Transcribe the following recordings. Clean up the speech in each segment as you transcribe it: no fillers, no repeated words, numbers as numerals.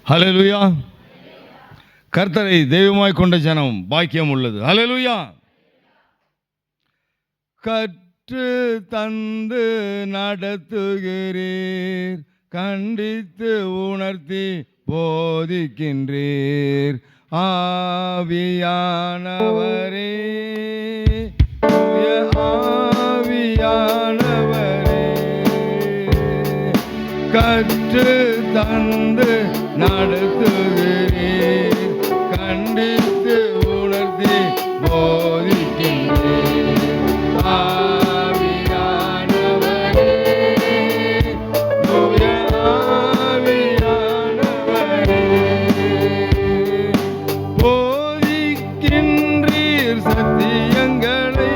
ஹல்லேலூயா. கர்த்தரை தெய்வமாய் கொண்ட ஜனம் பாக்கியம் உள்ளது. ஹல்லேலூயா. கற்று தந்து நடத்துகிறீர், கண்டித்து உணர்த்தி போதிக்கின்றீர். ஆவியானவரே, ஆவியானவரே, கற்று தந்து நடத்துகிறீர், கண்டித்து உணர்த்தி போதிக்கின்றீர். ஆவியானவரே, தூய ஆவியானவரே, போதிக்கின்றீர் சத்தியங்களை,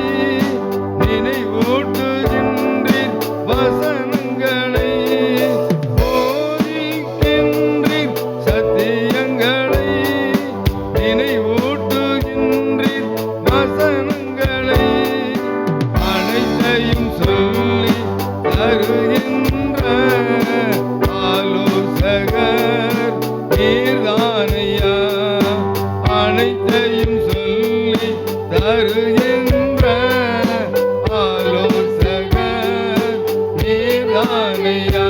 நினைவூட்டுகின்றீர் வசனங்களை. போதிக்கின்றீர் சத்தியங்களை, நினைவூட்டுகின்றீர் வசனங்களை. அனைத்தையும் சொல்லி தருகின்ற ஆலோசகர் நீர்தானையா. அனைத்தையும் சொல்லி தருகின்ற ஆலோசகர் நீர்தானையா.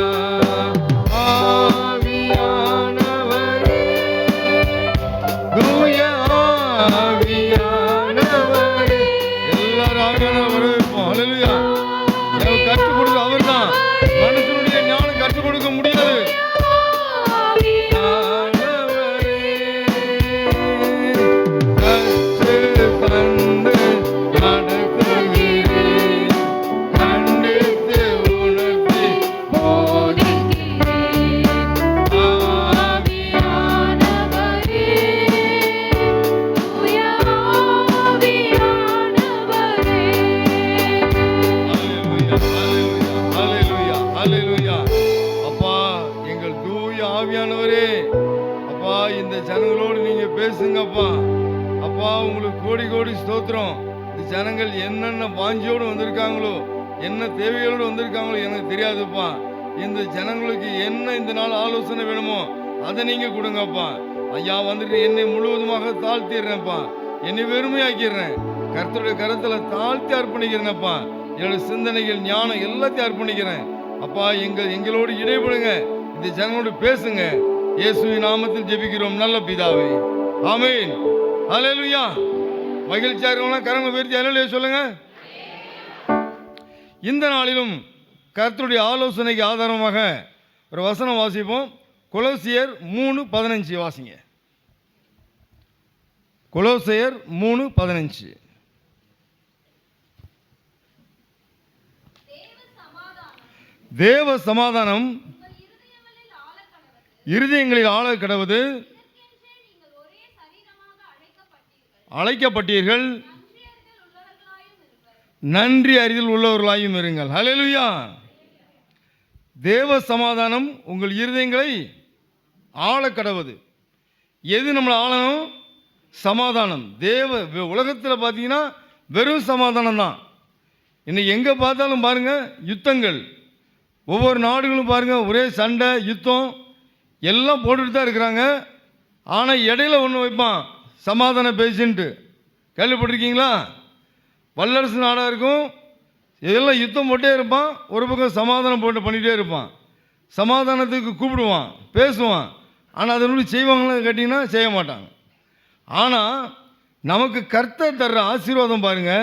ஆவியானவரே, தூய ஆவியானவரே, எல்லாரும் ஆவியானவரை வைப்போம். ஹல்லேலூயா. எனக்கு கற்றுக் கொடுக்க அவர் தான். மனுஷனுடைய ஞானம் கற்றுக் கொடுக்க முடியாது. ஆவியானவரே, கற்று தந்து நடத்துகிறீர், கண்டித்து உணர்த்தி போதிக்கிறீர். ஆவியானவரே, தூய ஆவியானவரே. ஹல்லேலூயா, ஹல்லேலூயா, ஹல்லேலூயா. அப்பா, எங்கள் தூய ஆவியானவரே, அப்பா இந்த ஜனங்களோடு நீங்க பேசுங்கப்பா. அப்பா, உங்களுக்கு கோடி கோடி ஸ்தோத்திரம். இந்த ஜனங்கள் என்னென்ன வாஞ்சியோடு வந்திருக்காங்களோ, என்ன தேவையோடு வந்திருக்காங்களோ எனக்கு தெரியாதுப்பா. இந்த ஜனங்களுக்கு என்ன இந்த நாள் ஆலோசனை வேணுமோ அதை நீங்க கொடுங்கப்பா. ஐயா, வந்துட்டு என்னை முழுவதுமாக தாழ்த்திடுறேன்ப்பா, என்னை வெறுமையாக்கிடுறேன். கர்த்தருடைய கரத்துல தாழ்த்தி அர்ப்பணிக்கிறேன்ப்பா. என்னோட சிந்தனைகள், ஞானம் எல்லாத்தையும் அர்ப்பணிக்கிறேன். அப்பா, எங்களோடு இடைபடுங்க, இந்த ஜனங்களோடு பேசுங்க. இயேசுவின் நாமத்தில் ஜெபிக்கிறோம் நல்ல பிதாவே, ஆமென். ஹல்லேலூயா. மகிழ்ச்சியா இருக்கவங்க கரங்களை உயர்த்தி ஹல்லேலூயா சொல்லுங்க. இந்த நாளிலும் கர்த்தருடைய ஆலோசனைக்கு ஆதாரமாக ஒரு வசனம் வாசிப்போம். கொலோசியர் 3:15 வாசிங்க. கொலோசியர் 3:15. தேவ சமாதானம் இருதயங்களில் ஆள கடவது, அழைக்கப்பட்டீர்கள், நன்றி அறிதல் உள்ளவர்களாயும் இருங்கள். ஹல்லேலூயா. தேவ சமாதானம் உங்கள் இருதயங்களை ஆள கடவது. எது நம்மளை ஆளணும்? சமாதானம். உலகத்தில் பார்த்தீங்கன்னா வெறும் சமாதானம் தான். இன்னைக்கு எங்கே பார்த்தாலும் பாருங்க யுத்தங்கள். ஒவ்வொரு நாடுகளும் பாருங்க ஒரே சண்டை, யுத்தம் எல்லாம் போட்டுட்டு தான் இருக்கிறாங்க. ஆனால் இடையில ஒன்று வைப்பான், சமாதான பேசின்ட்டு. கேள்விப்பட்டிருக்கீங்களா? வல்லரசு நாடாக இருக்கும், இதெல்லாம் யுத்தம் போட்டே இருப்பான், ஒரு பக்கம் சமாதானம் போட்டு பண்ணிகிட்டே இருப்பான். சமாதானத்துக்கு கூப்பிடுவான், பேசுவான். ஆனால் அதனுடைய செய்வாங்களா கேட்டிங்கன்னா செய்ய மாட்டாங்க. ஆனால் நமக்கு கர்த்தர் தர்ற ஆசீர்வாதம் பாருங்க,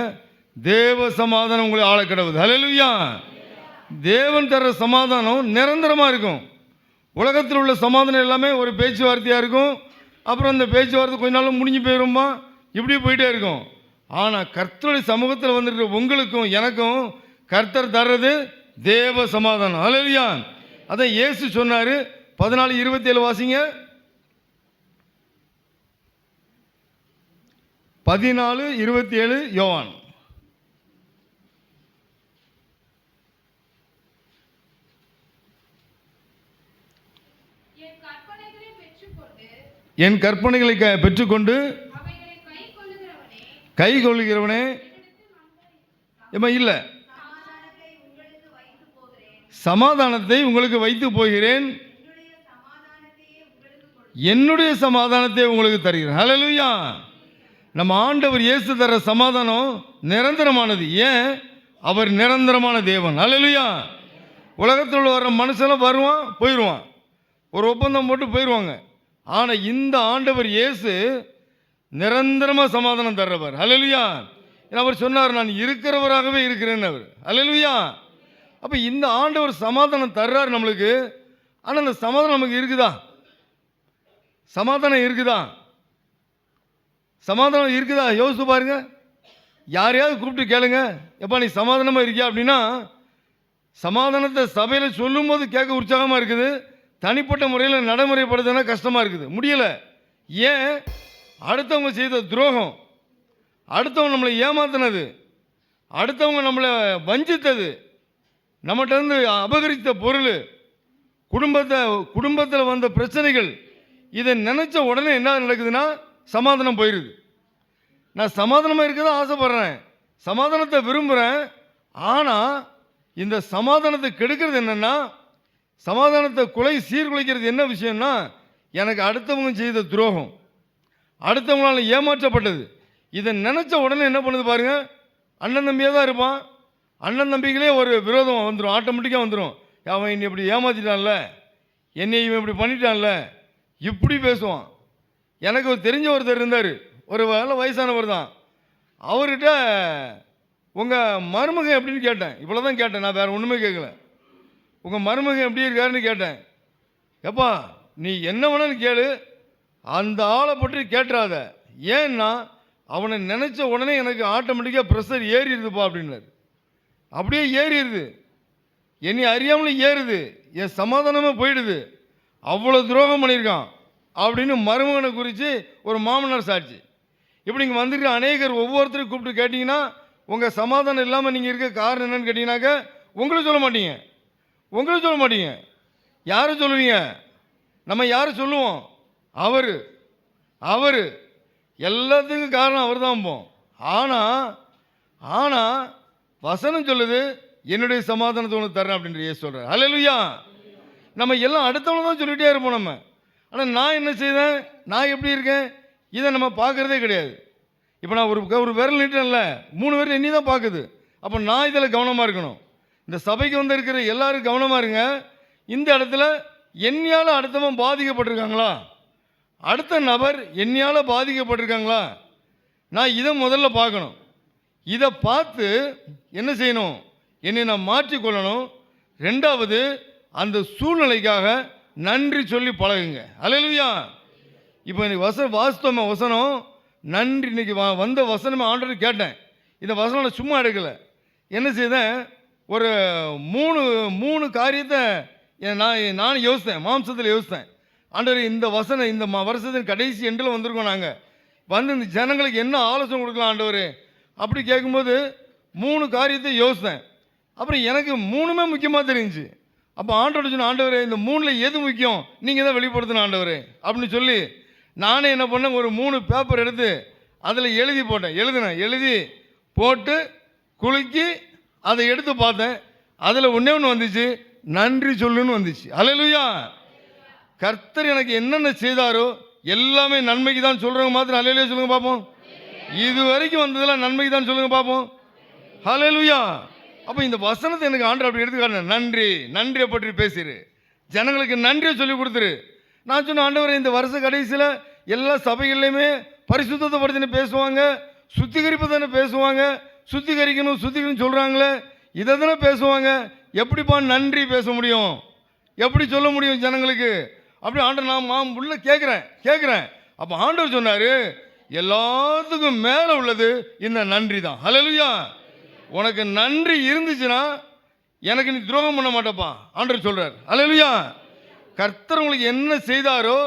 தேவ சமாதானம் உங்களை ஆள கடவுது. ஹல்லேலூயா. தேவன் தர்ற சமாதானம் நிரந்தரமாக இருக்கும். உலகத்தில் உள்ள சமாதானம் எல்லாமே ஒரு பேச்சுவார்த்தையாக இருக்கும். அப்புறம் அந்த பேச்சுவார்த்தை கொஞ்ச நாளும் முடிஞ்சு போயிருமா, இப்படி போயிட்டே இருக்கும். ஆனால் கர்த்தருடைய சமூகத்தில் வந்துட்டு உங்களுக்கும் எனக்கும் கர்த்தர் தர்றது தேவ சமாதானம். ஹல்லேலூயா. அதான் இயேசு சொன்னார். 14:27 வாசிங்க. 14:27 யோவான். என் கற்பனைகளை பெற்றுக்கொண்டு கை கொள்ளுகிறவனே இல்லை, சமாதானத்தை உங்களுக்கு வைத்து போகிறேன், என்னுடைய சமாதானத்தை உங்களுக்கு தருகிறேன். ஹல்லேலூயா. நம்ம ஆண்டவர் இயேசு தர சமாதானம் நிரந்தரமானது. ஏன்? அவர் நிரந்தரமான தேவன். ஹல்லேலூயா. உலகத்தில் வர மனுஷெல்லாம் வருவான், போயிடுவான், ஒரு ஒப்பந்தம் போட்டு போயிடுவாங்க. ஆனால் இந்த ஆண்டவர் இயேசு நிரந்தரமாக சமாதானம் தர்றவர். ஹல்லேலூயா. அவர் சொன்னார், நான் இருக்கிறவராகவே இருக்கிறேன் அவர். ஹல்லேலூயா. அப்போ இந்த ஆண்டவர் சமாதானம் தர்றார் நம்மளுக்கு. ஆனால் அந்த சமாதானம் நமக்கு இருக்குதா? சமாதானம் இருக்குதா? சமாதானம் இருக்குதா? யோசித்து பாருங்க. யாரையாவது கூப்பிட்டு கேளுங்க, எப்பா நீ சமாதானமாக இருக்கியா அப்படின்னா, சமாதானத்தை சபையில் சொல்லும்போது கேட்க உற்சாகமாக இருக்குது, தனிப்பட்ட முறையில் நடைமுறைப்படுதுன்னா கஷ்டமாக இருக்குது, முடியலை. ஏன்? அடுத்தவங்க செய்த துரோகம், அடுத்தவங்க நம்மளை ஏமாத்தினது, அடுத்தவங்க நம்மளை வஞ்சித்தது, நம்மகிட்ட இருந்து அபகரித்த பொருள், குடும்பத்தில் வந்த பிரச்சனைகள், இதை நினச்ச உடனே என்ன நடக்குதுன்னா சமாதானம் போயிடுது. நான் சமாதானமாக இருக்க தான் ஆசைப்படுறேன், சமாதானத்தை விரும்புகிறேன். ஆனால் இந்த சமாதானத்தை கெடுக்கிறது என்னென்னா, சமாதானத்தை சீர்குலைக்கிறது என்ன விஷயம்னா, எனக்கு அடுத்தவங்க செய்த துரோகம், அடுத்தவங்களால் ஏமாற்றப்பட்டது, இதை நினச்ச உடனே என்ன பண்ணுது பாருங்க, அண்ணன் தம்பியாக தான் இருப்பான், அண்ணன் தம்பிகளே ஒரு விரோதம் வந்துடும், ஆட்டோமேட்டிக்காக வந்துடும். அவன் என்னை இப்படி ஏமாற்றிட்டான்ல, என்னை இவன் இப்படி பண்ணிட்டான்ல, இப்படி பேசுவான். எனக்கு ஒரு தெரிஞ்ச ஒருத்தர் இருந்தார், ஒரு நல்ல வயசானவர் தான். அவர்கிட்ட உங்கள் மருமகன் எப்படின்னு கேட்டேன். இவ்வளோ தான் கேட்டேன், நான் வேறு ஒன்றுமே கேட்கல. உங்கள் மருமகன் எப்படி இருக்காருன்னு கேட்டேன். எப்பா நீ என்ன வேணாலும் கேளு, அந்த ஆளை பற்றி கேட்டுறாத. ஏன்னா அவனை நினச்ச உடனே எனக்கு ஆட்டோமேட்டிக்காக ப்ரெஷர் ஏறிடுதுப்பா அப்படின்னாரு. அப்படியே ஏறிடுது, என்னை அறியாமலும் ஏறுது, என் சமாதானமே போயிடுது. அவ்வளோ துரோகம் பண்ணியிருக்கான் அப்படின்னு மருமகனை குறித்து ஒரு மாமனார் சாட்சி. இப்படி இங்கே வந்துருக்க அநேகர் ஒவ்வொருத்தரையும் கூப்பிட்டு கேட்டிங்கன்னா, உங்கள் சமாதானம் இல்லாமல் நீங்கள் இருக்க காரணம் என்னன்னு கேட்டிங்கனாக்கா உங்களும் சொல்ல மாட்டீங்க, உங்களும் சொல்ல மாட்டீங்க. யாரும் சொல்லுவீங்க? நம்ம யாரும் சொல்லுவோம்? அவர் எல்லாத்துக்கும் காரணம் அவர் தான் போம். ஆனால் வசனம் சொல்லுது, என்னுடைய சமாதானத்தை உனக்கு தரேன் அப்படின்ற இயேசு சொல்கிறார். ஹல்லேலூயா. நம்ம எல்லாம் அடுத்தவங்க தான் சொல்லிகிட்டே இருப்போம் நம்ம. ஆனால் நான் என்ன செய்தேன், நான் எப்படி இருக்கேன், இதை நம்ம பார்க்குறதே கிடையாது. இப்போ நான் ஒரு விரல் நீட்டேன்ல, 3 விரல் எண்ணி தான் பார்க்குது. அப்போ நான் இதில் கவனமாக இருக்கணும். இந்த சபைக்கு வந்து இருக்கிற எல்லாரும் கவனமாக இருங்க. இந்த இடத்துல என்னையால் அடுத்தவன் பாதிக்கப்பட்டிருக்காங்களா, அடுத்த நபர் என்னையால் பாதிக்கப்பட்டிருக்காங்களா, நான் இதை முதல்ல பார்க்கணும். இதை பார்த்து என்ன செய்யணும், என்னை நான் மாற்றிக்கொள்ளணும். 2வது அந்த சூழ்நிலைக்காக நன்றி சொல்லி பழகுங்க. ஹல்லேலூயா. இப்போ இன்னைக்கு வாஸ்தவ வசனம் நன்றி, இன்னைக்கு வந்த வசனமே ஆண்டவர் கேட்டேன். இந்த வசனம் நான் சும்மா எடுக்கலை. என்ன செய்தேன், ஒரு மூணு காரியத்தை நான் யோசித்தேன், மாம்சத்தில் யோசித்தேன். ஆண்டவர் இந்த வசனம் இந்த வருஷத்தின் கடைசி எண்டில் வந்திருக்கோம், நாங்கள் வந்து இந்த ஜனங்களுக்கு என்ன ஆலோசனை கொடுக்கலாம் ஆண்டவர் அப்படி கேட்கும்போது 3 காரியத்தை யோசித்தேன். அப்புறம் எனக்கு 3மே முக்கியமாக தெரிஞ்சுச்சு. அப்போ ஆண்டவர் சொன்ன, ஆண்டவர் இந்த 3ல் எது முக்கியம், நீங்கள் தான் வெளிப்படுத்தணும் ஆண்டவர் அப்படின்னு சொல்லி நானே என்ன பண்ணேன், ஒரு 3 பேப்பர் எடுத்து அதில் எழுதி போட்டு குலுக்கி அதை எடுத்து பார்த்தேன். அதில் ஒன்று வந்துச்சு, நன்றி சொல்லுன்னு வந்துச்சு. ஹல்லேலூயா. கர்த்தர் எனக்கு என்னென்ன செய்தாரோ எல்லாமே நன்மைக்கு தான் சொல்கிறவங்க மாத்திரம் ஹல்லேலூயா சொல்லுங்க பார்ப்போம். இது வரைக்கும் வந்ததெல்லாம் நன்மைக்கு தான் சொல்லுங்க பார்ப்போம். ஹல்லேலூயா. அப்போ இந்த வசனத்தை எனக்கு ஆண்டவர் அப்படி எடுத்துக்காட்டேன். நன்றியை பற்றி பேசிடு, ஜனங்களுக்கு நன்றியை சொல்லி கொடுத்துரு. நான் சொன்ன, ஆண்டவர் இந்த வருஷ கடைசியில் எல்லா சபைகள்லையுமே பரிசுத்தத்தை பற்றி பேசுவாங்க, சுத்திகரிப்பு தானே பேசுவாங்க, சுத்திகரிக்கணும் சொல்கிறாங்களே, இதை தானே பேசுவாங்க. எப்படிப்பா நன்றி பேச முடியும், எப்படி சொல்ல முடியும் ஜனங்களுக்கு அப்படி ஆண்டவர் நான் உள்ள கேட்குறேன். அப்போ ஆண்டவர் சொன்னார், எல்லாத்துக்கும் மேலே உள்ளது இந்த நன்றி தான். ஹல்லேலூயா. உனக்கு நன்றி இருந்துச்சுன்னா எனக்கு நீ துரோகம் பண்ண மாட்டப்பா ஆண்டவர் சொல்கிறார். ஹல்லேலூயா. கர்த்தர் உங்களுக்கு என்ன செய்தாரோ,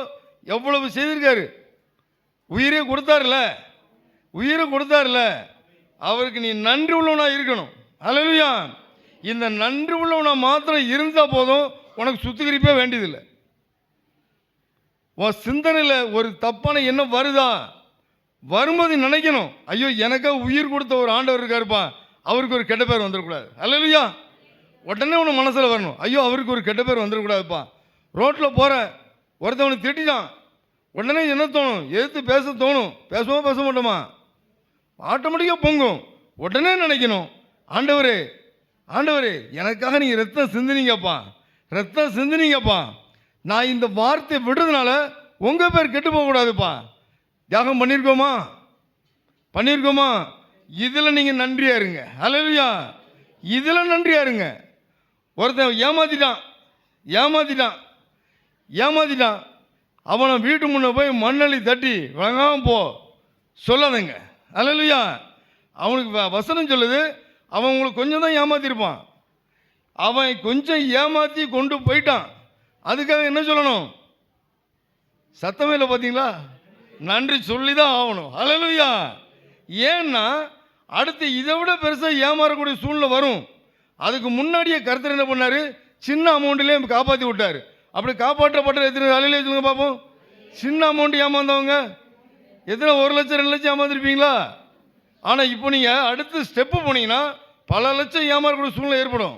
எவ்வளவு செய்திருக்காரு, உயிரை கொடுத்தார்ல, அவருக்கு நீ நன்றி உள்ளவனா இருக்கணும். ஹல்லேலூயா. இந்த நன்றி உள்ளவனா மாத்திரம் இருந்தால் போதும், உனக்கு சுத்திகரிப்பே வேண்டியதில்லை. உன் சிந்தனையில் ஒரு தப்பான எண்ணம் வரும்போது நினைக்கணும், ஐயோ எனக்காக உயிர் கொடுத்த ஒரு ஆண்டவர் இருக்காருப்பா, அவருக்கு ஒரு கெட்ட பேர் வந்துடக்கூடாது. ஹல்லேலூயா. உடனே உனக்கு மனசில் வரணும், ஐயோ அவருக்கு ஒரு கெட்ட பேர் வந்துடக்கூடாதுப்பா. ரோட்டில் போகிற ஒருத்தவனை திட்டான், உடனே என்ன தோணும்? எதிர்த்து பேச தோணும். பேசுவோம் பேச மாட்டோமா? ஆட்டோமேட்டிக்காக பொங்கும். உடனே நினைக்கணும், ஆண்டவரே ஆண்டவரே எனக்காக நீங்கள் ரத்தம் சிந்தினீங்கப்பா, ரத்தம் சிந்தினீங்கப்பா, நான் இந்த வார்த்தை விடுறதுனால உங்கள் பேர் கெட்டு போகக்கூடாதுப்பா. தியாகம் பண்ணியிருக்கோமா? பண்ணியிருக்கோமா? இதில் நீங்கள் நன்றியா இருங்க. ஹல்லேலூயா. இதில் நன்றியா இருங்க. ஒருத்தன் ஏமாத்திட்டான் ஏமாத்திட்டான் ஏமாத்திட்டான் அவனை வீட்டு முன்னே போய் மண்ணள்ளி தட்டி வழங்காமல் போ சொல்லாதங்க. ஹல்லேலூயா. அவனுக்கு வசனம் சொல்லுது, அவன் உங்களுக்கு கொஞ்சம் தான் ஏமாத்திருப்பான், அவன் கொஞ்சம் ஏமாற்றி கொண்டு போயிட்டான். அதுக்காக என்ன சொல்லணும்? சத்தமே இல்லை பார்த்தீங்களா? நன்றி சொல்லி தான் ஆகணும். ஹல்லேலூயா. ஏன்னா அடுத்து இதை விட பெருசாக ஏமாறக்கூடிய சூழ்நிலை வரும். அதுக்கு முன்னாடியே கர்த்தர் என்ன பண்ணார்? சின்ன அமௌண்ட்லேயே காப்பாற்றி விட்டார். அப்படி காப்பாற்றப்பட்ட எத்தனை ஹல்லேலூயா சொல்லுங்க பார்ப்போம். சின்ன அமௌண்ட் ஏமாந்தவங்க எத்தனை? 1 லட்சம் 2 லட்சம் ஏமாந்துருப்பீங்களா? ஆனால் இப்போ நீங்கள் அடுத்த ஸ்டெப்பு போனீங்கன்னா பல லட்சம் ஏமாறக்கூடிய சூழ்நிலை ஏற்படும்.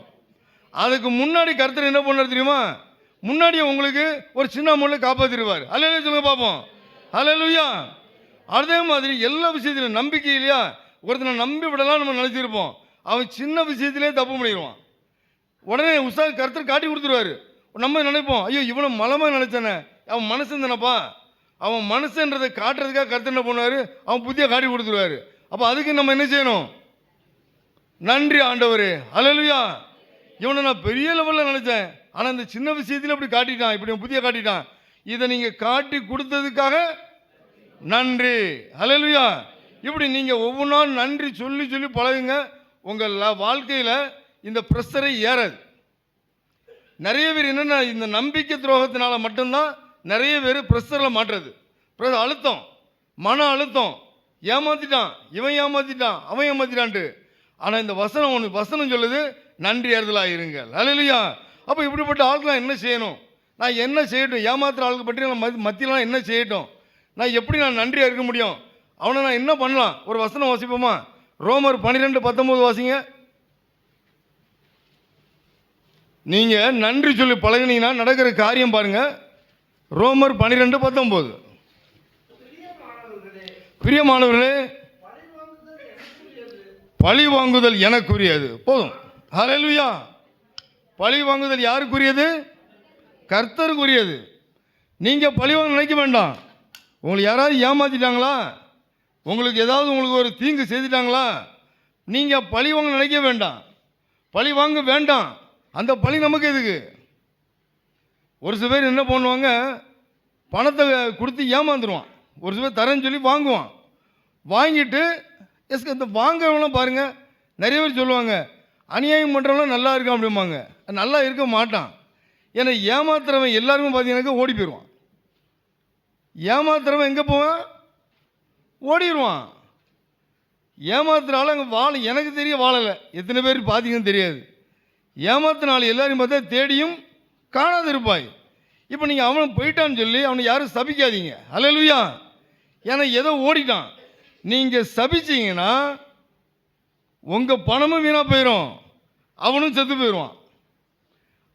அதுக்கு முன்னாடி கர்த்தர் என்ன பண்ணார் தெரியுமா? முன்னாடியே உங்களுக்கு ஒரு சின்ன அமௌண்ட்டில் காப்பாற்றிடுவார். ஹல்லேலூயா சொல்லுங்க பார்ப்போம். ஹல்லேலூயா. அதே மாதிரி எல்லா விஷயத்திலும் நம்பிக்கை இல்லையா? ஒருத்தனை நம்பி விடலாம் நம்ம நினச்சிருப்போம், அவன் சின்ன விஷயத்திலே தப்பு பண்ணிடுவான். உடனே கர்த்தர் காட்டி கொடுத்துருவாரு. நம்ம நினைப்போம், ஐயோ இவனை மலமாக நினச்சானே, அவன் மனுஷன் தானப்பா, அவன் மனுஷன்றதை காட்டுறதுக்காக கர்த்தர் என்ன பண்ணுவார்? அவன் புத்தியை காட்டி கொடுத்துருவாரு. அப்போ அதுக்கு நம்ம என்ன செய்யணும்? நன்றி ஆண்டவரே. ஹல்லேலூயா. இவனை நான் பெரிய லெவலில் நினச்சேன், ஆனால் இந்த சின்ன விஷயத்தில் இப்படி காட்டிட்டான், இப்படி புத்தியை காட்டிட்டான், இதை நீங்கள் காட்டி கொடுத்ததுக்காக நன்றி. ஹல்லேலூயா. இப்படி நீங்கள் ஒவ்வொன்றா நன்றி சொல்லி சொல்லி பழகுங்க. உங்கள் வாழ்க்கையில் இந்த ப்ரெஷரை ஏறாது. நிறைய பேர் என்னென்ன, இந்த நம்பிக்கை துரோகத்தினால மட்டும்தான் நிறைய பேர் ப்ரெஷரில் மாட்டுறது. அழுத்தம், மன அழுத்தம், ஏமாற்றிட்டான் இவன், ஏமாற்றிட்டான் அவன், ஏமாற்றிட்டான்ட்டு. ஆனால் இந்த வசனம் சொல்லுது, நன்றி அறிதலாக இருங்கள். ஹல்லேலூயா. அப்போ இப்படிப்பட்ட ஆட்களாம் என்ன செய்யணும்? நான் என்ன செய்யட்டும்? ஏமாத்துற ஆளுக்கு பற்றி நான் மத்தியெல்லாம் என்ன செய்யட்டும்? நான் எப்படி நான் நன்றியாக இருக்க முடியும்? அவனை நான் என்ன பண்ணலாம்? ஒரு வசனம் வாசிப்போமா? ரோமர் 12:19 வாசிங்க. நீங்கள் நன்றி சொல்லி பழகினீங்கன்னா நடக்கிற காரியம் பாருங்க. ரோமர் 12:19. பிரியமானவர்களே, பழி வாங்குதல் எனக்குரியது. போதும். ஹல்லேலூயா. பழி வாங்குதல் யாருக்குரியது? கர்த்தருக்குரியது. நீங்கள் பழி வாங்க நினைக்க வேண்டாம். உங்களுக்கு யாராவது ஏமாற்றிட்டாங்களா, உங்களுக்கு ஏதாவது உங்களுக்கு ஒரு தீங்கு செய்துட்டாங்களா, நீங்கள் பழி வாங்க நினைக்க வேண்டாம், பழி வாங்க வேண்டாம். அந்த பழி நமக்கு எதுக்கு? ஒரு சில பேர் என்ன பண்ணுவாங்க, பணத்தை கொடுத்து ஏமாந்துருவான். ஒரு சில பேர் தரேன்னு சொல்லி வாங்குவான். வாங்கிட்டு இந்த வாங்குறவங்களாம் பாருங்கள், நிறைய பேர் சொல்லுவாங்க, அநியாயம் பண்ணுறவங்களாம் நல்லா இருக்கான் அப்படிம்பாங்க. நல்லா இருக்க மாட்டான். ஏன்னா ஏமாத்துறவன் எல்லாருமே பார்த்தீங்கன்னாக்கா ஓடி போயிடுவான். ஏமாத்துறவன் எங்கே போவான்? ஓடிடுவான். ஏமாத்துறால அங்கே எனக்கு தெரிய வாழலை. எத்தனை பேர் பார்த்தீங்கன்னு தெரியாது. ஏமாத்தினால எல்லாரையும் பார்த்தா தேடியும் காணாது இருப்பாய். இப்போ நீங்கள் அவன் போயிட்டான்னு சொல்லி அவனை யாரும் சபிக்காதீங்க. ஹல்லேலூயா. ஏன்னா ஏதோ ஓடிட்டான். நீங்கள் சபிச்சிங்கன்னா உங்கள் பணமும் வீணாக போயிடும், அவனும் செத்து போயிடுவான்.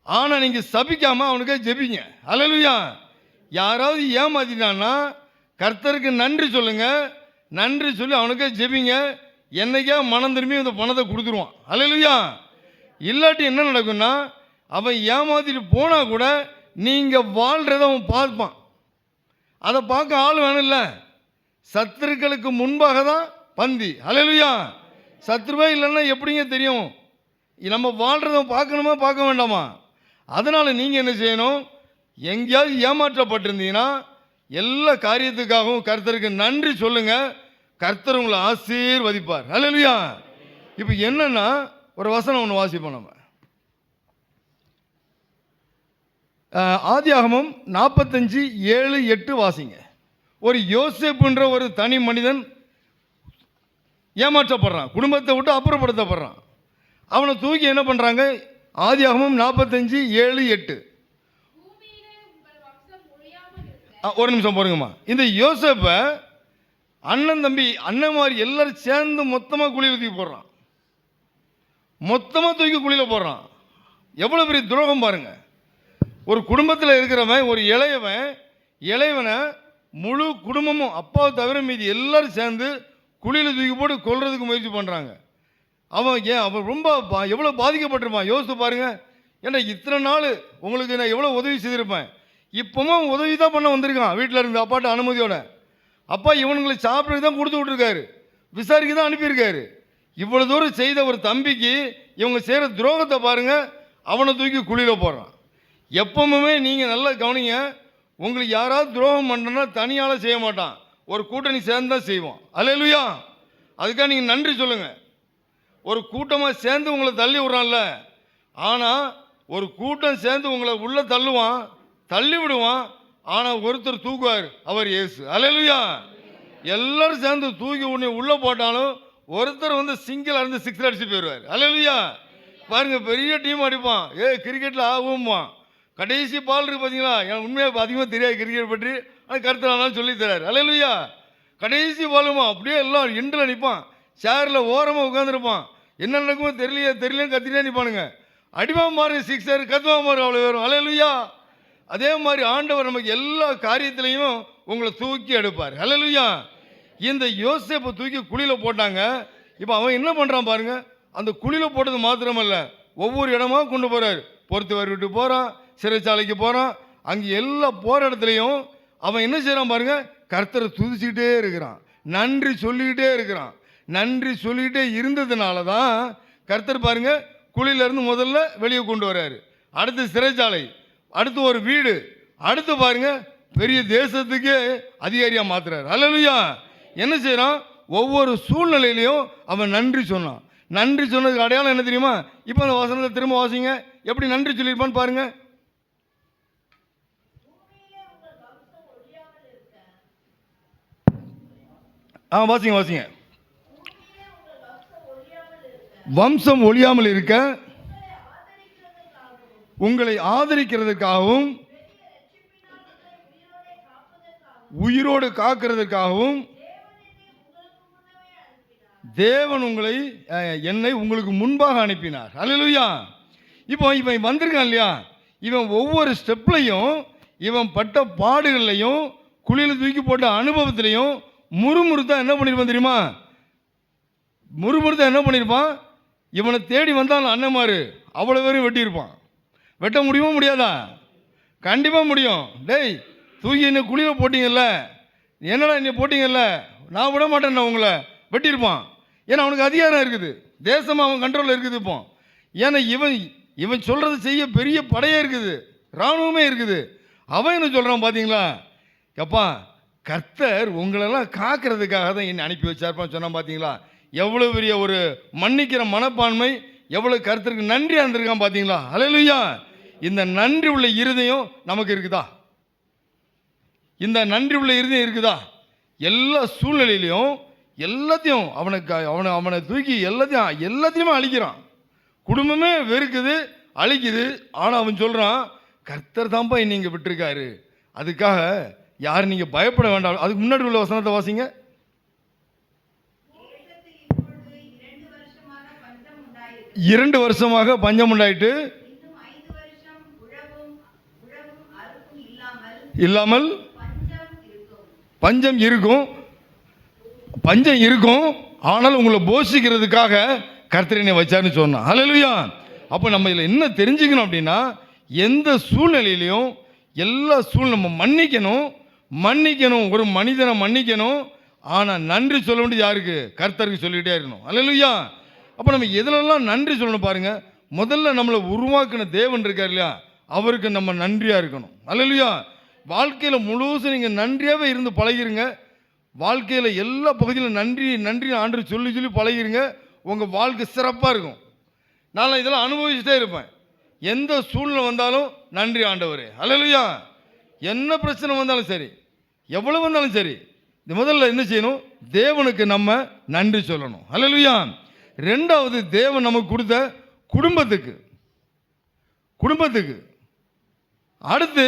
ஆனால் நீங்கள் சபிக்காமல் அவனுக்கே ஜெபிங்க. ஹல்லேலூயா. யாராவது ஏமாத்திட்டான்னா கர்த்தருக்கு நன்றி சொல்லுங்க. நன்றி சொல்லி அவனுக்கே ஜெபிங்க. என்னைக்கா மனம் திரும்பி இந்த பணத்தை கொடுத்துருவான். ஹல்லேலூயா. இல்லாட்டி என்ன நடக்கும்னா, அவன் ஏமாத்திட்டு போனால் கூட நீங்கள் வாழ்கிறத அவன் பார்ப்பான். அதை பார்க்க ஆள் வேணும்ல. சத்துருக்களுக்கு முன்பாக தான் பந்தி. ஹல்லேலூயா. சத்துருவே இல்லைன்னா எப்படிங்க தெரியும் நம்ம வாழ்கிறத பார்க்கணுமா பார்க்க வேண்டாமா? அதனால் நீங்கள் என்ன செய்யணும்? எங்கேயாவது ஏமாற்றப்பட்டிருந்தீங்கன்னா எல்லா காரியத்துக்காகவும் கர்த்தருக்கு நன்றி சொல்லுங்க. கர்த்தர் உங்களை ஆசீர்வதிப்பார். ஹல்லேலூயா. இப்போ என்னன்னா, ஒரு வசனம் ஒன்று வாசிப்போம். நம்ம ஆதியாகமம் 45:7-8 வாசிங்க. ஒரு யோசேப்புன்ற ஒரு தனி மனிதன் ஏமாற்றப்படுறான், குடும்பத்தை விட்டு அப்புறப்படுத்தப்படுறான். அவனை தூக்கி என்ன பண்ணுறாங்க? ஆதியாகமம் 45:7-8. ஒரு நிமிஷம் போடுங்கம்மா. இந்த யோசேப்பை அண்ணன் தம்பி அண்ணன் மாதிரி எல்லாரும் சேர்ந்து மொத்தமாக குழியில் தூக்கி போடுறான். மொத்தமாக தூக்கி குழியில் போடுறான். எவ்வளோ பெரிய துரோகம் பாருங்க. ஒரு குடும்பத்தில் இருக்கிறவன், ஒரு இளையவனை முழு குடும்பமும் அப்பாவை தவிர மீதி எல்லாரும் சேர்ந்து குழியில் தூக்கி போட்டு கொல்றதுக்கு முயற்சி பண்ணுறாங்க. அவன் ரொம்ப எவ்வளோ பாதிக்கப்பட்டிருப்பான் யோசித்து பாருங்க. ஏன்னா இத்தனை நாள் உங்களுக்கு நான் எவ்வளோ உதவி செய்திருப்பேன். இப்போவும் அவன் உதவி தான் பண்ண வந்திருக்கான் வீட்டில் இருந்து அப்பாட்ட அனுமதியோட. அப்பா இவனுங்களை சாப்பிட்றதுக்கு தான் கொடுத்து விட்ருக்காரு, விசாரிக்க தான் அனுப்பியிருக்காரு. இவ்வளோ தூரம் செய்த ஒரு தம்பிக்கு இவங்க செய்கிற துரோகத்தை பாருங்கள். அவனை தூக்கி குழியில் போடுறான். எப்பவுமே நீங்கள் நல்லா கவனிங்க, உங்களுக்கு யாராவது துரோகம் பண்ணுறனா தனியால் செய்ய மாட்டான், ஒரு கூட்டணி சேர்ந்து தான் செய்வான். அல்லேலூயா. அதுக்காக நீங்கள் நன்றி சொல்லுங்கள். ஒரு கூட்டமாக சேர்ந்து உங்களை தள்ளி விட்றான்ல, ஆனால் ஒரு கூட்டம் சேர்ந்து உங்களை உள்ளே தள்ளுவான், தள்ளி விடுவான். ஆனால் ஒருத்தர் தூக்குவார், அவர் இயேசு. அல்லேலூயா. எல்லாரும் சேர்ந்து தூக்கி உன்னை உள்ளே போட்டாலும் ஒருத்தர் வந்து சிங்கிள் இருந்து 6 அடிச்சு போயிடுவார். அல்லேலூயா. பாருங்க, பெரிய டீம் அடிப்பான். கிரிக்கெட்டில் ஆகும்மா. கடைசி பால் இருக்கு பார்த்தீங்களா, எனக்கு உண்மையாக அதிகமாக தெரியாது கிரிக்கெட் பற்றி, ஆனால் கருத்து சொல்லி தரார். அல்லேலூயா. கடைசி பாலுமா அப்படியே எல்லாம் எண்டில் நிற்பான், சேரில் ஓரமாக உட்காந்துருப்பான். என்ன நடக்குமோ தெரியலையே கத்திட்டே நிற்பானுங்க. அடிவான் மாறு 6 கத்துவான் மாறு அவ்வளோ வரும். அல்லேலூயா. அதே மாதிரி ஆண்டவர் நமக்கு எல்லா காரியத்திலையும் உங்களை தூக்கி எடுப்பார். அல்லேலூயா. இந்த யோசேப்பை தூக்கி குழியில் போட்டாங்க. இப்போ அவன் என்ன பண்ணுறான் பாருங்க, அந்த குழியில் போட்டது மாத்திரமல்ல, ஒவ்வொரு இடமா கொண்டு போகிறார். பொறுத்தவர் விட்டு போகிறான், சிறைச்சாலைக்கு போகிறான். அங்கே எல்லாம் போகிற இடத்துலையும் அவன் என்ன செய்கிறான் பாருங்க, கர்த்தரை துதிச்சுக்கிட்டே இருக்கிறான், நன்றி சொல்லிக்கிட்டே இருக்கிறான். நன்றி சொல்லிக்கிட்டே இருந்ததுனால தான் கர்த்தர் பாருங்க குழியிலேருந்து முதல்ல வெளியே கொண்டு வர்றாரு. அடுத்து சிறைச்சாலை, அடுத்து ஒரு வீடு, அடுத்து பாருங்க பெரிய தேசத்துக்கே அதிகாரியாக மாத்துறாரு. அல்லேலூயா. என்ன செய்யறான், ஒவ்வொரு சூழ்நிலையிலையும் அவன் நன்றி சொன்னான். நன்றி சொன்னதுக்கு அடையாளம் என்ன தெரியுமா? இப்போ அந்த வசனத்தை திரும்ப வாசிங்க, எப்படி நன்றி சொல்லியிருப்பான்னு பாருங்க. வாசிங்க. வம்சம் ஒழியாமல் இருக்க உங்களை ஆதரிக்கிறதுக்காகவும் உயிரோடு காக்கிறதுக்காகவும் தேவன் என்னை உங்களுக்கு முன்பாக அனுப்பினார். அல்லேலூயா. இப்போ இவன் வந்திருக்கான் இல்லையா, இவன் ஒவ்வொரு ஸ்டெப்லையும் இவன் பட்ட பாடுகள்லையும் குழியில் தூக்கி போட்ட அனுபவத்திலையும் முறுமுறுத்தா என்ன பண்ணியிருப்பான் தெரியுமா? முறுமுறுத்தா என்ன பண்ணியிருப்பான்? இவனை தேடி வந்தான் அண்ணன்மாரு அவ்வளோ பேரும் வெட்டியிருப்பான். வெட்ட முடியுமா முடியாதா? கண்டிப்பாக முடியும். டேய் தூக்கி என்ன குழியில் போட்டிங்கல்ல, என்னடா என்ன போட்டிங்கல்ல, நான் விட மாட்டேன் உங்களை, வெட்டியிருப்பான். ஏன்னா அவனுக்கு அதிகாரம் இருக்குது, தேசமாக அவன் கண்ட்ரோலில் இருக்குது. இப்போ ஏன்னா இவன் சொல்கிறது செய்ய பெரிய படையே இருக்குது, இராணுவமே இருக்குது. அவன் என்ன சொல்கிறான் பார்த்தீங்களா, எப்பா கர்த்தர் உங்களெல்லாம் காக்கிறதுக்காக தான் என்னை அனுப்பி வச்சார்ப்பான்னு சொன்னான். பார்த்தீங்களா எவ்வளோ பெரிய ஒரு மன்னிக்கிற மனப்பான்மை, எவ்வளோ கர்த்தருக்கு நன்றியாக இருந்திருக்கான் பார்த்தீங்களா. அல்லேலூயா. இந்த நன்றி உள்ள இருதயம் நமக்கு இருக்குதா? இந்த நன்றி உள்ள இருதயம் இருக்குதா? எல்லா சூழ்நிலையிலையும் எல்லாத்தையும் அவனை தூக்கி எல்லாத்தையுமே அழிக்கிறான். குடும்பமே வெறுக்குது, அழிக்குது. ஆனால் அவன் சொல்கிறான், கர்த்தர் தான்ப்பா நீங்கள் விட்டுருக்காரு, அதுக்காக யார் நீங்கள் பயப்பட வேண்டாம். அதுக்கு முன்னாடி உள்ள வசனத்தை வாசிங்க. 2 வருஷமாக பஞ்சம் உண்டாயிட்டு இல்லாமல் பஞ்சம் இருக்கும், ஆனால் உங்களை போஷிக்கிறதுக்காக கர்த்தர் என்னை வச்சாருன்னு சொன்னான். அல்லேலூயா. அப்போ நம்ம இதில் என்ன தெரிஞ்சுக்கணும் அப்படின்னா, எந்த சூழ்நிலையிலையும் எல்லா நம்ம மன்னிக்கணும், ஒரு மனிதனை மன்னிக்கணும். ஆனால் நன்றி சொல்ல வேண்டியது யாருக்கு? கர்த்தருக்கு சொல்லிகிட்டே இருக்கணும். அல்லேலூயா. அப்போ நம்ம எதிலெல்லாம் நன்றி சொல்லணும் பாருங்க. முதல்ல நம்மளை உருவாக்கின தேவன் இருக்கார் இல்லையா, அவருக்கு நம்ம நன்றியாக இருக்கணும். அல்லேலூயா. வாழ்க்கையில் முழுசும் நீங்கள் நன்றியாகவே இருந்து பழகிருங்க. வாழ்க்கையில் எல்லா பகுதியிலும் நன்றி ஆண்டு சொல்லி பழகிருங்க. உங்கள் வாழ்க்கை சிறப்பாக இருக்கும். நான் இதெல்லாம் அனுபவிச்சுட்டே இருப்பேன். எந்த சூழ்நிலை வந்தாலும் நன்றி ஆண்டவரே. அல்லேலூயா. என்ன பிரச்சனை வந்தாலும் சரி, எவ்வளோ வந்தாலும் சரி, முதல்ல என்ன செய்யணும்? தேவனுக்கு நம்ம நன்றி சொல்லணும். அல்லேலூயா. 2வது, தேவன் நமக்கு கொடுத்த குடும்பத்துக்கு. அடுத்து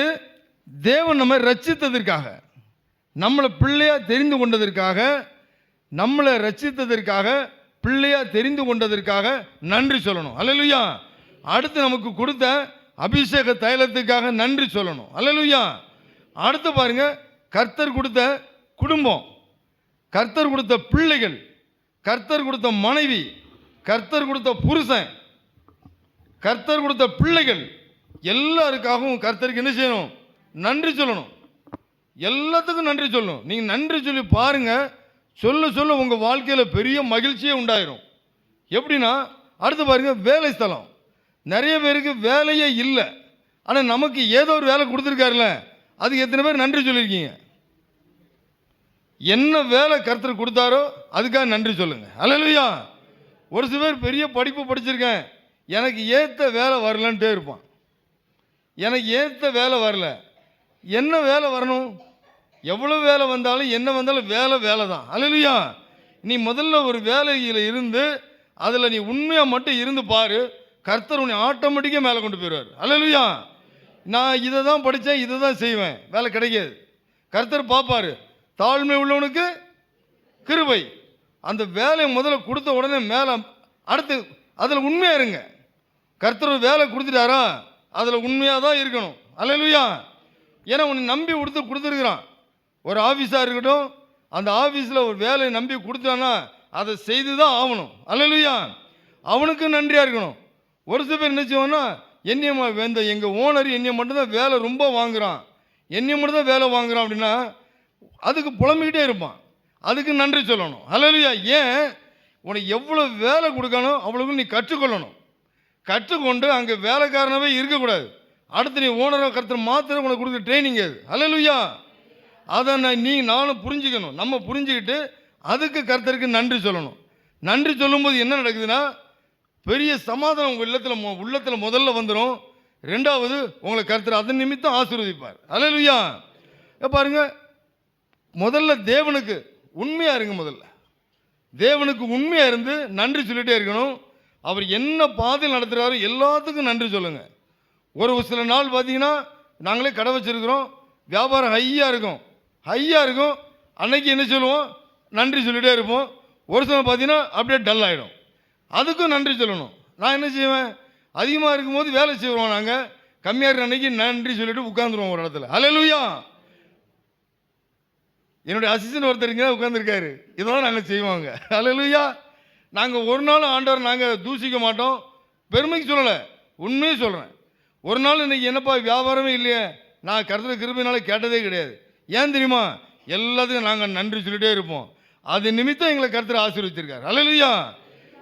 தேவன் நம்ம ரட்சித்ததற்காக, நம்மளை பிள்ளையா தெரிந்து கொண்டதற்காக நன்றி சொல்லணும். அல்லேலூயா. அடுத்து நமக்கு கொடுத்த அபிஷேக தைலத்துக்காக நன்றி சொல்லணும். அல்லேலூயா. அடுத்து பாருங்க, கர்த்தர் கொடுத்த குடும்பம், கர்த்தர் கொடுத்த பிள்ளைகள், கர்த்தர் கொடுத்த மனைவி, கர்த்தர் கொடுத்த புருஷன், கர்த்தர் கொடுத்த பிள்ளைகள் எல்லாருக்காகவும் கர்த்தருக்கு என்ன செய்யணும்? நன்றி சொல்லணும். எல்லாத்துக்கும் நன்றி சொல்லணும். நீங்கள் நன்றி சொல்லி பாருங்கள், சொல்ல சொல்ல உங்கள் வாழ்க்கையில் பெரிய மகிழ்ச்சியே உண்டாயிரும். எப்படின்னா, அடுத்து பாருங்கள், வேலை ஸ்தலம். நிறைய பேருக்கு வேலையே இல்லை, ஆனால் நமக்கு ஏதோ ஒரு வேலை கொடுத்துருக்காருல, அதுக்கு எத்தனை பேர் நன்றி சொல்லியிருக்கீங்க? என்ன வேலை கர்த்தர் கொடுத்தாரோ அதுக்காக நன்றி சொல்லுங்கள். அல்லேலூயா. ஒரு சில பேர் பெரிய படிப்பு படிச்சிருக்கேன், எனக்கு ஏற்ற வேலை வரலன்ட்டே இருப்பான். எனக்கு ஏற்ற வேலை வரல. என்ன வேலை வரணும்? எவ்வளோ வேலை வந்தாலும் என்ன வந்தாலும் வேலை வேலை தான். அல்லேலூயா. நீ முதல்ல ஒரு வேலையில் இருந்து அதில் நீ உண்மையாக மட்டும் இருந்து பாரு, கர்த்தர் உன்னை ஆட்டோமேட்டிக்காக மேலே கொண்டு போயிடுவார். அல்லேலூயா. நான் இதை தான் படித்தேன், இதை தான் செய்வேன், வேலை கிடைக்காது. கர்த்தர் பார்ப்பார், தாழ்மை உள்ளவனுக்கு கிருபை. அந்த வேலையை முதல்ல கொடுத்த உடனே மேலே அடுத்து அதில் உண்மையாக இருங்க. கர்த்தர் ஒரு வேலை கொடுத்துட்டாரா அதில் உண்மையாக தான் இருக்கணும். அல்லேலூயா. ஏன்னா உன்னை நம்பி கொடுத்துருக்குறான். ஒரு ஆஃபீஸாக இருக்கட்டும், அந்த ஆஃபீஸில் ஒரு வேலையை நம்பி கொடுத்தானா அதை செய்து தான் ஆகணும். அல்லேலூயா. அவனுக்கு நன்றியாக இருக்கணும். ஒரு சில பேர் என்ன செய்வோன்னா, எங்கள் ஓனர் என்னையை மட்டும்தான் வேலை ரொம்ப வாங்குகிறான், என்னையை மட்டும் தான் வேலை வாங்குகிறான் அப்படின்னா அதுக்கு புலம்பிக்கிட்டே இருப்பான். அதுக்கு நன்றி சொல்லணும். அல்லேலூயா. ஏன்? உனக்கு எவ்வளோ வேலை கொடுக்கணும் அவ்வளோக்கு நீ கற்றுக்கொள்ளணும். கற்றுக்கொண்டு அங்கே வேலைக்காரனவே இருக்கக்கூடாது. அடுத்து நீ ஓனரை கர்த்தர் மாத்திரம் உனக்கு கொடுக்குற ட்ரைனிங் அது. அல்லேலூயா. அதை நானும் புரிஞ்சுக்கணும். நம்ம புரிஞ்சுக்கிட்டு அதுக்கு கர்த்தருக்கு நன்றி சொல்லணும். நன்றி சொல்லும்போது என்ன நடக்குதுன்னா, பெரிய சமாதானம் உங்கள் உள்ளத்தில் முதல்ல வந்துடும். ரெண்டாவது, உங்களை கர்த்தர் அதன் நிமித்தம் ஆசீர்வதிப்பார். அல்லேலூயா. பாருங்க, முதல்ல தேவனுக்கு உண்மையாக இருங்க. முதல்ல தேவனுக்கு உண்மையாக இருந்து நன்றி சொல்லிகிட்டே இருக்கணும். அவர் என்ன பாதையில் நடத்துகிறாரோ எல்லாத்துக்கும் நன்றி சொல்லுங்கள். ஒரு சில நாள் பார்த்தீங்கன்னா, நாங்களே கடை வச்சுருக்கிறோம், வியாபாரம் ஹையாக இருக்கும். அன்னைக்கு என்ன சொல்லுவோம்? நன்றி சொல்லிகிட்டே இருப்போம். ஒரு சில பார்த்தீங்கன்னா அப்படியே டல் ஆகிடும். அதுக்கும் நன்றி சொல்லணும். நான் என்ன செய்வேன்? அதிகமாக இருக்கும்போது வேலை செய்வோம், நாங்கள் கம்மியாக இருக்கிற அன்னைக்கு நன்றி சொல்லிட்டு உட்காந்துருவோம் ஒரு இடத்துல. அல்லேலூயா. என்னுடைய அசிஸ்டன்ட் ஒருத்தருங்க உட்காந்துருக்காரு, இதெல்லாம் நாங்கள் செய்வாங்க. அல்லேலூயா. நாங்கள் ஒரு நாள் ஆண்டவர் நாங்கள் தூசிக்க மாட்டோம். பெருமைக்கு சொல்லலை, உண்மையே சொல்கிறேன். ஒரு நாள் இன்றைக்கி என்னப்பா வியாபாரமே இல்லையே, நான் கர்த்தர் கிருபையினால கேட்டதே கிடையாது. ஏன் தெரியுமா? எல்லாத்துக்கும் நாங்கள் நன்றி சொல்லிகிட்டே இருப்போம். அது நிமித்தம் எங்களை கர்த்தர் ஆசீர்வதிச்சிருக்காரு. அல்லேலூயா.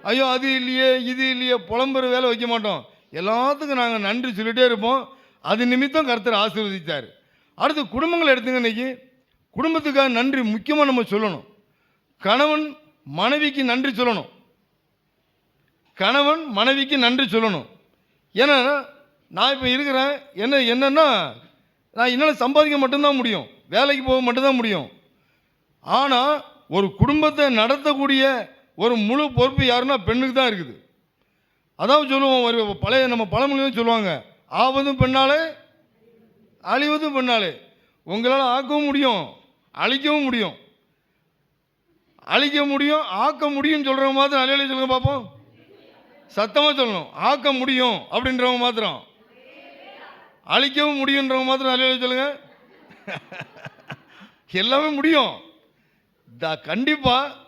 ஐயோ அது இல்லையே இது இல்லையே புலம்புற வேலை வைக்க மாட்டோம். எல்லாத்துக்கும் நாங்கள் நன்றி சொல்லிகிட்டே இருப்போம். அது நிமித்தம் கர்த்தர் ஆசீர்வதித்தார். அடுத்து குடும்பங்கள் எடுத்துங்க. இன்றைக்கி குடும்பத்துக்காக நன்றி முக்கியமாக நம்ம சொல்லணும். கணவன் மனைவிக்கு நன்றி சொல்லணும். கணவன் மனைவிக்கு நன்றி சொல்லணும். ஏன்னா நான் இப்போ இருக்கிறேன், என்னன்னா நான் என்னால் சம்பாதிக்க மட்டும்தான் முடியும், வேலைக்கு போக மட்டும்தான் முடியும். ஆனால் ஒரு குடும்பத்தை நடத்தக்கூடிய ஒரு முழு பொறுப்பு யாருன்னா பெண்ணுக்கு தான் இருக்குது. அதாவது சொல்லுவோம், ஒரு நம்ம பழமொழியும் சொல்லுவாங்க, ஆவதும் பெண்ணாலே அழிவதும் பெண்ணாலே. உங்களால் ஆக்கவும் முடியும், அழிக்கவும் முடியும். அழிக்க முடியும், ஆக்க முடியும்னு சொல்கிறவங்க மாத்திரம் அலையில சொல்லுங்க பார்ப்போம். சத்தமாக சொல்லணும். ஆக்க முடியும் அப்படின்றவங்க மாத்திரம், அழிக்கவும் முடியுன்றவங்க மாத்திரம் அலையில சொல்லுங்க. எல்லாமே முடியும். கண்டிப்பாக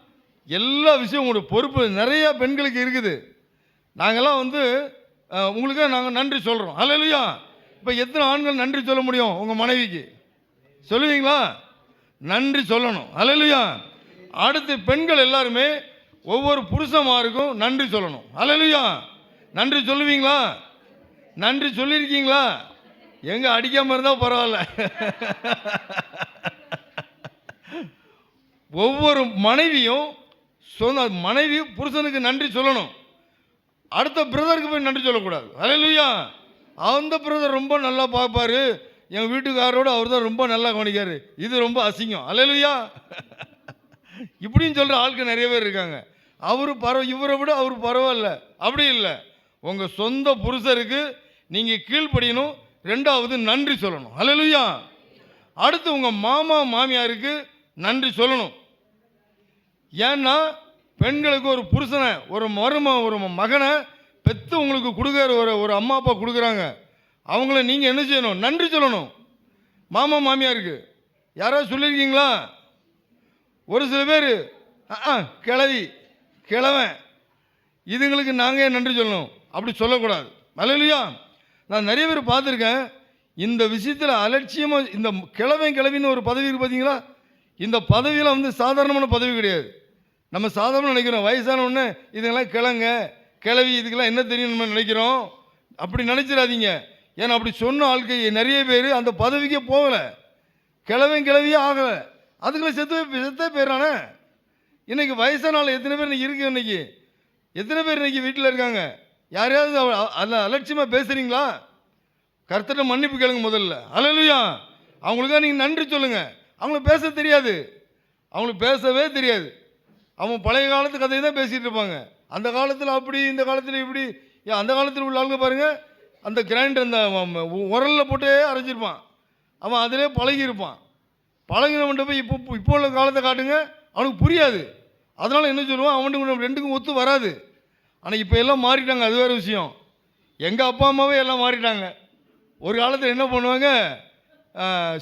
எல்லா விஷயம் உங்களுடைய பொறுப்பு நிறையா பெண்களுக்கு இருக்குது. நாங்கள்லாம் உங்களுக்காக நாங்கள் நன்றி சொல்கிறோம். அல்லேலூயா. இப்போ எத்தனை ஆண்கள் நன்றி சொல்ல முடியும் உங்கள் மனைவிக்கு? சொல்லுவீங்களா? நன்றி சொல்லணும். அல்லேலூயா. அடுத்து பெண்கள் எல்லாருமே ஒவ்வொரு புருஷமாருக்கும் நன்றி சொல்லணும். அல்லேலூயா. நன்றி சொல்லுவீங்களா? நன்றி சொல்லியிருக்கீங்களா? எங்கே அடிக்காமல் இருந்தால் பரவாயில்ல. ஒவ்வொரு மனைவியும் மனைவி புருஷனுக்கு நன்றி சொல்லணும். அடுத்த பிரதருக்கு போய் நன்றி சொல்லக்கூடாது. அல்லேலூயா. அந்த பிரதர் ரொம்ப நல்லா பார்ப்பாரு, எங்கள் வீட்டுக்காரோடு அவர் தான் ரொம்ப நல்லா கவனிக்காரு, இது ரொம்ப அசிங்கம். அல்லேலூயா. இப்படின்னு சொல்கிற ஆட்கள் நிறைய பேர் இருக்காங்க. இவரை விட அவர் பரவாயில்ல. அப்படி இல்லை. உங்கள் சொந்த புருஷருக்கு நீங்கள் கீழ்ப்படியணும். ரெண்டாவது நன்றி சொல்லணும். அல்லேலூயா. அடுத்து உங்கள் மாமா மாமியாருக்கு நன்றி சொல்லணும். ஏன்னா பெண்களுக்கு ஒரு புருஷனை ஒரு மகனை பெற்று உங்களுக்கு கொடுக்குற ஒரு அம்மா அப்பா கொடுக்குறாங்க. அவங்கள நீங்கள் என்ன செய்யணும்? நன்றி சொல்லணும். மாமா மாமியாருக்கு யாராவது சொல்லியிருக்கீங்களா? ஒரு சில பேர் கிளவி கிழவன் இதுங்களுக்கு நாங்கள் ஏன் நன்றி சொல்லணும், அப்படி சொல்லக்கூடாது. அல்லேலூயா. நான் நிறைய பேர் பார்த்துருக்கேன், இந்த விஷயத்தில் அலட்சியமாக இந்த கிழவின்னு ஒரு பதவி இருக்குது பார்த்தீங்களா? இந்த பதவியில் வந்து சாதாரணமான பதவி கிடையாது. நம்ம சாதாரண நினைக்கிறோம், வயசான உடனே இதுங்கெல்லாம் கிளவி இதுக்கெல்லாம் என்ன தெரியும் நம்ம நினைக்கிறோம். அப்படி நினச்சிடாதீங்க. ஏன்னா அப்படி சொன்ன ஆட்கள் நிறைய பேர் அந்த பதவிக்கே போகலை, கிளவியே ஆகலை, அதுக்குள்ள செத்தே போயிடறானே. இன்றைக்கி வயசான ஆள் எத்தனை பேர் இன்றைக்கி இருக்கு? இன்றைக்கி எத்தனை பேர் இன்றைக்கி வீட்டில் இருக்காங்க? யாரையாவது அலட்சியமாக பேசுகிறீங்களா? கர்த்தர்ட்ட மன்னிப்பு கேளுங்க முதல்ல. அல்லேலூயா. அவங்களுக்காக நீங்கள் நன்றி சொல்லுங்கள். அவங்களுக்கு பேச தெரியாது, அவங்களுக்கு பேசவே தெரியாது. அவங்க பழைய காலத்து கதையை தான் பேசிகிட்டு இருப்பாங்க. அந்த காலத்தில் அப்படி, இந்த காலத்தில் இப்படி. அந்த காலத்தில் உள்ள ஆளுங்க பாருங்கள், அந்த கிரைண்டர் அந்த உரலில் போட்டே அரைச்சிருப்பான். அவன் அதிலே பழகியிருப்பான். பழகினவன்ட்டு போய் இப்போ உள்ள காலத்தை காட்டுங்க, அவனுக்கு புரியாது. அதனால் என்ன சொல்லுவான், அவனுக்கு ரெண்டுக்கும் ஒத்து வராது. ஆனால் இப்போ எல்லாம் மாறிட்டாங்க, அது வேறு விஷயம். எங்கள் அப்பா அம்மாவே எல்லாம் மாறிட்டாங்க. ஒரு காலத்தில் என்ன பண்ணுவாங்க,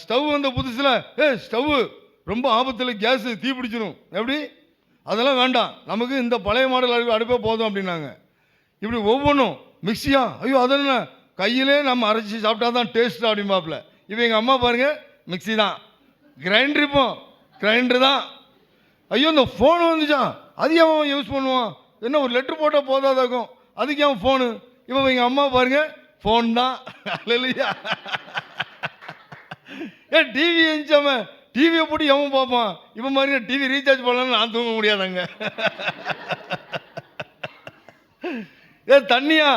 ஸ்டவ் வந்த புதுசில் ஸ்டவ்வு ரொம்ப ஆபத்தில், கேஸு தீ பிடிச்சிடும், எப்படி அதெல்லாம் வேண்டாம், நமக்கு இந்த பழைய மாடல் அடுப்பே போதும் அப்படின்னாங்க. இப்படி ஒவ்வொன்றும் மிக்சியா, ஐயோ அதெல்லாம் கையிலே நம்ம அரைச்சி சாப்பிட்டா தான் டேஸ்ட் அப்படிம்பாப்புல. இப்போ எங்கள் அம்மா பாருங்கள், மிக்சி தான், கிரைண்டர், இப்போ கிரைண்டர் தான். ஐயோ இந்த ஃபோன் வந்துச்சான், அது அவன் யூஸ் பண்ணுவான், என்ன ஒரு லெட்ரு போட்டால் போதாதாக்கும், அதுக்கு அவன் ஃபோனு. இப்போ எங்கள் அம்மா பாருங்கள், ஃபோன் தான். அல்லேலூயா. டிவி இருந்துச்சாம, டிவியை போட்டு எவன் பார்ப்பான்? இப்போ பாருங்க, டிவி ரீசார்ஜ் பண்ணலான்னு நான் தூங்க முடியாதாங்க. தண்ணியா,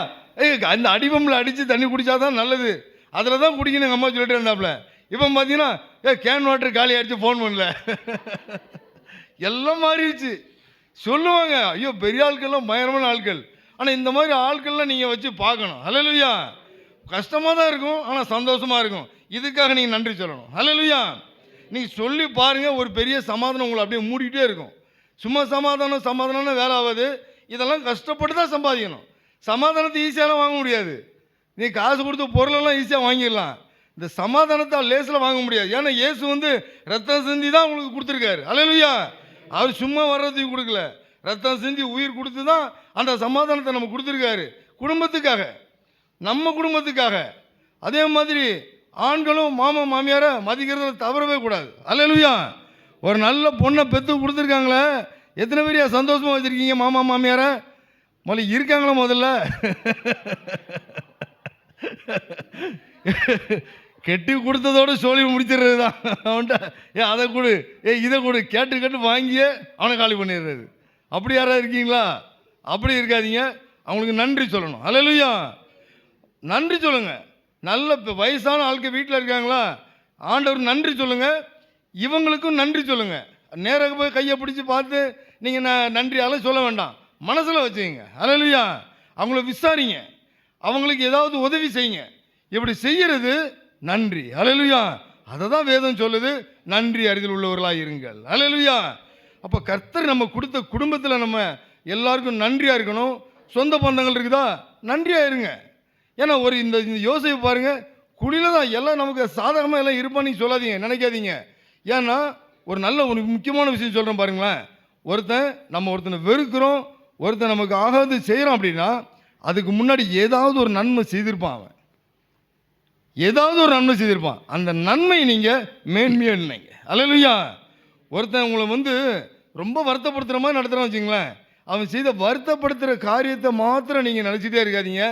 அந்த அடிபம்பில் அடித்து தண்ணி குடித்தா தான் நல்லது, அதில் தான் குடிக்கணும் எங்கள் அம்மா சொல்லிட்டு இருந்தாப்புல. இப்போ பார்த்தீங்கன்னா கேன் வாட்டர் காலி ஆகிடுச்சு, ஃபோன் பண்ணல. எல்லாம் மாறிடுச்சு. சொல்லுவாங்க, ஐயோ பெரிய ஆட்கள்லாம் பயங்கரமான ஆட்கள். ஆனால் இந்த மாதிரி ஆட்கள்லாம் நீங்கள் வச்சு பார்க்கணும். அல்லேலூயா. கஷ்டமாக தான் இருக்கும், ஆனால் சந்தோஷமாக இருக்கும். இதுக்காக நீங்கள் நன்றி சொல்லணும். அல்லேலூயா. நீங்கள் சொல்லி பாருங்கள், ஒரு பெரிய சமாதானம் உங்களை அப்படியே மூடிக்கிட்டே இருக்கும். சும்மா சமாதானம்னு வேலை ஆகாது. இதெல்லாம் கஷ்டப்பட்டு தான் சம்பாதிக்கணும். சமாதானத்தை ஈஸியாலாம் வாங்க முடியாது. நீ காசு கொடுத்து பொருளெல்லாம் ஈஸியாக வாங்கிடலாம், இந்த சமாதானத்தை லேசில் வாங்க முடியாது. ஏன்னா இயேசு வந்து ரத்தம் சிந்தி தான் உங்களுக்கு கொடுத்துருக்காரு. அல்லேலூயா. அவர் சும்மா வர்றதுக்கு கொடுக்கல, ரத்தம் சிந்தி உயிர் கொடுத்து தான் அந்த சமாதானத்தை நம்ம கொடுத்துருக்காரு. குடும்பத்துக்காக, நம்ம குடும்பத்துக்காக. அதே மாதிரி ஆண்களும் மாமியாரை மதிக்கிறத தவறவே கூடாது. அல்லேலூயா. ஒரு நல்ல பொண்ணை பெற்று கொடுத்துருக்காங்களே, எத்தனை பேரையா சந்தோஷமாக வச்சுருக்கீங்க மாமியாரை? முதல்ல இருக்காங்களா? முதல்ல கெட்டி கொடுத்ததோடு சோழி முடிச்சிடுறது தான். அவன்கிட்ட அதை கொடு, இதை கொடு, கேட்டு வாங்கியே அவனை காலி பண்ணிடுறது. அப்படி யாராவது இருக்கீங்களா? அப்படி இருக்காதீங்க. அவங்களுக்கு நன்றி சொல்லணும். அல்லேலூயா. நன்றி சொல்லுங்கள். நல்ல வயசான ஆட்கள் வீட்டில் இருக்காங்களா, ஆண்டவர் நன்றி சொல்லுங்கள். இவங்களுக்கும் நன்றி சொல்லுங்கள். நேராக போய் கையை பிடிச்சி பார்த்து நீங்கள் நன்றியால் சொல்ல வேண்டாம், மனசில் வச்சுக்கோங்க. அல்லேலூயா. அவங்கள விசாரிங்க, அவங்களுக்கு ஏதாவது உதவி செய்யுங்க. இப்படி செய்கிறது நன்றி. அல்லேலூயா. அதை தான் வேதம் சொல்லுது, நன்றி அறிதல் உள்ளவர்களாக இருங்கள். அல்லேலூயா. அப்போ கர்த்தர் நம்ம கொடுத்த குடும்பத்தில் நம்ம எல்லாருக்கும் நன்றியாக இருக்கணும். சொந்த பந்தங்கள் இருக்குதா, நன்றியாக இருங்க. ஏன்னா ஒரு இந்த யோசிப்பு பாருங்கள், குடியில் தான் எல்லாம் நமக்கு சாதகமாக எல்லாம் இருப்பான்னு நீங்கள் சொல்லாதீங்க, நினைக்காதீங்க. ஏன்னா ஒரு நல்ல ஒரு முக்கியமான விஷயம் சொல்கிறேன் பாருங்களேன். ஒருத்தனை வெறுக்கிறோம், ஒருத்தன் நமக்கு ஆகாது செய்கிறான் அப்படின்னா அதுக்கு முன்னாடி ஏதாவது ஒரு நன்மை செய்திருப்பான். அவன் ஏதாவது ஒரு நன்மை செய்திருப்பான். அந்த நன்மை நீங்கள் மேன்மையாக நினைங்க. அல்லேலூயா. ஒருத்தன் உங்களை வந்து ரொம்ப வருத்தப்படுத்துகிற மாதிரி நடத்துகிறான்னு வச்சுங்களேன், அவன் செய்த வருத்தப்படுத்துகிற காரியத்தை மாத்திரம் நீங்கள் நினச்சிட்டே இருக்காதீங்க.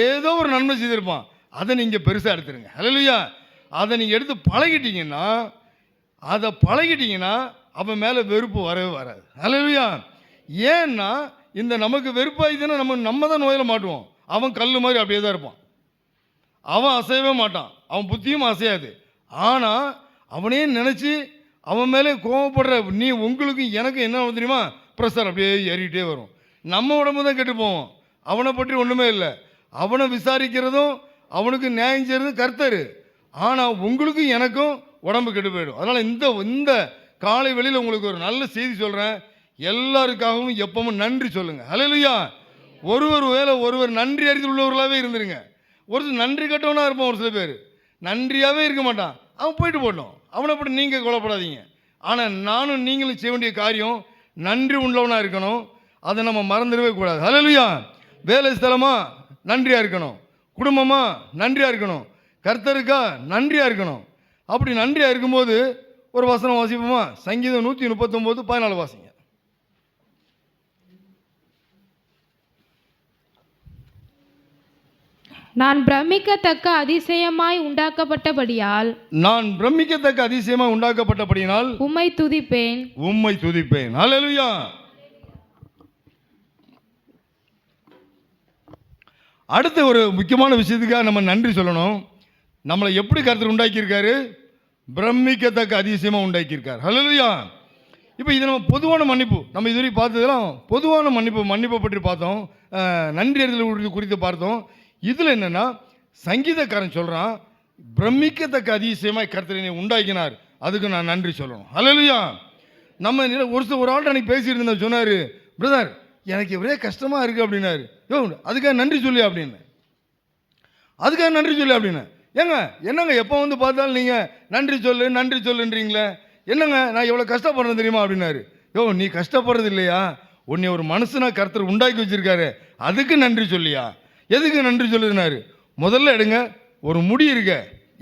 ஏதோ ஒரு நன்மை செய்திருப்பான், அதை நீங்கள் பெருசாக எடுத்துருங்க. அல்லேலூயா. அதை நீங்கள் எடுத்து பழகிட்டீங்கன்னா அவன் மேலே வெறுப்பு வரவே வராது. அல்லேலூயா. ஏன்னா இந்த நமக்கு வெறுப்பாயிதுன்னா நம்ம தான் நோயில் மாட்டுவோம். அவன் கல் மாதிரி அப்படியே தான் இருப்பான், அவன் அசையவே மாட்டான், அவன் புத்தியும் அசையாது. ஆனால் அவனே நினச்சி அவன் மேலே கோவப்படுற உங்களுக்கு எனக்கு என்ன தெரியுமா, ப்ரெஷர் அப்படியே ஏறிக்கிட்டே வரும். நம்ம உடம்பு தான் கெட்டு போவோம், அவனை பற்றி ஒன்றுமே இல்லை. அவனை விசாரிக்கிறதும் அவனுக்கு நியாயம் செய்கிறதும் கர்த்தர். ஆனால் உங்களுக்கும் எனக்கும் உடம்பு கெட்டு போயிடும். அதனால் இந்த காலை வெளியில் உங்களுக்கு ஒரு நல்ல செய்தி சொல்கிறேன், எல்லாருக்காகவும் எப்பவும் நன்றி சொல்லுங்கள். அல்லேலூயா. ஒருவர் நன்றி அறிந்து உள்ளவர்களாகவே இருந்துருங்க. ஒரு நன்றி கட்டவனாக இருப்பான், ஒரு சில பேர் நன்றியாகவே இருக்க மாட்டான், அவன் போயிட்டு போட்டோம். அவனை அப்படி நீங்கள் கொலைப்படாதீங்க. ஆனால் நானும் நீங்களும் செய்ய வேண்டிய காரியம் நன்றி உள்ளவனாக இருக்கணும். அதை நம்ம மறந்துடவே கூடாது. ஹல்லேலூயா. வேலை ஸ்தலமாக நன்றியாக இருக்கணும், குடும்பமாக நன்றியாக இருக்கணும், கர்த்தருக்கா நன்றியாக இருக்கணும். அப்படி நன்றியாக இருக்கும்போது ஒரு வசனம் வாசிப்போமா? சங்கீதம் 139:14 வாசிங்க. நான் பிரமிக்கத்தக்க அதிசயமாய் உண்டாக்கப்பட்டபடியால் உம்மை துதிப்பேன். ஹல்லேலூயா. அடுத்த ஒரு முக்கியமான விஷயத்துக்காக நம்ம நன்றி சொல்லணும். நம்மளை எப்படி கர்த்தர் உண்டாக்கியிருக்காரு? பிரமிக்கத்தக்க அதிசயமாக உண்டாக்கியிருக்கார். ஹல்லேலூயா. இப்போ இது நம்ம பொதுவான மன்னிப்பு, நம்ம இதுவரை பார்த்ததெல்லாம் பொதுவான மன்னிப்பை பற்றி பார்த்தோம், நன்றி அறிதல் குறித்து பார்த்தோம். இதில் என்னென்னா, சங்கீதக்காரன் சொல்கிறான், பிரமிக்கத்தக்க அதிசயமாய் கர்த்தரை உண்டாக்கினார், அதுக்கு நான் நன்றி சொல்லணும். ஹல்லேலூயா. நம்ம ஒரு ஆள்கிட்ட அன்றைக்கி பேசிகிட்டு இருந்தோம், சொன்னார், பிரதர் எனக்கு ஒரே கஷ்டமாக இருக்குது அப்படின்னாரு. அதுக்காக நன்றி சொல்லி அப்படின்னு, ஏங்க என்னங்க எப்போ வந்து பார்த்தாலும் நீங்கள் நன்றி சொல்லுன்றீங்களே, என்னங்க நான் எவ்வளோ கஷ்டப்படுறேன் தெரியுமா அப்படின்னாரு. நீ கஷ்டப்படுறது இல்லையா, உன்னை ஒரு மனுஷனாக கர்த்தர் உண்டாக்கி வச்சிருக்காரு, அதுக்கு நன்றி சொல்லியா? எதுக்கு நன்றி சொல்லுனாரு? முதல்ல எடுங்க, ஒரு முடி இருக்க,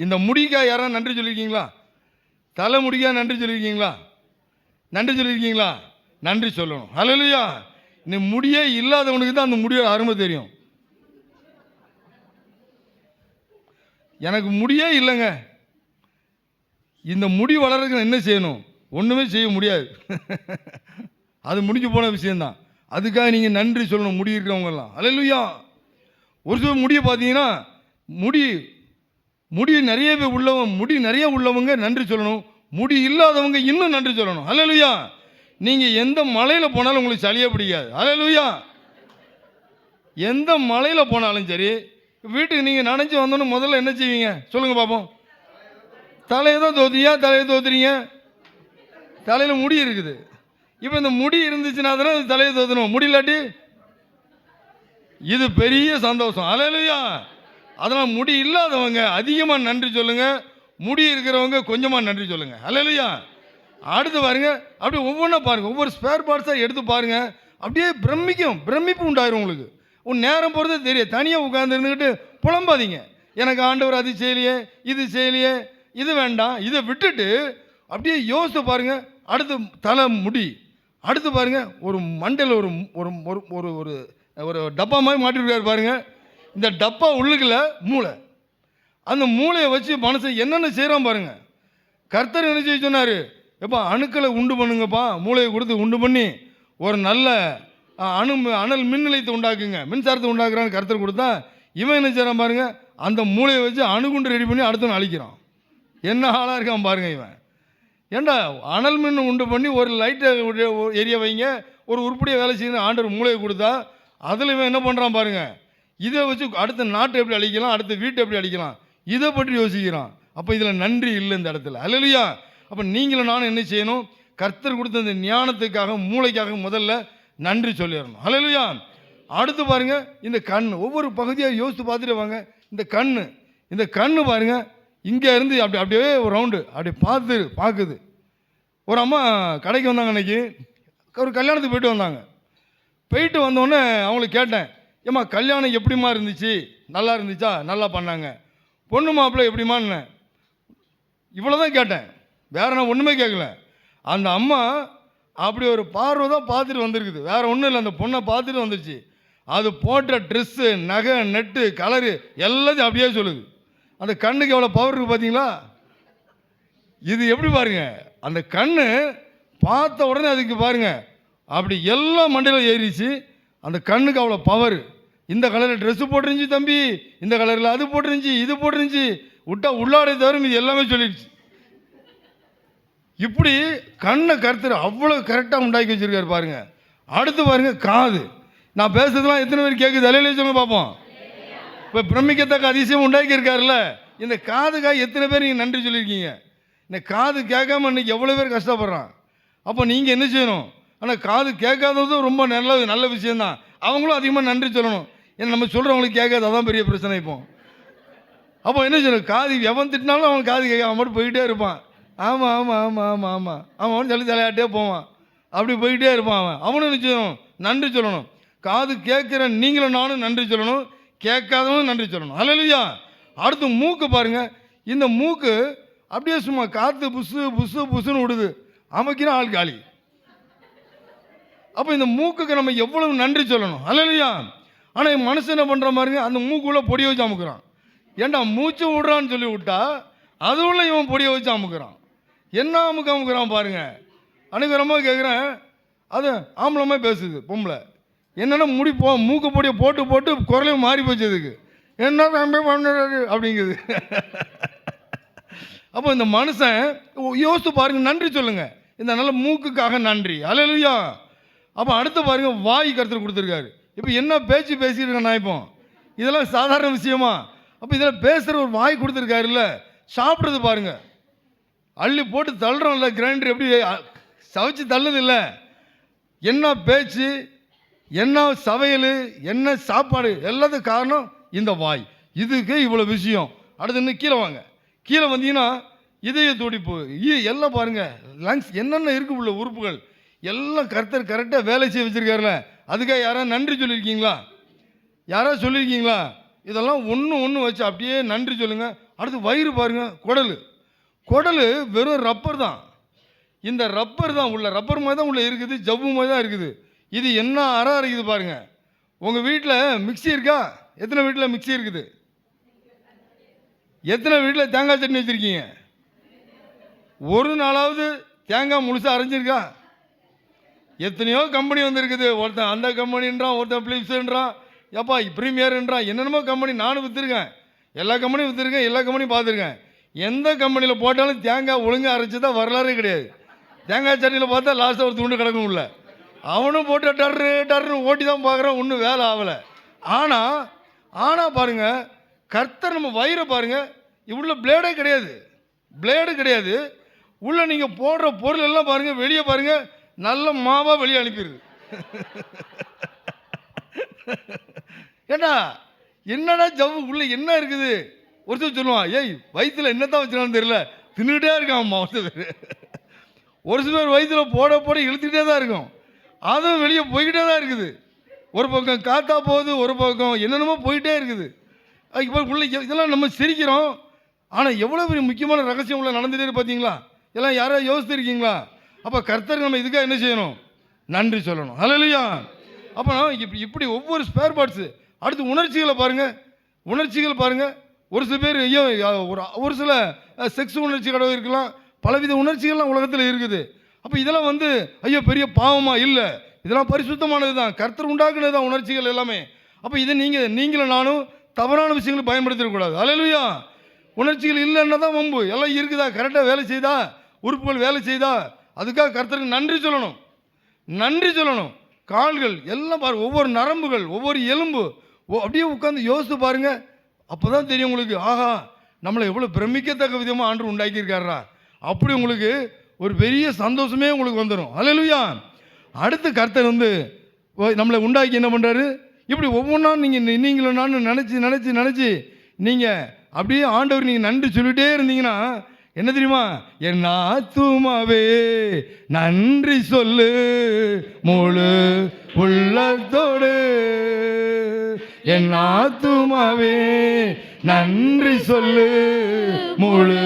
இந்த முடிக்காக யாராவது நன்றி சொல்லியிருக்கீங்களா? தலை முடிக்காக நன்றி சொல்லியிருக்கீங்களா? நன்றி சொல்லணும். ஹல்லேலூயா. இந்த முடியே இல்லாதவனுக்கு தான் அந்த முடியோட அருமை தெரியும். எனக்கு முடியே இல்லைங்க, இந்த முடி வளர்றதுக்கு என்ன செய்யணும்? ஒன்றுமே செய்ய முடியாது. அது முடிஞ்சு போன விஷயந்தான். அதுக்காக நீங்கள் நன்றி சொல்லணும், முடி இருக்கிறவங்கெல்லாம். ஹல்லேலூயா. ஒரு சில முடியை பார்த்தீங்கன்னா, முடி நிறைய உள்ளவங்க நன்றி சொல்லணும், முடி இல்லாதவங்க இன்னும் நன்றி சொல்லணும். ஹல்லேலூயா. நீங்கள் எந்த மலையில் போனாலும் உங்களுக்கு சளியே பிடிக்காது. ஹல்லேலூயா. எந்த மலையில் போனாலும் சரி, வீட்டுக்கு நீங்கள் நனைஞ்சு வந்தோன்னு முதல்ல என்ன செய்வீங்க சொல்லுங்கள் பார்ப்போம்? தலையை தான் தோத்துறீங்க. தலையில் முடி இருக்குது. இப்போ இந்த முடி இருந்துச்சுன்னா தானே தலையை தோத்தணும், முடி இல்லாட்டி இது பெரிய சந்தோஷம். ஹல்லேலூயா. அதனால் முடி இல்லாதவங்க அதிகமாக நன்றி சொல்லுங்கள், முடி இருக்கிறவங்க கொஞ்சமாக நன்றி சொல்லுங்கள். ஹல்லேலூயா. அடுத்து பாருங்க, அப்படியே ஒவ்வொன்றா பாருங்கள், ஒவ்வொரு ஸ்பேர் பார்ட்ஸாக எடுத்து பாருங்கள், அப்படியே பிரமிப்பு உண்டாயிரும் உங்களுக்கு. உன் நேரம் போகிறதே தெரியும். தனியாக உட்கார்ந்து இருந்துக்கிட்டு புலம்பாதீங்க, எனக்கு ஆண்டவர் அது செய்யலையே, இது செய்யலையே, இது வேண்டாம், இதை விட்டுட்டு அப்படியே யோசித்து பாருங்கள். அடுத்து தலை முடி, அடுத்து பாருங்கள், ஒரு மண்டையில் ஒரு ஒரு ஒரு ஒரு டப்பா மாதிரி மாட்டிருக்காரு பாருங்கள். இந்த டப்பா உள்ளுக்குள்ள மூளை, அந்த மூளையை வச்சு மனசை என்னென்ன செய்கிறான் பாருங்கள். கர்த்தர் என்ன செய்ய சொன்னார்? எப்பா அணுக்களை உண்டு பண்ணுங்கப்பா, மூளையை கொடுத்து உண்டு பண்ணி ஒரு நல்ல அனல் மின் நிலையத்தை உண்டாக்குங்க, மின்சாரத்தை உண்டாக்குறான்னு கர்த்தர் கொடுத்தா, இவன் என்ன செய்கிறான் பாருங்கள், அந்த மூளையை வச்சு அணுகுண்டு ரெடி பண்ணி அடுத்தவன் அழிக்கிறான். என்ன ஆளாக இருக்கான் பாருங்கள் இவன். ஏண்டா அனல் மின் உண்டு பண்ணி ஒரு லைட்டை எரிய வைங்க, ஒரு உருப்படியாக வேலை செய்யணும் ஆண்டவர் மூளையை கொடுத்தா, அதில் இவன் என்ன பண்ணுறான் பாருங்கள், இதை வச்சு அடுத்த நாட்டை எப்படி அழிக்கலாம், அடுத்த வீட்டை எப்படி அழிக்கலாம், இதை பற்றி யோசிக்கிறான். அப்போ இதில் நன்றி இல்லை இந்த இடத்துல. ஹல்லேலூயா. அப்போ நீங்களும் நானும் என்ன செய்யணும்? கர்த்தர் கொடுத்த இந்த ஞானத்துக்காக, மூளைக்காக முதல்ல நன்றி சொல்லிடணும். ஹல்லேலூயா. அடுத்து பாருங்கள், இந்த கண், ஒவ்வொரு பகுதியாக யோசித்து பார்த்துட்டு வாங்க. இந்த கண் பாருங்கள், இங்கே இருந்து அப்படியே ஒரு ரவுண்டு அப்படி பார்க்குது. ஒரு அம்மா கடைக்கு வந்தாங்க, அன்றைக்கி ஒரு கல்யாணத்துக்கு போயிட்டு வந்தோடனே அவங்களுக்கு கேட்டேன், ஏம்மா கல்யாணம் எப்படிமா இருந்துச்சு, நல்லா இருந்துச்சா? நல்லா பண்ணாங்க. பொண்ணு மாப்பிள்ளை எப்படிமான்னு இவ்வளோ தான் கேட்டேன், வேற நான் ஒன்றுமே கேட்கல. அந்த அம்மா அப்படி ஒரு பார்வை தான் பார்த்துட்டு வந்திருக்குது, வேற ஒன்றும் இல்லை. அந்த பொண்ணை பார்த்துட்டு வந்துருச்சு. அது போட்ட ட்ரெஸ்ஸு, நகை, நெட்டு, கலரு எல்லாத்தையும் அப்படியே சொல்லுது. அந்த கண்ணுக்கு எவ்வளோ பவர் இருக்குது பார்த்தீங்களா? இது எப்படி பாருங்க, அந்த கண்ணு பார்த்த உடனே அதுக்கு பாருங்க அப்படி எல்லா மண்டையில் ஏறிச்சு. அந்த கண்ணுக்கு அவ்வளோ பவர். இந்த கலரில் ட்ரெஸ்ஸு போட்டுருந்துச்சு தம்பி, இந்த கலரில் அது போட்டுருந்துச்சு, இது போட்டுருந்துச்சு, விட்டா உள்ளாடை தவிர இது எல்லாமே சொல்லிடுச்சு. இப்படி கண்ணை கருத்துரு அவ்வளோ கரெக்டாக உண்டாக்கி வச்சுருக்காரு பாருங்க. அடுத்து பாருங்க காது, நான் பேசுறதுலாம் எத்தனை பேர் கேட்குது? அலையிலே சொல்லுங்க பார்ப்போம். இப்போ பிரமிக்கத்தக்க அதிசயம் உண்டாக்கி இருக்காருல்ல, இந்த காதுக்காக எத்தனை பேர் நீங்கள் நன்றி சொல்லியிருக்கீங்க? இந்த காது கேட்காம இன்னைக்கு எவ்வளோ பேர் கஷ்டப்படுறான். அப்போ நீங்கள் என்ன செய்யணும்? ஆனால் காது கேட்காததும் ரொம்ப நல்ல விஷயந்தான், அவங்களும் அதிகமாக நன்றி சொல்லணும். ஏன்னா நம்ம சொல்கிறவங்களுக்கு கேட்காது, அதான் பெரிய பிரச்சனை. இப்போ அப்போ என்ன செய்யணும்? காது எவன் திட்டினாலும் அவன் காது கேட்காம மட்டும் போயிட்டே இருப்பான். ஆமாம் ஆமாம் ஆமாம் ஆமாம் ஆமாம் அவன் சொல்லி தலையாட்டே போவான். அப்படி போய்கிட்டே இருப்பான். அவனும் நிச்சயம் நன்றி சொல்லணும். காது கேட்குற நீங்களும் நானும் நன்றி சொல்லணும், கேட்காதவனும் நன்றி சொல்லணும். அல்லேலூயா. அடுத்து மூக்கு பாருங்கள். இந்த மூக்கு அப்படியே சும்மா காற்று புசு புசு புசுன்னு விடுது, அமைக்கினா ஆள் காலி. அப்போ இந்த மூக்குக்கு நம்ம எவ்வளவு நன்றி சொல்லணும். அல்லேலூயா. ஆனால் மனுஷன் என்ன பண்ணுற மாதிரிங்க, அந்த மூக்குள்ளே பொடியை வச்சு அமுக்குறான். ஏன்டா மூச்சு விட்றான்னு சொல்லி விட்டா அது உள்ள இவன் பொடியை வச்சு அமுக்குறான். என்ன அமுக்குறான் பாருங்க. அனுகரமாக கேட்குறேன், அது ஆம்பளமே பேசுது, பொம்பளை என்னென்னா மூக்கு பொடியை போட்டு போட்டு குரலையும் மாறி போச்சதுக்கு என்ன பண்ணுறாரு அப்படிங்குது. அப்போ இந்த மனுஷன் யோசித்து பாருங்கள், நன்றி சொல்லுங்கள். இந்த நல்ல மூக்குக்காக நன்றி. அல்லேலூயா. அப்போ அடுத்து பாருங்கள், வாய் கருத்தில் கொடுத்துருக்காரு. இப்போ என்ன பேச்சு பேசிட்டு இருக்கேன் நான் இப்போ, இதெல்லாம் சாதாரண விஷயமா? அப்போ இதில் பேசுகிற ஒரு வாய் கொடுத்துருக்காருல்ல. சாப்பிட்றது பாருங்கள், அள்ளி போட்டு தள்ளுறோம்ல, கிரைண்டர் எப்படி சவைச்சு தள்ளுது இல்லை. என்ன பேச்சு, என்ன சமையல், என்ன சாப்பாடு, எல்லாத்துக்கும் காரணம் இந்த வாய். இதுக்கு இவ்வளோ விஷயம். அடுத்து இன்னும் கீழே வாங்க. கீழே வந்தீங்கன்னா இதய துடிப்பு எல்லாம் பாருங்கள், லங்ஸ் என்னென்ன இருக்குது உள்ள உறுப்புகள் எல்லாம் கர்த்தர் கரெக்டாக வேலை செய்ய வச்சுருக்காருல. அதுக்காக யாராவது நன்றி சொல்லியிருக்கீங்களா? யாராவது சொல்லியிருக்கீங்களா? இதெல்லாம் ஒன்று வச்சு அப்படியே நன்றி சொல்லுங்கள். அடுத்து வயிறு பாருங்கள், குடல் வெறும் ரப்பர் தான். இந்த ரப்பர் தான் உள்ள, ரப்பர் மாதிரி தான் உள்ளே இருக்குது, ஜவ்வு மாதிரி தான் இருக்குது. இது என்ன இருக்குது பாருங்கள். உங்கள் வீட்டில் மிக்ஸி இருக்கா? எத்தனை வீட்டில் மிக்ஸி இருக்குது? எத்தனை வீட்டில் தேங்காய் சட்னி வச்சுருக்கீங்க? ஒரு நாளாவது தேங்காய் முழுசாக அரைஞ்சிருக்கா? எத்தனையோ கம்பெனி வந்துருக்குது. ஒருத்தன் அந்த கம்பெனின்றான், ஒருத்தன் பிலிப்ஸுன்றான், எப்பா ப்ரீமியர்ன்றான், என்னென்னமோ கம்பெனி. நானும் விற்றுருக்கேன், எல்லா கம்பெனியும் விற்றுருக்கேன், எல்லா கம்பெனியும் பார்த்துருக்கேன். எந்த கம்பெனியில் போட்டாலும் தேங்காய் ஒழுங்காக அரைச்சி தான் வரலாறே கிடையாது. தேங்காய் சட்னியில் பார்த்தா லாஸ்ட்டாக ஒரு துண்டு கிடக்கும் உள்ள. அவனும் போட்டு டர்னு ஓட்டி தான் பார்க்குறான், ஒன்றும் வேலை ஆகலை. ஆனால் பாருங்கள், கர்த்தர் நம்ம வயிறை பாருங்கள், இவ்வளோ பிளேடே கிடையாது. உள்ளே நீங்கள் போடுற பொருள் எல்லாம் பாருங்கள், வெளியே பாருங்கள், நல்ல மாவாக வெளியே அனுப்பிடுது. ஏண்டா என்னடா ஜவ்வு உள்ள என்ன இருக்குது? ஒருத்தர் சொல்லுவான், ஏய் வயிற்றில் என்னத்தான் வச்சுனாலும் தெரியல, தின்னுகிட்டே இருக்கான் ஒருத்தர். ஒரு சில பேர் வயிற்றில் போட இழுத்துக்கிட்டே தான் இருக்கும், அதுவும் வெளியே போய்கிட்டே தான் இருக்குது. ஒரு பக்கம் காத்தா போகுது, ஒரு பக்கம் என்னென்னமோ போயிட்டே இருக்குது. இப்போ உள்ள இதெல்லாம் நம்ம சிரிக்கிறோம், ஆனால் எவ்வளோ பெரிய முக்கியமான ரகசியம் உள்ள நடந்துகிட்டே பார்த்தீங்களா? எல்லாம் யாராவது யோசித்துருக்கீங்களா? அப்போ கர்த்தருக்கு நம்ம இதுக்காக என்ன செய்யணும்? நன்றி சொல்லணும். அல்லேலூயா. அப்போ இப்படி ஒவ்வொரு ஸ்பேர் பார்ட்ஸு. அடுத்து உணர்ச்சிகளை பாருங்கள். ஒரு சில பேர் ஐயோ, ஒரு சில செக்ஸ் உணர்ச்சி கடவுள் இருக்கலாம், பலவித உணர்ச்சிகள்லாம் உலகத்தில் இருக்குது. அப்போ இதெல்லாம் ஐயோ பெரிய பாவமாக இல்லை, இதெல்லாம் பரிசுத்தமானது தான், கர்த்தர் உண்டாக்குனது தான் உணர்ச்சிகள் எல்லாமே. அப்போ இதை நீங்களும் நானும் தவறான விஷயங்களை பயன்படுத்திடக்கூடாது. அல்லேலூயா. உணர்ச்சிகள் இல்லைன்னா தான் வம்பு. எல்லாம் இருக்குதா, கரெக்டாக வேலை செய்தா, உறுப்புகள் வேலை செய்தா, அதுக்காக கர்த்தருக்கு நன்றி சொல்லணும். கால்கள் எல்லாம் பாருங்கள், ஒவ்வொரு நரம்புகள், ஒவ்வொரு எலும்பு அப்படியே உட்காந்து யோசித்து பாருங்கள். அப்போ தான் தெரியும் உங்களுக்கு, ஆஹா நம்மளை எவ்வளோ பிரமிக்கத்தக்க விதமாக ஆண்டு உண்டாக்கியிருக்காரா. அப்படி உங்களுக்கு ஒரு பெரிய சந்தோஷமே உங்களுக்கு வந்துடும். அல்லேலூயா. அடுத்து கர்த்தர் நம்மளை உண்டாக்கி என்ன பண்ணுறாரு? இப்படி ஒவ்வொன்றா நீங்களும் நான் நினச்சி நீங்கள் அப்படியே ஆண்டவர் நீங்கள் நன்றி சொல்லிகிட்டே இருந்தீங்கன்னா என்ன தெரியுமா? என் ஆத்துமாவே நன்றி சொல்லு முழு உள்ளத்தோடு, என் ஆத்துமாவே நன்றி சொல்லு முழு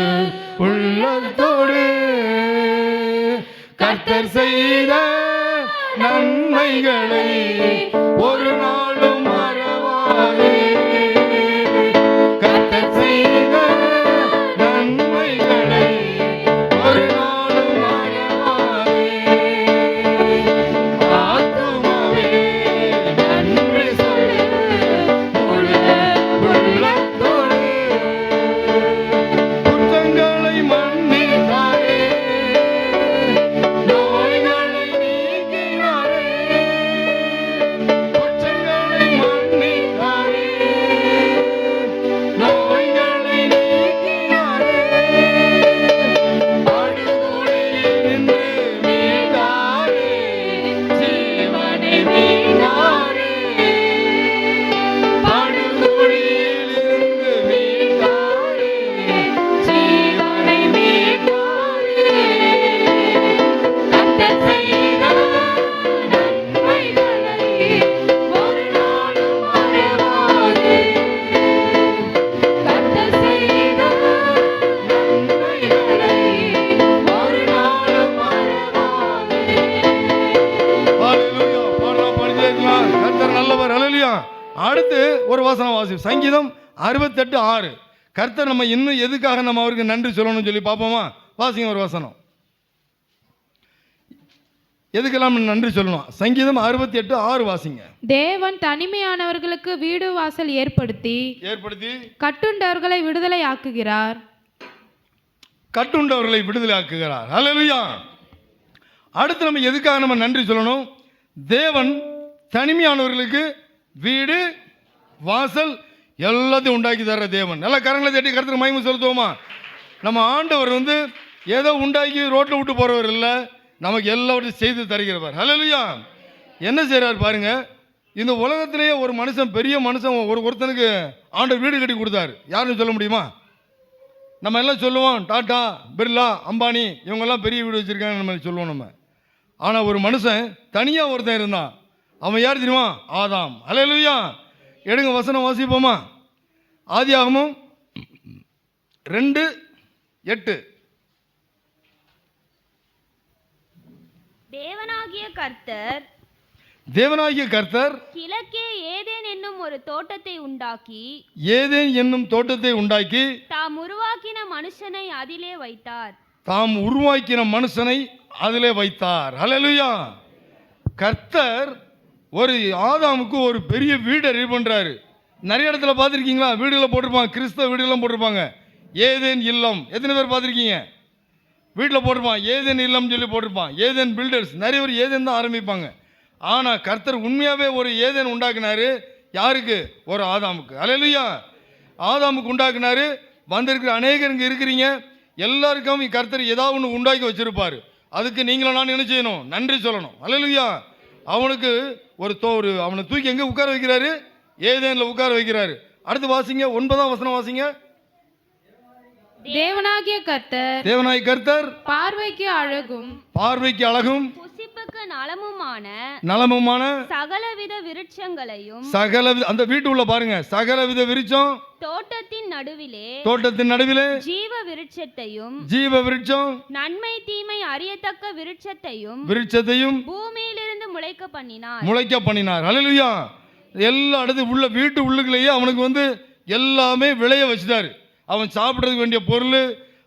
உள்ளத்தோடு, கர்த்தர் செய்த நன்மைகளை ஒரு நாளும் மறவாதே, கர்த்தர் செய்த நன்மைகளை ஒரு நாளும் மறவாதே, ஆத்துமாவே நன்றி சொல்லு முழு உள்ளத்தோடு, குற்றங்களை மன்னித்தாரே, நோய்களை நீக்கினாரே, குற்றங்களை மன்னித்தாரே, சங்கீதம் 68:6. கர்த்தர் நம்ம இன்னும் எதுக்காக நம்ம அவருக்கு நன்றி சொல்லணும்னு சொல்லி பார்ப்போமா? வாசிங்க ஒரு வசனம். எதுக்கெல்லாம் நன்றி சொல்லணும்? சங்கீதம் 68:6 வாசிங்க. தேவன் தனிமையானவர்களுக்கு வீடு வாசல் ஏற்படுத்தி கட்டுண்டவர்களை விடுதலை ஆக்குகிறார். கட்டுண்டவர்களை விடுதலை ஆக்குகிறார். ஹல்லேலூயா. அடுத்து நம்ம எதுக்காக நம்ம நன்றி சொல்லணும்? தேவன் தனிமையானவர்களுக்கு வீடு வாசல் எல்லாத்தையும் உண்டாக்கி தர்ற தேவன். நல்லா கரங்களை தட்டி கர்த்தருக்கு மகிமை செலுத்துவோமா? நம்ம ஆண்டவர் ஏதோ உண்டாக்கி ரோட்டில் விட்டு போறவர் இல்லை, நமக்கு எல்லாவற்றையும் செய்து தருகிறவர். ஹல்லேலூயா. என்ன செய்கிறார் பாருங்க. இந்த உலகத்திலேயே ஒரு மனுஷன், பெரிய மனுஷன், ஒருத்தனுக்கு ஆண்டவர் வீடு கட்டி கொடுத்தாரு. யாருன்னு சொல்ல முடியுமா? நம்ம எல்லாம் சொல்லுவோம், டாட்டா, பிர்லா, அம்பானி இவங்கெல்லாம் பெரிய வீடு வச்சுருக்காங்க நம்ம சொல்லுவோம் நம்ம. ஆனால் ஒரு மனுஷன் தனியாக ஒருத்தன் இருந்தான். அவன் யார் தெரியுமா? ஆதாம். ஹல்லேலூயா. எடுங்க வசனம் வாசிப்போமா? ஆதியாகமம் 2:8. தேவனாகிய கர்த்தர் கிழக்கே ஏதேன் என்னும் ஒரு தோட்டத்தை உண்டாக்கி தாம் உருவாக்கின மனுஷனை அதிலே வைத்தார். ஹல்லேலூயா. கர்த்தர் ஒரு ஆதாமுக்கு ஒரு பெரிய வீடை ரெடி பண்றாரு. நிறைய இடத்துல பார்த்துருக்கீங்களா? வீடுகளை போட்டிருப்பாங்க, கிறிஸ்தவ வீடுகளும் போட்டிருப்பாங்க. ஏதேன் இல்லம், எத்தனை பேர் பார்த்துருக்கீங்க? வீட்டில் போட்டிருப்பான் ஏதேன் இல்லம்னு சொல்லி போட்டிருப்பான். ஏதேன் பில்டர்ஸ், நிறைய பேர் ஏதேன் தான் ஆரம்பிப்பாங்க. ஆனால் கர்த்தர் உண்மையாகவே ஒரு ஏதேன் உண்டாக்குனாரு. யாருக்கு? ஒரு ஆதாமுக்கு. ஹல்லேலூயா. ஆதாமுக்கு உண்டாக்குனாரு. வந்திருக்கிற அநேகர் இங்கே இருக்கிறீங்க, எல்லாருக்கும் கர்த்தர் ஏதாவது ஒன்று உண்டாக்கி வச்சிருப்பார். அதுக்கு நீங்களும் நான் என்ன செய்யணும்? நன்றி சொல்லணும். ஹல்லேலூயா. அவனுக்கு அவனை தூக்கி எங்கே உட்கார வைக்கிறாரு? ஏதேனில் உட்கார வைக்கிறாரு. அடுத்து வாசிங்க, 9ஆம் வசனம் வாசிங்க. தேவனாகிய கர்த்தர் பார்வைக்கு அழகும் புசிப்புக்கு நலமுமான சகலவித விருட்சங்களையும் அந்த வீட்டுக்குள்ள பாருங்க, சகலவித விருட்சம், தோட்டத்தின் நடுவிலே ஜீவ விருட்சம், நன்மை தீமை அறியத்தக்க விருட்சத்தையும் பூமியிலிருந்து முளைக்க பண்ணினார். ஹல்லேலூயா. எல்லா இடத்துல உள்ள வீட்டு உள்ளுக்குள்ளேயே அவனுக்கு எல்லாமே விளைய வச்சுட்டாரு. அவன் சாப்பிட்றதுக்கு வேண்டிய பொருள்,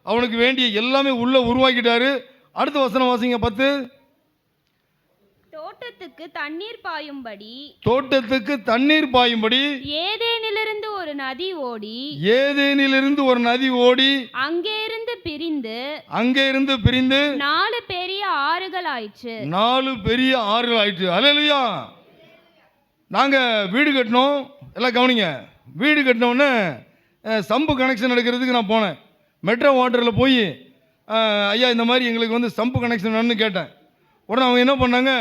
அவனுக்கு வேண்டிய எல்லாமே உள்ள உருவாக்கிட்டாரு. அடுத்த வசனம் வாசிங்க 10. தோட்டத்துக்கு தண்ணீர் பாயும்படி ஏதேனிலிருந்து ஒரு நதி ஓடி அங்கே இருந்து பிரிந்து 4 பெரிய ஆறுகள் ஆயிற்று. ஹல்லேலூயா. நாங்கள் வீடு கட்டினோம். எல்லாம் கவனிங்க. வீடு கட்டினோன்னே சம்பு கனெக்ஷன் எடுக்கிறதுக்கு நான் போனேன். மெட்ரோ வாட்டரில் போய் ஐயா இந்த மாதிரி எங்களுக்கு சம்பு கனெக்ஷன் வேணும்னு கேட்டேன். உடனே அவங்க என்ன பண்ணாங்க,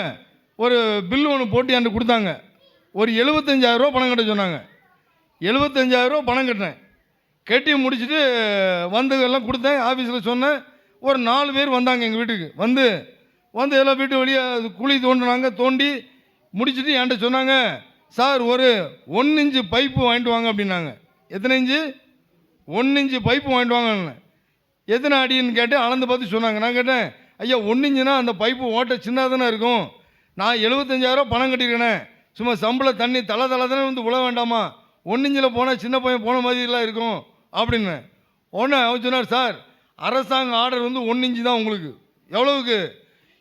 ஒரு பில்லு ஒன்று போட்டு என்கிட்ட கொடுத்தாங்க. ஒரு 75,000 ரூபா பணம் கட்ட சொன்னாங்க. 75,000 ரூபா பணம் கட்டினேன். கட்டி முடிச்சுட்டு எல்லாம் கொடுத்தேன். ஆஃபீஸில் சொன்னேன். ஒரு 4 பேர் வந்தாங்க எங்கள் வீட்டுக்கு. வந்து எல்லாம் வீட்டு வழியே குழி தோண்டினாங்க. தோண்டி முடிச்சுட்டு என்கிட்ட சொன்னாங்க, சார் ஒரு 1 இன்ச்சு பைப்பு வாங்கிட்டு வாங்க அப்படின்னாங்க. எத்தனை இன்ச்சு? 1 இன்ச்சு பைப்பு வாங்கிட்டு வாங்க. எத்தனை அடின்னு கேட்டேன். அளந்து பார்த்து சொன்னாங்க. நான் கேட்டேன், ஐயா 1 இன்ச்சுனா அந்த பைப்பு ஓட்ட சின்னதாக தானே இருக்கும். நான் 75,000 ரூபா பணம் கட்டியிருக்கேனே, சும்மா சம்பள தண்ணி தலை தானே உழ வேண்டாமா? 1 இன்ச்சில் போனால் சின்ன பையன் போன மாதிரிலாம் இருக்கும் அப்படின்னு. உடனே அவன் சொன்னார், சார் அரசாங்க ஆர்டர் 1 இன்ச்சு தான் உங்களுக்கு. எவ்வளவுக்கு?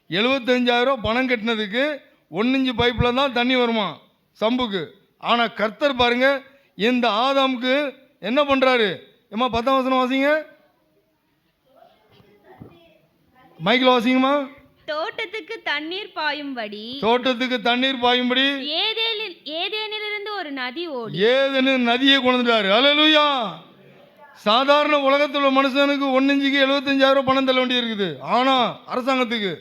75,000 ரூபா பணம் கட்டினதுக்கு 1 இன்ச்சு பைப்பில் தான் தண்ணி வருமா சம்புக்கு. ஆனால் கர்த்தர் பாருங்க, இந்த ஆதாமுக்கு என்ன பண்றாரு? ஏமா 10ஆம் வசனம் வாசிங்க. மைக்கில் வாசிங்கம்மா. தோட்டத்துக்கு தண்ணீர் பாயும்படி ஏதேனிலிருந்து ஒரு நதி ஓடி நதியை கொண்டுட்டாரு. ஹல்லேலூயா. சாதாரண உலகத்தில் உள்ள மனுஷனுக்கு 1 இன்ச்சுக்கு 75,000 ரூபா பணம் தள்ள வேண்டியது இருக்குது. ஆனால் அரசாங்கத்துக்கு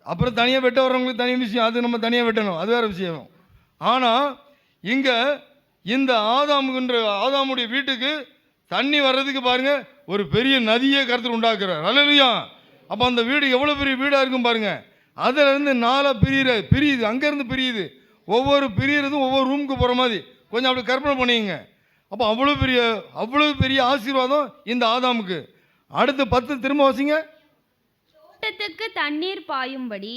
அப்புறம் தனியாக வெட்ட வர்றவங்களுக்கு தனி விஷயம், அது நம்ம தனியாக வெட்டணும், அது வேற விஷயம். ஆனால் இங்கே இந்த ஆதாமுடைய வீட்டுக்கு தண்ணி வர்றதுக்கு பாருங்க, ஒரு பெரிய நதியை கர்த்தர் உண்டாக்குறார். ஹல்லேலூயா. அப்போ அந்த வீடு எவ்வளோ பெரிய வீடாக இருக்கும் பாருங்க. அதிலிருந்து 4 பிரியுது, அங்கேருந்து பிரியுது. ஒவ்வொரு பிரியறதும் ஒவ்வொரு ரூமுக்கு போகிற மாதிரி கொஞ்சம் அப்படி கற்பனை பண்ணிங்க. அப்போ அவ்வளோ பெரிய ஆசீர்வாதம் இந்த ஆதாமுக்கு. அடுத்து 10 திரும்ப வாசிங்க. தோட்டத்துக்கு தண்ணீர் பாயும்படி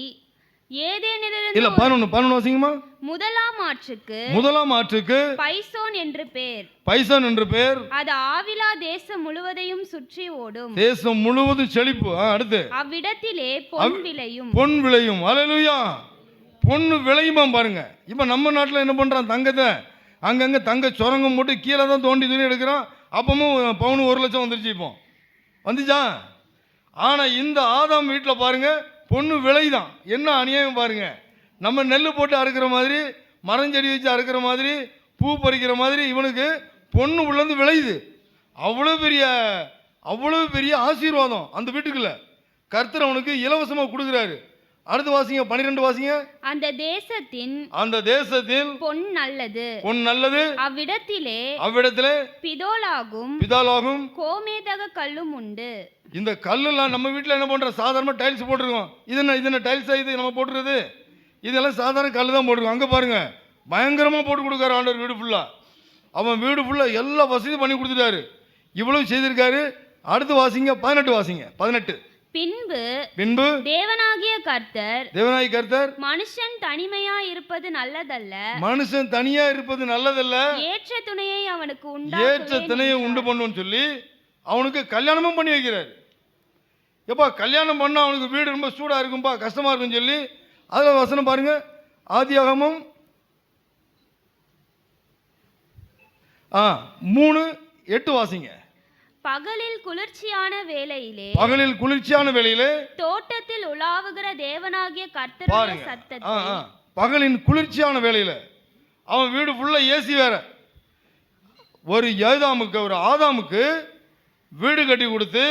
ஏதேனிலிருந்து இல்ல 11 வாசிங்கம்மா. முதலாம் ஆற்றுக்கு பைசோன் என்று பேர். அது ஆவிலா தேசம் முழுவதையும் சுற்றி ஓடும். தேசம் முழுவதும் செழிப்பு. அடுத்து அவ்விடத்திலே பொன் விளையும். ஹல்லேலூயா. பொண்ணு விளையுமா பாருங்க. இப்ப நம்ம நாட்டில் என்ன பண்றான், தங்கத்தை அங்கங்க தங்க சுரங்கம் போட்டு கீழே தான் தோண்டி துணி எடுக்கிறான். அப்பவும் பவுனு 1 லட்சம் வந்துருச்சு. இப்போ வந்துச்சா? ஆனா இந்த ஆதாம் வீட்டில் பாருங்க பொண்ணு விளைதான். என்ன அநியாயம் பாருங்க. நம்ம நெல் போட்டு அறுக்கிற மாதிரி, மரஞ்செடி வச்சு அறுக்கிற மாதிரி, பூ பறிக்கிற மாதிரி இவனுக்கு பொண்ணு உள்ளேருந்து விளையுது. அவ்வளோ பெரிய ஆசீர்வாதம் அந்த வீட்டுக்குள்ள கர்த்தர் அவனுக்கு இலவசமாக கொடுக்குறாரு. அடுத்து வாசிங்க 12 வாசிங்க. அந்த தேசத்தில் பொன் நல்லது. அவ்விடத்திலே பிதோலாகும் கோமேதக கல்லும் உண்டு. இந்த கல்லெல்லாம் நம்ம வீட்டில் என்ன பண்ற, சாதாரண டைல்ஸ் போட்டிருக்கோம். இது டைல்ஸ் இது நம்ம போட்டுறது, இதெல்லாம் சாதாரண கல் தான் போட்டிருக்கோம். அங்கே பாருங்க பயங்கரமாக போட்டு கொடுக்குறாரு ஆண்டவர் வீடு ஃபுல்லாக. அவன் வீடு ஃபுல்லாக எல்லா வசதியும் பண்ணி கொடுத்துட்டாரு. இவ்வளவு செய்திருக்காரு. அடுத்து வாசிங்க 18 வாசிங்க. 18. பின்பு தேவனாகிய கர்த்தர் மனுஷன் தனியா இருப்பது நல்லதல்ல, ஏற்ற துணையை உண்டு பண்ணுன்னு சொல்லி அவனுக்கு கல்யாணமும் பண்ணி வைக்கிறார். எப்பா கல்யாணம் பண்ண அவனுக்கு வீடு ரொம்ப சூடா இருக்கும்பா, கஷ்டமா இருக்குன்னு சொல்லி அதில் வசனம் பாருங்க. ஆதியாகமம் 3:8 வாசிங்க. பகலில் குளிர்ச்சியான வேளையிலே தோட்டத்தில் உலாவுகிற தேவனாகிய கர்த்தருடைய சத்தத்தை. பகலின் குளிர்ச்சியான வேளையில அவன் வீடு ஃபுல்லா ஏசி வேற. ஒரு ஆதாமுக்கு வீடு கட்டி கொடுத்து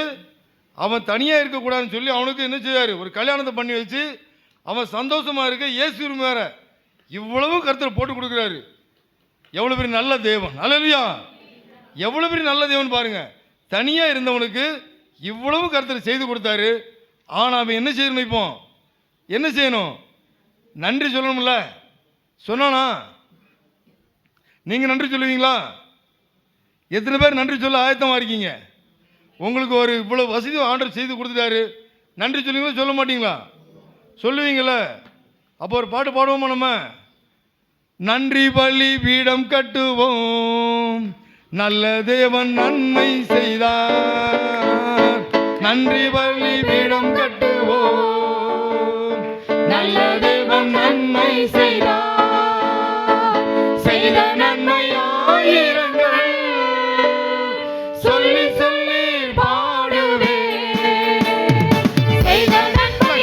அவன் தனியா இருக்கக்கூடாதுன்னு சொல்லி அவனுக்கு என்ன செய்யாரு, ஒரு கல்யாணத்தை பண்ணி வச்சு அவன் சந்தோஷமா இருக்க ஏசி ரூம் வேற. இவ்வளவு கர்த்தர் போட்டு கொடுக்குறாரு. எவ்வளவு பெரிய நல்ல தேவன். ஹல்லேலூயா. எவ்வளவு பெரிய நல்ல தேவன் பாருங்க. தனியா இருந்தவனுக்கு இவ்வளவு கர்த்தர் செய்து கொடுத்தாரு. ஆனா அவன் என்ன செய்யணும், இப்போ என்ன செய்யணும், நன்றி சொல்லணும்ல. சொன்னானா? நீங்க நன்றி சொல்லுவீங்களா? எத்தனை பேர் நன்றி சொல்ல ஆயத்தமா இருக்கீங்க? உங்களுக்கு ஒரு இவ்வளவு வசதி ஆண்டவர் செய்து கொடுத்துட்டாரு, நன்றி சொல்லுவீங்களா சொல்ல மாட்டீங்களா? சொல்லுவீங்கள? அப்போ ஒரு பாட்டு பாடுவோமா நம்ம? நன்றி பலி பீடம் கட்டுவோம், நல்ல தேவன் நன்மை செய்தார். நன்றி பலி பீடம் கட்டுவோம், நல்ல தேவன் நன்மை செய்தார். செய்த நன்மை ஆயிரங்கள் சொல்லி சொல்லி பாடுவே. செய்த நன்மை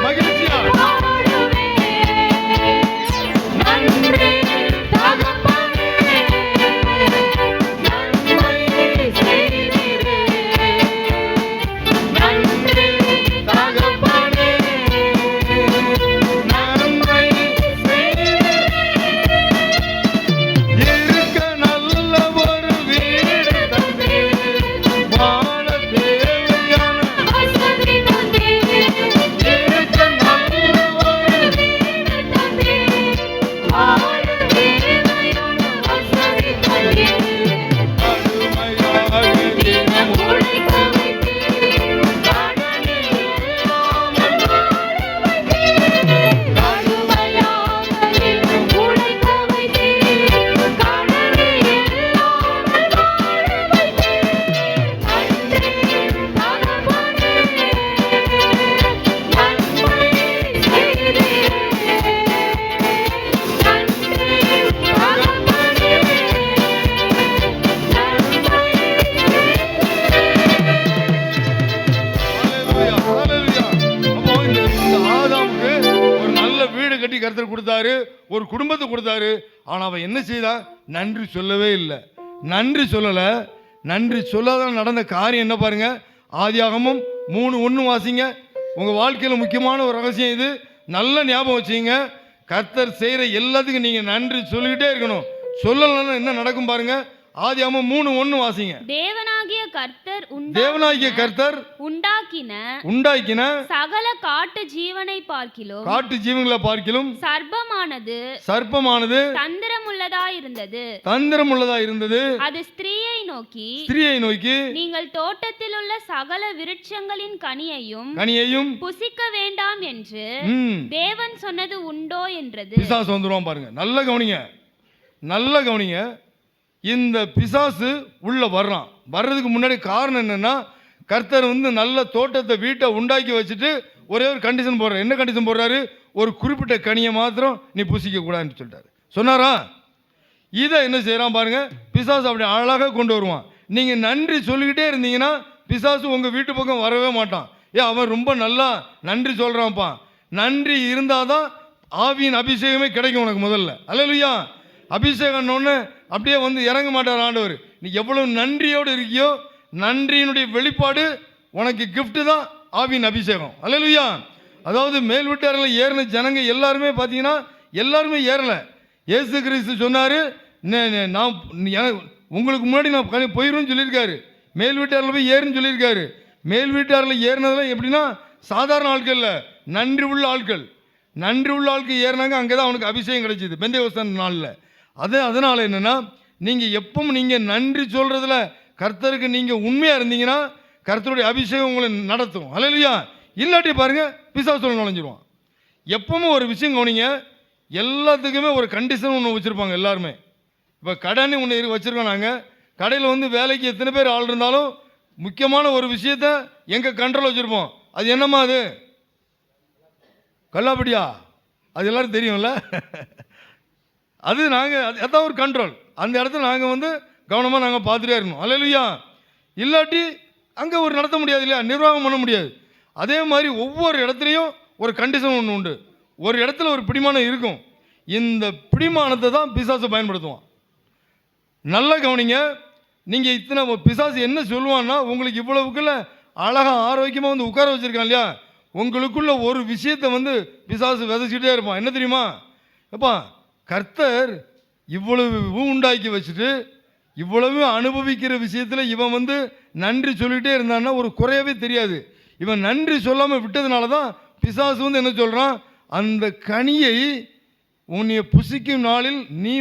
மகிழ்ச்சியா நன்றி தகப்பனே, நன்மை செய்தீரே. நன்றி தகப்பனே, நன்மை செய்தீரே. இருக்க நல்ல ஒரு வீடு தந்தே, வாழ தேவையான வசதி தந்தே. இருக்க நல்ல ஒரு வீடு தந்தே, வாழ தேவையான வசதி தந்தே. கடுமையாக தினம் உழைக்க வைத்தீர், கடனே இல்லாமல் வாழ வைத்தீர். கடுமையாக தினம் உழைக்க வைத்தீர், கடனே இல்லாமல் வாழ வைத்தீர். நன்றி தகப்பனே, நன்மை செய்தீரே. நன்றி தகப்பனே, நன்மை செய்தீரே. அப்போ இந்த ஆதாமுக்கு ஒரு நல்ல வீடு கட்டி கர்த்தர் கொடுத்தாரு, ஒரு குடும்பத்தை கொடுத்தாரு. ஆனா அவன் என்ன செய்தான்? நன்றி சொல்லவே இல்லை. நன்றி சொல்லல. நன்றி சொல்லாத நடந்த காரியம் என்ன பாருங்க. ஆதியாகமம் 3:1 வாசிங்க. உங்க வாழ்க்கையில முக்கியமான ஒரு ரகசியம் இது. நல்ல ஞாபகம் வச்சுங்க. கர்த்தர் செய்யற எல்லாத்துக்கும் நீங்க நன்றி சொல்லிக்கிட்டே இருக்கணும். சொல்லலன்னா என்ன நடக்கும் பாருங்க. ஆதியாகமம் 3:1 வாசிங்க. தேவனாகிய கர்த்தர் உண்டாக்கின சகல காட்டு ஜீவனை பார்க்கிலும் சர்ப்பமானது தந்திரமுள்ளதா இருந்தது. அது ஸ்திரீயை நோக்கி நீங்கள் தோட்டத்தில் உள்ள சகல விருட்சங்களின் கனியையும் புசிக்க வேண்டாம் என்று தேவன் சொன்னது உண்டோ என்றது. பிசாசு வந்துருவான் பாருங்க. நல்ல கவனிங்க. இந்த பிசாசு உள்ள வர்றதுக்கு முன்னாடி காரணம் என்னன்னா, கர்த்தர் நல்ல தோட்டத்தை வீட்டை உண்டாக்கி வச்சுட்டு ஒரே ஒரு கண்டிஷன் போடுறாரு. என்ன கண்டிஷன் போடுறாரு? ஒரு குறிப்பிட்ட கனியை மாத்திரம் நீ புசிக்க கூடாதுன்னு சொல்லிட்டாரு. சொன்னாரா? இதை என்ன செய்யறான் பாருங்க, பிசாசு அப்படி அழகாக கொண்டு வருவான். நீங்க நன்றி சொல்லிக்கிட்டே இருந்தீங்கன்னா பிசாசு உங்க வீட்டு பக்கம் வரவே மாட்டான். அவன் ரொம்ப நல்லா நன்றி சொல்றான்ப்பா. நன்றி இருந்தாதான் ஆவியின் அபிஷேகமே கிடைக்கும் உனக்கு முதல்ல. அல்லேலூயா. அபிஷேகம் ஒன்று அப்படியே இறங்க மாட்டார் ஆண்டவர். நீ எவ்வளவு நன்றியோடு இருக்கியோ நன்றியினுடைய வெளிப்பாடு உனக்கு கிஃப்ட் தான் ஆவியின் அபிஷேகம். அல்லேலூயா. அதாவது மேல் வீட்டாரில் ஏறின ஜனங்க எல்லாருமே பார்த்தீங்கன்னா எல்லாருமே ஏறலை. இயேசு கிறிஸ்து சொன்னார், நான் உங்களுக்கு முன்னாடி நான் போயிடுவேன்னு சொல்லியிருக்காரு. மேல் வீட்டாரில் போய் ஏறுன்னு சொல்லியிருக்காரு. மேல் வீட்டாரில் ஏறினதெல்லாம் எப்படின்னா சாதாரண ஆட்கள் இல்லை, நன்றி உள்ள ஆட்கள். ஏறினாங்க, அங்கே தான் அவனுக்கு அபிஷேகம் கிடைச்சிது பெந்தேகோஸ்தே நாளில். அதனால் என்னென்னா, நீங்கள் எப்பவும் நீங்கள் நன்றி சொல்கிறதுல கர்த்தருக்கு நீங்கள் உண்மையாக இருந்தீங்கன்னா கர்த்தருடைய அபிஷேகம் உங்களை நடத்தும். அல்லேலூயா. இல்லாட்டி பாருங்கள் பிசாசு நுழைஞ்சிருவான். எப்பவும் ஒரு விஷயம் கவனிங்க, எல்லாத்துக்குமே ஒரு கண்டிஷன் ஒன்று வச்சுருப்பாங்க எல்லாருமே. இப்போ கடைன்னு ஒன்று வச்சுருக்கோம். நாங்கள் கடையில் வேலைக்கு எத்தனை பேர் ஆள் இருந்தாலும் முக்கியமான ஒரு விஷயத்த எங்கள் கண்ட்ரோல் வச்சுருப்போம். அது என்னம்மா? அது கல்லாப்படியா? அது எல்லோரும் தெரியும்ல. அது நாங்கள் அதான் ஒரு கண்ட்ரோல். அந்த இடத்துல நாங்கள் கவனமாக நாங்கள் பார்த்துட்டே இருக்கணும். அல்லேலூயா. இல்லாட்டி அங்கே ஒரு நடத்த முடியாது இல்லையா, நிர்வாகம் பண்ண முடியாது. அதே மாதிரி ஒவ்வொரு இடத்துலையும் ஒரு கண்டிஷன் ஒன்று உண்டு. ஒரு இடத்துல ஒரு பிடிமானம் இருக்கும். இந்த பிடிமானத்தை தான் பிசாசு பயன்படுத்துவான். நல்லா கவனிங்க. நீங்கள் இத்தனை பிசாசு என்ன சொல்லுவான்னா, உங்களுக்கு இவ்வளவுக்குள்ள அழகாக ஆரோக்கியமாக உட்கார வச்சுருக்கான் இல்லையா, உங்களுக்குள்ள ஒரு விஷயத்தை பிசாசு விதைச்சிட்டே இருப்பான். என்ன தெரியுமா? எப்பா, கர்த்தர் இவ்வளவு உண்டாக்கி வச்சுட்டு இவ்வளவு அனுபவிக்கிற விஷயத்தில் இவன் நன்றி சொல்லிகிட்டே இருந்தான்னா ஒரு குறையவே தெரியாது. இவன் நன்றி சொல்லாமல் விட்டதுனால தான் பிசாசு என்ன சொல்கிறான், அந்த கனியை உன்னை புசிக்கும் நாளில் நீ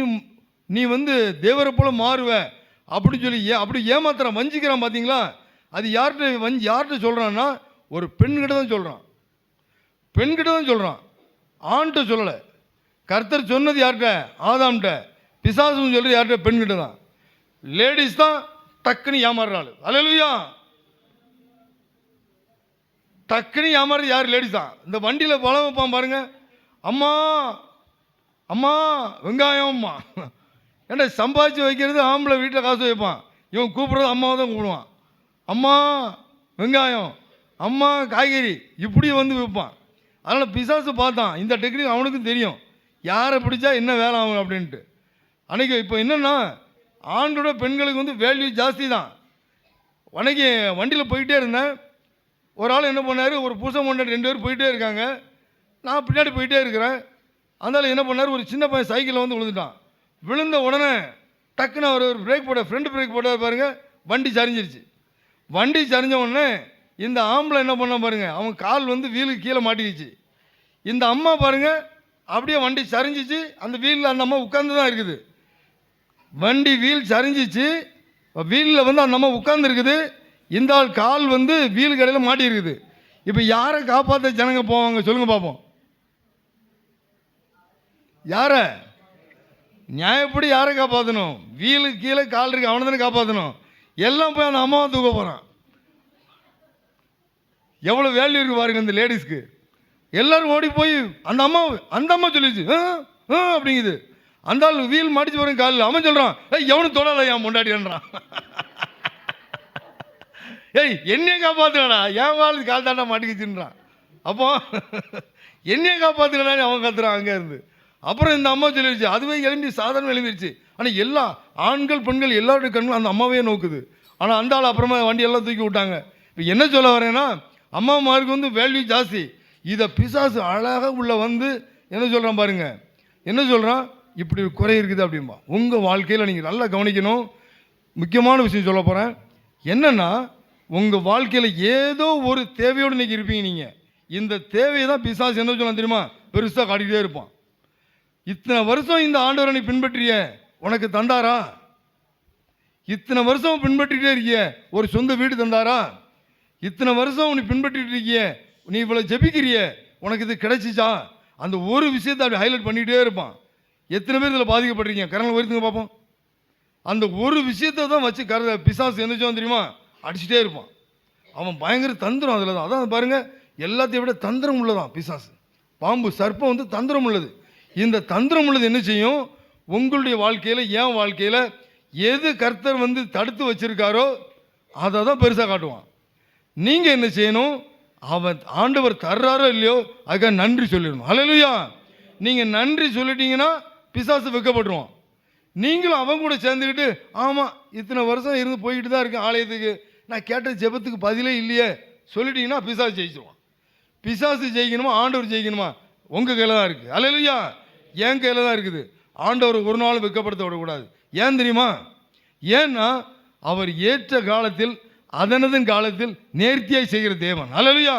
தேவரை போல மாறுவ அப்படின்னு சொல்லி அப்படி ஏமாத்துறான், வஞ்சிக்கிறான். பார்த்தீங்களா? அது யார்கிட்ட சொல்கிறான்னா ஒரு பெண்கிட்ட தான் சொல்கிறான். ஆண்கிட்ட சொல்லலை. கர்த்தர் சொன்னது யார்கிட்ட? ஆதாம்கிட்ட. பிசாசுன்னு சொல்கிறது யார்கிட்ட? பெண்கிட்ட தான். லேடிஸ் தான் டக்குன்னு ஏமாறுறாள். அல்லேலூயா. டக்குன்னு ஏமாறுறது யார்? லேடிஸ் தான். இந்த வண்டியில் பழம் வைப்பான் பாருங்க, அம்மா அம்மா வெங்காயம் அம்மா. ஏன்னா சம்பாதிச்சு வைக்கிறது ஆம்பளை வீட்டில் காசு வைப்பான். இவன் கூப்பிட்றது அம்மாவை தான் கூப்பிடுவான். அம்மா வெங்காயம், அம்மா காய்கறி, இப்படி வைப்பான். அதனால் பிசாசு பார்த்தான். இந்த டெக்னிக் அவனுக்கும் தெரியும், யாரை பிடிச்சா என்ன வேலை ஆகும் அப்படின்ட்டு. அன்றைக்கி இப்போ என்னென்னா, ஆண்களோட பெண்களுக்கு வேல்யூ ஜாஸ்தி தான். அன்றைக்கி வண்டியில் போயிட்டே இருந்தேன். ஒரு ஆள் என்ன பண்ணார், ஒரு புருஷன் பொண்டாட்டி 2 பேர் போயிட்டே இருக்காங்க. நான் பின்னாடி போயிட்டே இருக்கிறேன். அதனால் என்ன பண்ணார், ஒரு சின்ன பையன் சைக்கிளில் விழுந்துட்டான். விழுந்த உடனே டக்குன்னு அவர் ஒரு பிரேக் ஃப்ரண்ட் பிரேக் போட்டார் பாருங்க, வண்டி சரிஞ்சிருச்சு. வண்டி சரிஞ்ச உடனே இந்த ஆம்பளை என்ன பண்ண பாருங்க, அவன் கால் வீலுக்கு கீழே மாட்டிக்கிச்சு. இந்த அம்மா பாருங்க அப்படியே வண்டி சரிஞ்சிச்சு. அந்த வீலில் அந்த அம்மா உட்கார்ந்து தான் இருக்குது. வண்டி வீல் சரிஞ்சிச்சு, வீலில் அந்த அம்மா உட்கார்ந்து இருக்குது. இந்த ஆள் கால் வீலு கடையில் மாட்டி இருக்குது. இப்போ யாரை காப்பாற்ற ஜனங்க போவாங்க சொல்லுங்க பார்ப்போம்? யார நியாயப்படி யாரை காப்பாற்றணும்? வீலுக்கு கீழே கால் இருக்கு, அவனை தானே காப்பாற்றணும். எல்லாம் போய் அந்த அம்மாவை தூக்க போகிறான். எவ்வளோ வேல்யூ இருக்கு பாருங்க அந்த லேடிஸ்க்கு. எல்லாரும் ஓடி போய் அந்த அம்மா சொல்லிச்சு அப்படிங்குது. அந்த ஆள் வீல் மாட்டிச்சு வரும் காலில். அவன் சொல்கிறான், எவனும் தொடலை என் முண்டாடின்றான். என்னையே காப்பாற்றுக்கடா, என் வாழ் கால் தாண்டா மாட்டிக்கிச்சுன்றான். அப்போ என்னையே காப்பாற்றுக்கடான்னு அவன் கத்துறான் அங்கே இருந்து. அப்புறம் இந்த அம்மா சொல்லிடுச்சு, அதுவே எழும்பி சாதாரண எழும்பிடுச்சு. ஆனால் எல்லா ஆண்கள் பெண்கள் எல்லாருடைய கண்களும் அந்த அம்மாவே நோக்குது. ஆனால் அந்த ஆள் அப்புறமா வண்டியெல்லாம் தூக்கி விட்டாங்க. இப்போ என்ன சொல்ல வரேன்னா, அம்மாமாருக்கு வேல்யூ ஜாஸ்தி. இதை பிசாசு அழகாக உள்ள என்ன சொல்கிறான் பாருங்க, என்ன சொல்கிறான், இப்படி ஒரு குறை இருக்குது அப்படின்பா. உங்கள் வாழ்க்கையில் நீங்கள் நல்லா கவனிக்கணும். முக்கியமான விஷயம் சொல்ல போகிறேன். என்னென்னா, உங்கள் வாழ்க்கையில் ஏதோ ஒரு தேவையோடு இன்றைக்கி இருப்பீங்க. நீங்கள் இந்த தேவையை தான் பிசாசு என்ன சொல்லலாம் தெரியுமா, பெருசாக காட்டிக்கிட்டே இருப்பான். இத்தனை வருஷம் இந்த ஆண்டவரை நீ பின்பற்றிய உனக்கு தந்தாரா? இத்தனை வருஷம் பின்பற்றிட்டே இருக்கிய, ஒரு சொந்த வீடு தந்தாரா? இத்தனை வருஷம் நீ பின்பற்றிட்டு இருக்கிய, நீ இவ்வளோ ஜெபிக்கிறிய, உனக்கு இது கிடைச்சிச்சா? அந்த ஒரு விஷயத்தை அப்படி ஹைலைட் பண்ணிகிட்டே இருப்பான். எத்தனை பேர் இதில் பாதிக்கப்படுறீங்க? கரங்களை உயர்த்துங்க பார்ப்போம். அந்த ஒரு விஷயத்தை தான் வச்சு பிசாசு என்னச்சோம் தெரியுமா, அடிச்சுட்டே இருப்பான். அவன் பயங்கர தந்திரம் அதில் தான். அதான் பாருங்கள், எல்லாத்தையும் விட தந்திரம் உள்ளதான் பிசாசு. பாம்பு சர்ப்பம் வந்து தந்திரம் உள்ளது. இந்த தந்திரம் உள்ளது என்ன செய்யும்? உங்களுடைய வாழ்க்கையில், என் வாழ்க்கையில் எது கர்த்தர் வந்து தடுத்து வச்சிருக்காரோ அதை தான் பெருசாக காட்டுவான். நீங்கள் என்ன செய்யணும்? அவன் ஆண்டவர் தர்றாரோ இல்லையோ அதுக்காக நன்றி சொல்லிடணும். ஹல்லேலூயா. நீங்கள் நன்றி சொல்லிட்டீங்கன்னா பிசாசு வெக்கப்பட்டுருவான். நீங்களும் அவன் கூட சேர்ந்துக்கிட்டு, ஆமாம் இத்தனை வருஷம் இருந்து போய்கிட்டு தான் இருக்கேன் ஆலயத்துக்கு, நான் கேட்ட ஜெபத்துக்கு பதிலே இல்லையே சொல்லிட்டீங்கன்னா பிசாசு ஜெயிச்சிருவான். பிசாசு ஜெயிக்கணுமா ஆண்டவர் ஜெயிக்கணுமா? உங்கள் கையில் தான் இருக்குது. ஹல்லேலூயா. என் கையில் தான் இருக்குது. ஆண்டவர் ஒரு நாள் வெட்கப்படுத்த விடக்கூடாது. ஏன் தெரியுமா? ஏன்னா அவர் ஏற்ற காலத்தில் அதனதன் காலத்தில் நேர்த்தியாய் செய்கிற தேவன். ஹல்லேலூயா.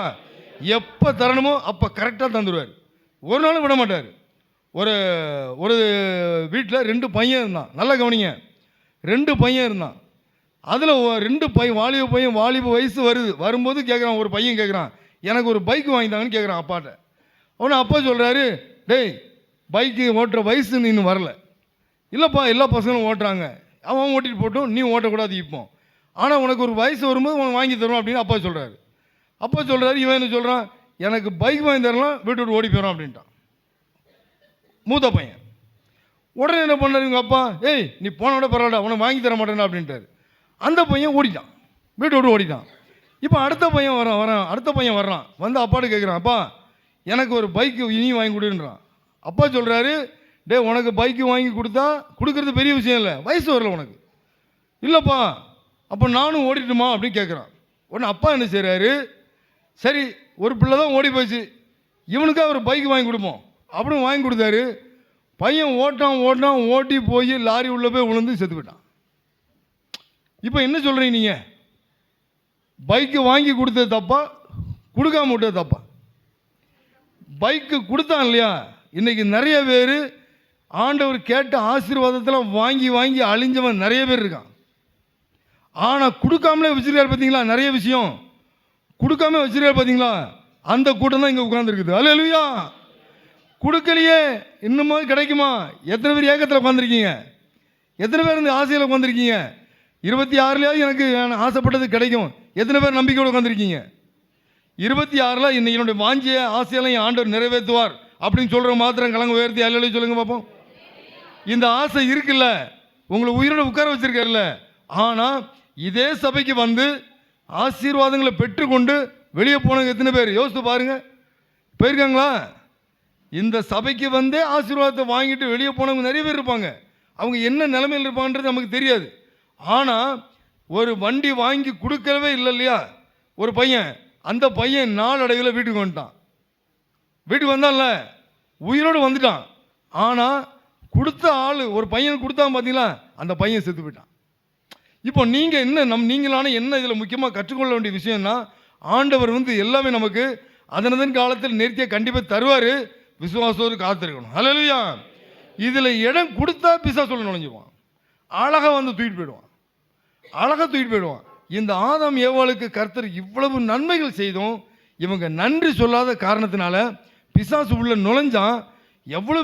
எப்போ தரணுமோ அப்போ கரெக்டாக தந்துடுவார். ஒரு நாளும் விட மாட்டார். ஒரு வீட்டில் 2 பையன் இருந்தான். நல்லா கவனிங்க, 2 பையன் இருந்தான். அதில் 2 பையன் வாலிப வயசு வரும்போது கேட்குறான். ஒரு பையன் கேட்குறான், எனக்கு ஒரு பைக் வாங்கிட்டாங்கன்னு கேட்குறான் அப்பாட்ட. அவனை அப்பா சொல்கிறாரு, டேய் பைக்கு ஓட்டுற வயசு நீ இன்னும் வரல. இல்லைப்பா எல்லா பசங்களும் ஓட்டுறாங்க, அவன் ஓட்டிட்டு போட்டோம், நீ ஓட்டக்கூடாது இப்போ, ஆனால் உனக்கு ஒரு வயசு வரும்போது உனக்கு வாங்கி தருவோம் அப்படின்னு அப்பா சொல்கிறாரு. அப்பா சொல்கிறாரு, இவன் என்ன சொல்கிறான், எனக்கு பைக் வாங்கி தரலாம், வீட்டு விட்டு ஓடி போயிடும் அப்படின்ட்டான் மூத்த பையன். உடனே என்ன பண்ணார் இவங்க அப்பா, ஏய் நீ போனோட பரவாயில்ல, உனக்கு வாங்கி தர மாட்டேன்னா அப்படின்ட்டார். அந்த பையன் ஓடிட்டான், வீட்டை விட்டு ஓடிட்டான். இப்போ அடுத்த பையன் அடுத்த பையன் வர்றான். வந்து அப்பாட்ட கேட்குறான், அப்பா எனக்கு ஒரு பைக்கு இனி வாங்கி கொடுன்றான். அப்பா சொல்கிறாரு, டே உனக்கு பைக்கு வாங்கி கொடுத்தா கொடுக்கறது பெரிய விஷயம் இல்லை, வயசு வரல உனக்கு. இல்லைப்பா அப்போ நானும் ஓடிட்டுமா அப்படின்னு கேட்குறான். உடனே அப்பா என்ன செய்கிறாரு, சரி ஒரு பிள்ளை தான் ஓடி போச்சு, இவனுக்காக ஒரு பைக் வாங்கி கொடுப்போம் அப்படின்னு வாங்கி கொடுத்தாரு. பையன் ஓட்டி போய் லாரி உள்ளே போய் விழுந்து செத்து போயிட்டான். இப்போ என்ன சொல்கிறீங்க நீங்கள்? பைக்கு வாங்கி கொடுத்தது தப்பா, கொடுக்காம விட்டது தப்பா? பைக்கு கொடுத்தான் இல்லையா? இன்றைக்கி நிறைய பேர் ஆண்டவர் கேட்ட ஆசீர்வாதத்தில் வாங்கி அழிஞ்சவன் நிறைய பேர் இருக்கான். ஆனால் கொடுக்காமலே வச்சிருக்காரு பார்த்தீங்களா? நிறைய விஷயம் கொடுக்காம வச்சிருக்காரு பார்த்தீங்களா? அந்த கூட்டம் தான் இங்கே உட்காந்துருக்குது. அல்லேலூயா. கொடுக்கலையே இன்னுமா கிடைக்குமா? எத்தனை பேர் ஏக்கத்தில் உட்காந்துருக்கீங்க? எத்தனை பேர் இந்த ஆசையில் உட்காந்துருக்கீங்க? 26லேயாவது எனக்கு ஆசைப்பட்டது கிடைக்கும். எத்தனை பேர் நம்பிக்கையோடு உட்காந்துருக்கீங்க? 26ல் இன்னைக்கு என்னுடைய வாஞ்சிய ஆசையெல்லாம் என் ஆண்டவர் நிறைவேற்றுவார் அப்படின்னு சொல்கிற மாத்திரம் கலங்க உயர்த்தி அல்லேலூயா சொல்லுங்க பார்ப்போம். இந்த ஆசை இருக்குல்ல, உங்களை உயிரோடு உட்கார வச்சிருக்காருல்ல. ஆனால் இதே சபைக்கு வந்து ஆசீர்வாதங்களை பெற்றுக்கொண்டு வெளியே போனவங்க எத்தனை பேர் யோசித்து பாருங்க, போயிருக்காங்களா? இந்த சபைக்கு வந்தே ஆசீர்வாதத்தை வாங்கிட்டு வெளியே போனவங்க நிறைய பேர் இருப்பாங்க. அவங்க என்ன நிலைமையில் இருப்பாங்கன்றது நமக்கு தெரியாது. ஆனால் ஒரு வண்டி வாங்கி கொடுக்கவே இல்லை இல்லையா ஒரு பையன், அந்த பையன் நாளடைவில் வீட்டுக்கு வந்துட்டான். வீட்டுக்கு வந்தான்ல, உயிரோடு வந்துட்டான். ஆனால் கொடுத்த ஆள் ஒரு பையன் கொடுத்தான் பார்த்தீங்களா, அந்த பையன் செத்து போயிட்டான். இப்போ நீங்கள் என்ன நீங்களான என்ன இதில் முக்கியமாக கற்றுக்கொள்ள வேண்டிய விஷயம்னா, ஆண்டவர் வந்து எல்லாமே நமக்கு அதனதன் காலத்தில் நேர்த்தியாக கண்டிப்பாக தருவார். விசுவாசத்தோடு காத்திருக்கணும். அல்லேலூயா. இதில் இடம் கொடுத்தா பிசாசு சொல்ல நுழைஞ்சுவான், அழகாக வந்து தூக்கிட்டு போயிடுவான். இந்த ஆதாம் ஏவாளுக்கு கர்த்தர் இவ்வளவு நன்மைகள் செய்தும் இவங்க நன்றி சொல்லாத காரணத்தினால பிசாசு உள்ள நுழைஞ்சான். எவ்வளோ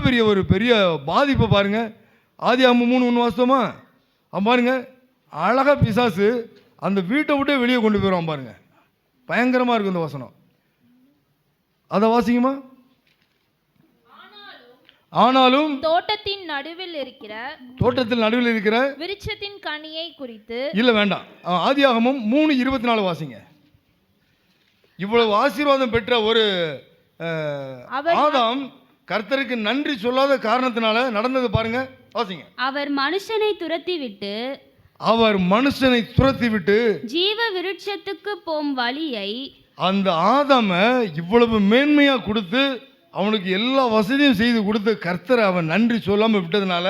பெரிய பாதிப்பை பாருங்க. ஆதியாகமம் 3:1 வாசித்தோமா? பாருங்க, அழகாக பிசாசு அந்த வீட்டை விட்டே வெளியே கொண்டு போயிடுவான் பாருங்க. பயங்கரமாக இருக்கும் இந்த வசனம். அதை வாசிங்கம்மா. ஆனாலும் தோட்டத்தின் நடுவில் இருக்கிற விருட்சத்தின் கனியை குறித்து இல்லை வேண்டாம். ஆதியாகமம் 3:24 வாசிங்க. இவ்வளவு ஆசீர்வாதம் பெற்ற ஒரு ஆதாம் கர்த்தருக்கு நன்றி சொல்லாத காரணத்தினால நடந்தது பாருங்க, வாசிங்க. அவர் மனுஷனை துரத்தி விட்டு ஜீவ விருட்சத்துக்கு போம் வழியை, அந்த ஆதாம இவ்வளவு மேன்மையா கொடுத்து அவனுக்கு எல்லா வசதியும் செய்து கொடுத்து கர்த்தரை அவன் நன்றி சொல்லாமல் விட்டதுனால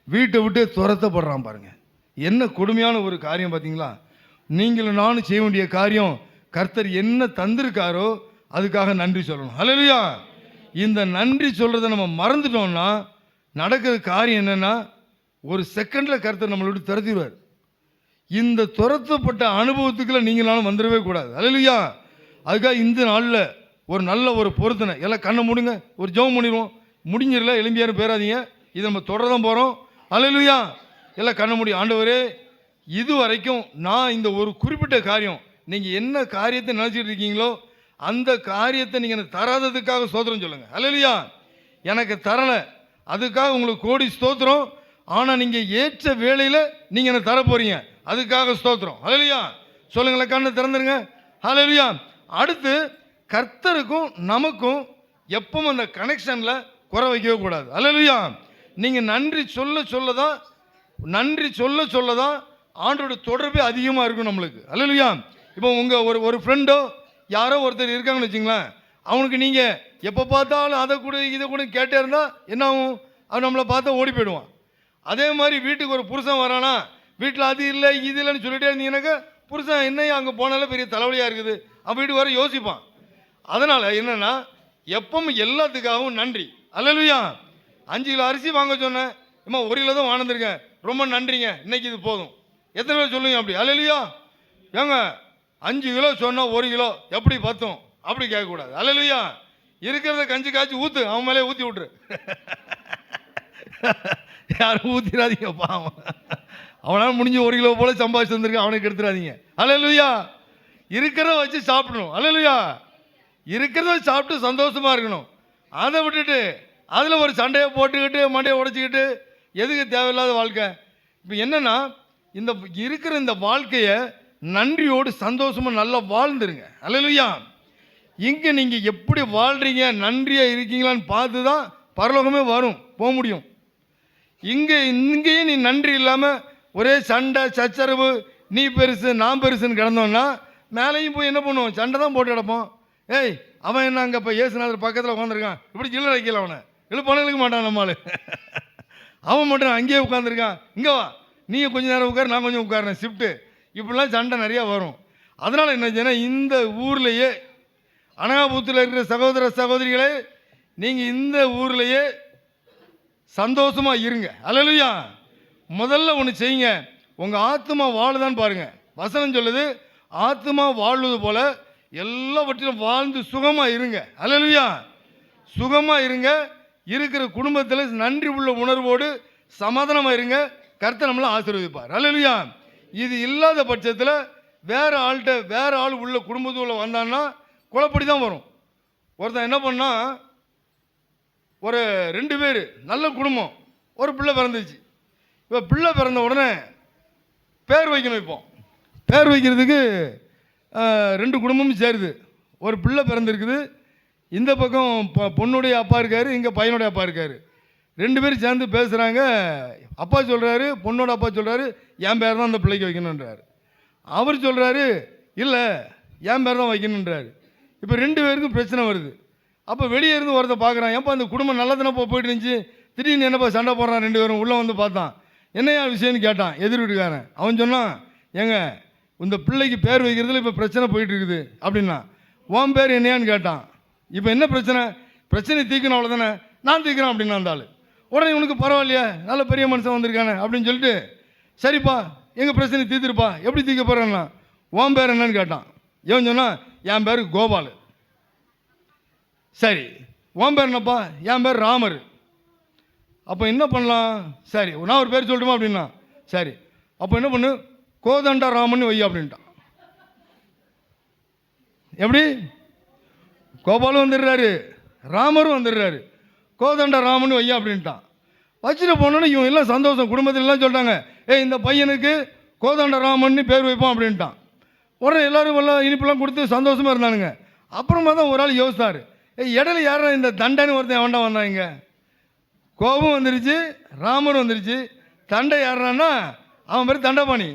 வீட்டை விட்டு துரத்தப்படுறான் பாருங்க. என்ன கொடுமையான ஒரு காரியம் பார்த்தீங்களா? நீங்களும் நானும் செய்ய வேண்டிய காரியம், கர்த்தர் என்ன தந்திருக்காரோ அதுக்காக நன்றி சொல்லணும். அல்லேலூயா. இந்த நன்றி சொல்கிறத நம்ம மறந்துட்டோம்னா நடக்கிற காரியம் என்னென்னா, ஒரு செகண்டில் கர்த்தர் நம்மளை விட்டு துரத்திடுவார். இந்த துரத்தப்பட்ட அனுபவத்துக்குள்ள நீங்களாலும் வந்துடவே கூடாது. அல்லேலூயா. அதுக்காக இந்த நாளில் ஒரு நல்ல ஒரு பொருத்தனை. எல்லாம் கண்ணை மூடுங்க, ஒரு ஜெபம் பண்ணிடுவோம். முடிஞ்சிடல, எலும்பியாரும் பேராதீங்க, இதை நம்ம தொடர தான் போகிறோம். அல்லேலூயா. எல்லாம் கண்ணை மூடி. ஆண்டவரே, இது வரைக்கும் நான் இந்த ஒரு குறிப்பிட்ட காரியம், நீங்கள் என்ன காரியத்தை நினச்சிட்டு இருக்கீங்களோ அந்த காரியத்தை நீங்கள் எனக்கு தராததுக்காக ஸ்தோத்திரம் சொல்லுங்கள். அல்லேலூயா. எனக்கு தரலை, அதுக்காக உங்களுக்கு கோடி ஸ்தோத்திரம். ஆனால் நீங்கள் ஏற்ற வேளையில் நீங்கள் எனக்கு தர போகிறீங்க, அதுக்காக ஸ்தோத்திரம். அல்லேலூயா. சொல்லுங்களேன், கண்ணை திறந்துருங்க. அல்லேலூயா. அடுத்து, கர்த்தருக்கும் நமக்கும் எப்பவும் அந்த கனெக்ஷனில் குறை வைக்கவே கூடாது. அல்லேலூயா. நீங்கள் நன்றி சொல்ல தான் ஆண்டோட தொடர்பே அதிகமாக இருக்கும் நம்மளுக்கு. அல்லேலூயா. இப்போ உங்கள் ஒரு ஃப்ரெண்டோ யாரோ ஒருத்தர் இருக்காங்கன்னு வச்சுங்களேன், அவனுக்கு நீங்கள் எப்போ பார்த்தாலும் அதை கூட இதை கூட கேட்டே இருந்தால் என்ன ஆகும்? அவன் நம்மளை பார்த்தா ஓடி போயிடுவான். அதே மாதிரி வீட்டுக்கு ஒரு புருஷன் வரானா, வீட்டில் அது இல்லை இது இல்லைன்னு சொல்லிட்டே இருந்தீங்கன்னாக்கா புருஷன் என்னையும் அங்கே போனாலே பெரிய தலைவலியாக இருக்குது, அவன் வீட்டுக்கு வர யோசிப்பான். அதனால் என்னென்னா, எப்பவும் எல்லாத்துக்காகவும் நன்றி. அல்லேலூயா. 5 கிலோ அரிசி வாங்க சொன்னேன், இம்மா 1 கிலோ தான் வாங்கிருக்கேன், ரொம்ப நன்றிங்க, இன்னைக்கு இது போதும். எத்தனை பேர் சொல்லுங்க அப்படி? அல்லேலூயா. ஏங்க 5 கிலோ சொன்னால் 1 கிலோ எப்படி பத்தும்? அப்படி கேட்கக்கூடாது. அல்லேலூயா. இருக்கிறத கஞ்சி காய்ச்சி ஊற்று, அவன் மேலே ஊற்றி விட்ரு. யாரும் ஊற்றிடாதீங்க, பாவம். அவனால் முடிஞ்ச 1 கிலோ போல சம்பாதிச்சு வந்திருக்கேன், அவனுக்கு எடுத்துடாதீங்க. அல்லேலூயா. இருக்கிறத வச்சு சாப்பிடணும். அல்லேலூயா. இருக்கிறத வச்சு சாப்பிட்டு சந்தோஷமாக இருக்கணும். அதை விட்டுட்டு அதில் ஒரு சண்டையை போட்டுக்கிட்டு மண்டையை உடைச்சிக்கிட்டு எதுக்கு தேவையில்லாத வாழ்க்கை? இப்போ என்னென்னா, இந்த இருக்கிற இந்த வாழ்க்கையை நன்றியோடு சந்தோஷமாக நல்லா வாழ்ந்துருங்க. அல்லேலூயா. இங்கே நீங்கள் எப்படி வாழ்கிறீங்க, நன்றியாக இருக்கீங்களான்னு பார்த்து தான் பரலோகமே வரும், போக முடியும். இங்கேயும் நீ நன்றி இல்லாமல் ஒரே சண்டை சச்சரவு, நீ பெருசு நான் பெருசுன்னு கிடந்தோன்னா மேலேயும் போய் என்ன பண்ணுவோம்? சண்டை தான் போட்டு கிடப்போம். ஏய், அவன் என்ன அங்கே இப்போ இயேசுநாதர் பக்கத்தில் உட்காந்துருக்கான், இப்படி சில்லறை வைக்கல, அவனை இழுப்பான இழுக்க மாட்டான் நம்மளால். அவன் மட்டும் அங்கேயே உட்காந்துருக்கான், இங்கே வா, நீங்கள் கொஞ்சம் நேரம் உட்காரு, நான் கொஞ்சம் உட்காருறேன், ஷிஃப்ட்டு, இப்படிலாம் சண்டை நிறையா வரும். அதனால் என்ன செய்யணும், இந்த ஊர்லேயே அனகாபுரத்தில் இருக்கிற சகோதர சகோதரிகளே, நீங்கள் இந்த ஊர்லேயே சந்தோஷமாக இருங்க. அல்லேலூயா. முதல்ல ஒன்று செய்யுங்க, உங்கள் ஆத்மா வாழுதான்னு பாருங்கள். வசனம் சொல்லுது, ஆத்மா வாழ்வது போல எல்லாவற்றிலும் வாழ்ந்து சுகமாக இருங்க. அல்லேலூயா. சுகமாக இருங்க. இருக்கிற குடும்பத்தில் நன்றி உள்ள உணர்வோடு சமாதானமாக இருங்க. கர்த்தர் நம்மளை ஆசீர்வதிப்பார். அல்லேலூயா. இது இல்லாத பட்சத்தில் வேற ஆள் உள்ள குடும்பத்துக்குள்ள வந்தான்னா குழப்படி தான் வரும். ஒருத்தன் என்ன பண்ணால், ஒரு 2 பேர் நல்ல குடும்பம், ஒரு பிள்ளை பிறந்துச்சு. இப்போ பிள்ளை பிறந்த உடனே பேர் வைக்கணும். இப்போ பேர் வைக்கிறதுக்கு 2 குடும்பமும் சேருது. ஒரு பிள்ளை பிறந்திருக்குது, இந்த பக்கம் பொண்ணுடைய அப்பா இருக்கார், இங்கே பையனுடைய அப்பா இருக்கார். 2 பேரும் சேர்ந்து பேசுகிறாங்க. அப்பா சொல்கிறாரு, பொண்ணோட அப்பா சொல்கிறாரு, என் பேர் தான் அந்த பிள்ளைக்கு வைக்கணுன்றார். அவர் சொல்கிறாரு, இல்லை என் பேர் தான் வைக்கணுன்றார். இப்போ 2 பேருக்கும் பிரச்சனை வருது. அப்போ வெளியே இருந்து ஒருத்த பார்க்குறான், ஏன்ப்பா அந்த குடும்பம் நல்லா தானே போயிட்டு இருந்துச்சு, திடீர்னு என்னப்பா சண்டை போடுறான்? 2 பேரும் உள்ளே வந்து பார்த்தான். என்னையா விஷயம்னு கேட்டான் எதிர் வீட்டுக்காரன். அவன் சொன்னான், ஏங்க இந்த பிள்ளைக்கு பேர் வைக்கிறதுல இப்போ பிரச்சனை போயிட்டு இருக்குது அப்படின்னா. உன் பேர் என்னையான்னு கேட்டான். இப்போ என்ன பிரச்சனை தீக்கணும் அவ்வளோதானே, நான் தீக்கிறேன் அப்படின்னா அந்த ஆள். உடனே உனக்கு பரவாயில்லையா, நல்ல பெரிய மனுஷன் வந்திருக்கானே அப்படின்னு சொல்லிட்டு, சரிப்பா எங்கள் பிரச்சனை தீர்த்துருப்பா, எப்படி தீர்க்க போகிறேன்னா, உன் பேர் என்னன்னு கேட்டான். இவன் சொன்னான், என் பேர் கோபால். சரி, உன் பேர் என்னப்பா? என் பேர் ராமர். அப்போ என்ன பண்ணலாம்? சரி, நான் ஒரு பேர் சொல்லட்டுமா அப்படின்னா. சரி, அப்போ என்ன பண்ணு, கோதண்டா ராமன் வை அப்படின்ட்டான். எப்படி? கோபாலும் வந்துடுறாரு, ராமரும் வந்துடுறாரு, கோதண்டா ராமன் வையா அப்படின்ட்டான். வச்சுட்டு போனோன்னு இவன் எல்லாம் சந்தோஷம், குடும்பத்தில் எல்லாம் சொல்லிட்டாங்க, இந்த பையனுக்கு கோதண்ட ராமன் பேர் வைப்போம் அப்படின்ட்டான். உடனே எல்லோரும் எல்லாம் இனிப்பெல்லாம் கொடுத்து சந்தோஷமாக இருந்தானுங்க. அப்புறமா தான் ஒரு ஆள் யோசித்தார், இடையில யாரும் இந்த தண்டைன்னு ஒருத்தன் வேண்டாம் வந்தாங்க. கோபம் வந்துருச்சு, ராமர் வந்துருச்சு, தண்டை யாருன்னா அவன் பேர் தண்டபாணி.